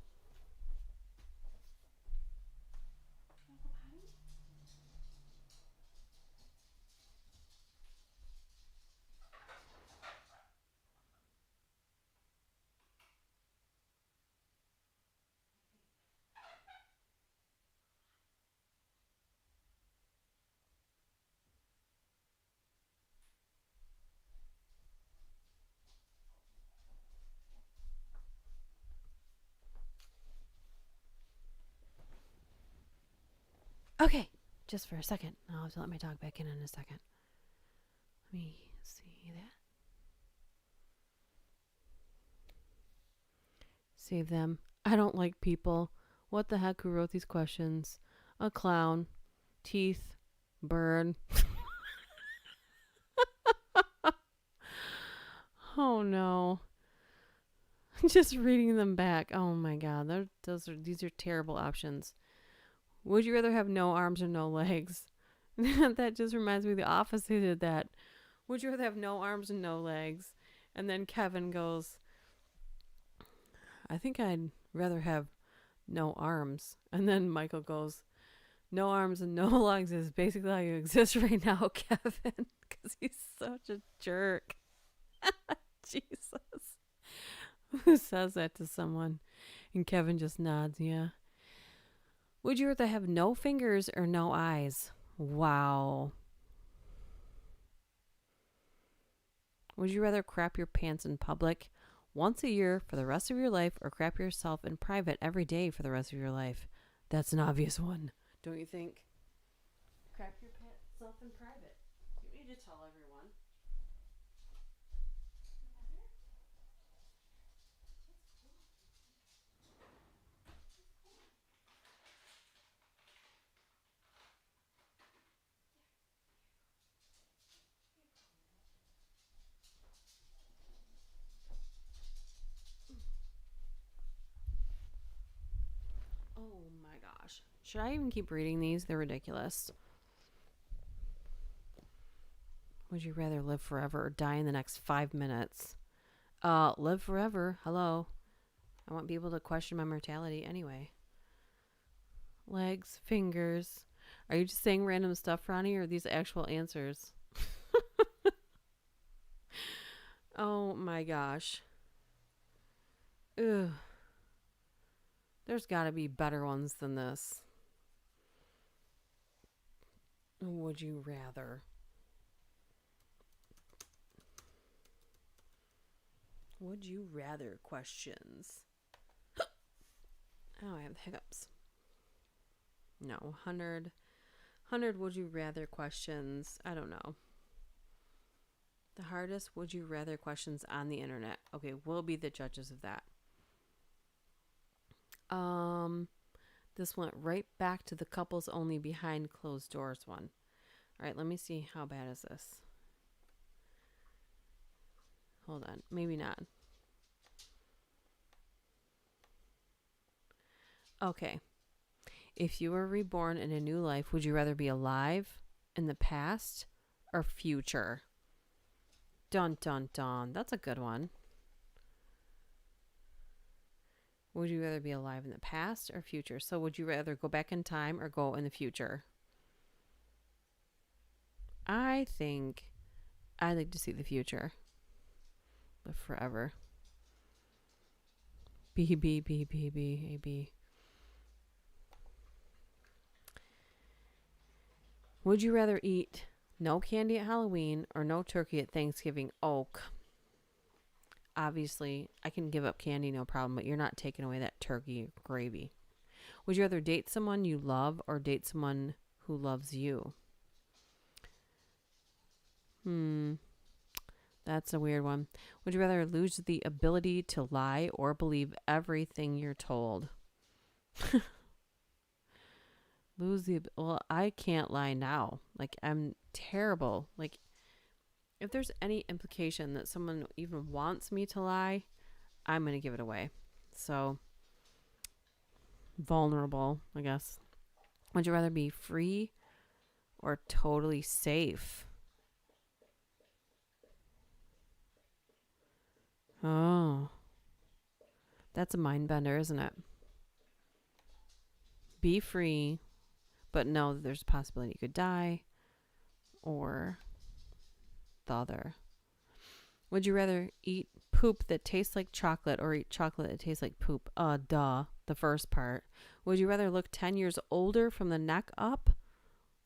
Okay, just for a second. I'll have to let my dog back in a second. Let me see that. Save them. I don't like people. What the heck? Who wrote these questions? A clown. Teeth. Bird. Oh no. Just reading them back. Oh my God. These are terrible options. Would you rather have no arms or no legs? That just reminds me of The Office. Who did that? Would you rather have no arms and no legs? And then Kevin goes, I think I'd rather have no arms. And then Michael goes, no arms and no legs is basically how you exist right now, Kevin. Because he's such a jerk. Jesus. Who says that to someone? And Kevin just nods, yeah. Would you rather have no fingers or no eyes? Wow. Would you rather crap your pants in public once a year for the rest of your life or crap yourself in private every day for the rest of your life? That's an obvious one, don't you think? Crap yourself in private. You need to tell everyone. Oh my gosh. Should I even keep reading these? They're ridiculous. Would you rather live forever or die in the next 5 minutes? Live forever. Hello. I want people to question my mortality anyway. Legs, fingers. Are you just saying random stuff, Ronnie, or are these actual answers? Oh my gosh. Ugh. There's got to be better ones than this. Would you rather? Would you rather questions? Oh, I have hiccups. No, 100 would you rather questions. I don't know. The hardest would you rather questions on the internet. Okay, we'll be the judges of that. This went right back to the couples only behind closed doors one. All right, let me see. How bad is this? Hold on. Maybe not. Okay. If you were reborn in a new life, would you rather be alive in the past or future? Dun, dun, dun. That's a good one. Would you rather be alive in the past or future? So would you rather go back in time or go in the future? I think I'd like to see the future. Live forever. B, B, B, B, B, A, B. Would you rather eat no candy at Halloween or no turkey at Thanksgiving? Oh, obviously, I can give up candy, no problem, but you're not taking away that turkey gravy. Would you rather date someone you love or date someone who loves you? That's a weird one. Would you rather lose the ability to lie or believe everything you're told? Well, I can't lie now. Like, I'm terrible. Like, if there's any implication that someone even wants me to lie, I'm going to give it away. So, vulnerable, I guess. Would you rather be free or totally safe? Oh, that's a mind bender, isn't it? Be free, but know that there's a possibility you could die, or the other. Would you rather eat poop that tastes like chocolate or eat chocolate that tastes like poop? Duh. The first part. Would you rather look 10 years older from the neck up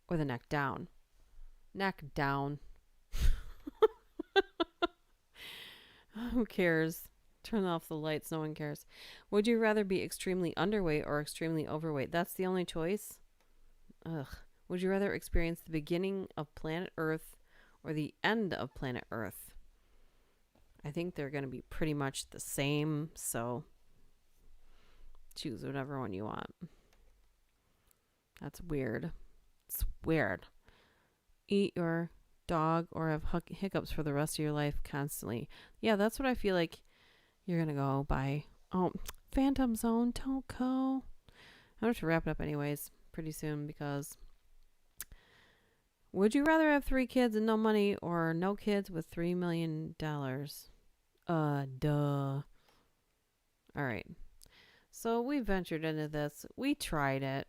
or the neck down? Neck down. Who cares? Turn off the lights. No one cares. Would you rather be extremely underweight or extremely overweight? That's the only choice? Ugh. Would you rather experience the beginning of planet Earth or the end of planet Earth? I think they're going to be pretty much the same, so choose whatever one you want. That's weird. It's weird. Eat your dog or have hiccups for the rest of your life constantly. Yeah, that's what I feel like you're going to go by. Oh, Phantom Zone, don't go. I'm going to wrap it up anyways pretty soon because would you rather have 3 kids and no money or no kids with $3 million? Duh. All right. So we ventured into this. We tried it.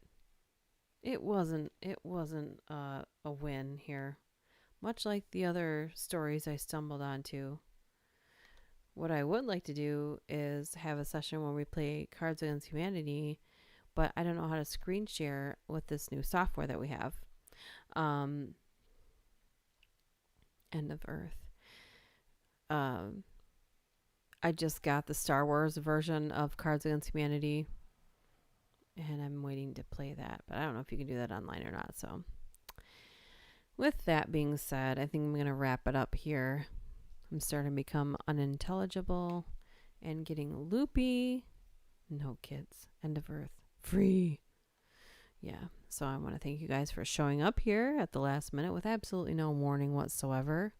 It wasn't a win here. Much like the other stories I stumbled onto. What I would like to do is have a session where we play Cards Against Humanity, but I don't know how to screen share with this new software that we have. End of Earth. I just got the Star Wars version of Cards Against Humanity, and I'm waiting to play that, but I don't know if you can do that online or not. So with that being said, I think I'm going to wrap it up here. I'm starting to become unintelligible and getting loopy. No kids. End of Earth. Free. Yeah. So I want to thank you guys for showing up here at the last minute with absolutely no warning whatsoever.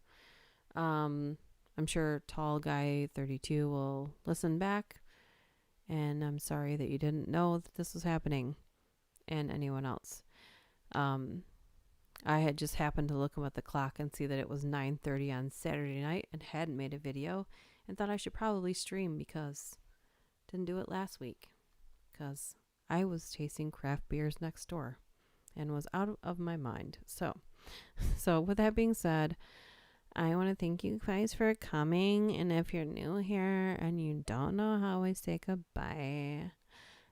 I'm sure Tall Guy 32 will listen back. And I'm sorry that you didn't know that this was happening. And anyone else. I had just happened to look at the clock and see that it was 9:30 on Saturday night and hadn't made a video and thought I should probably stream because didn't do it last week because I was tasting craft beers next door and was out of my mind. So with that being said, I want to thank you guys for coming. And if you're new here and you don't know how I say goodbye,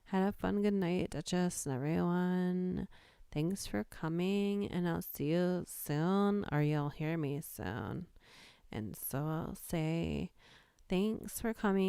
had a fun good night, Duchess and everyone. Thanks for coming, and I'll see you soon, or you'll hear me soon. And so I'll say thanks for coming.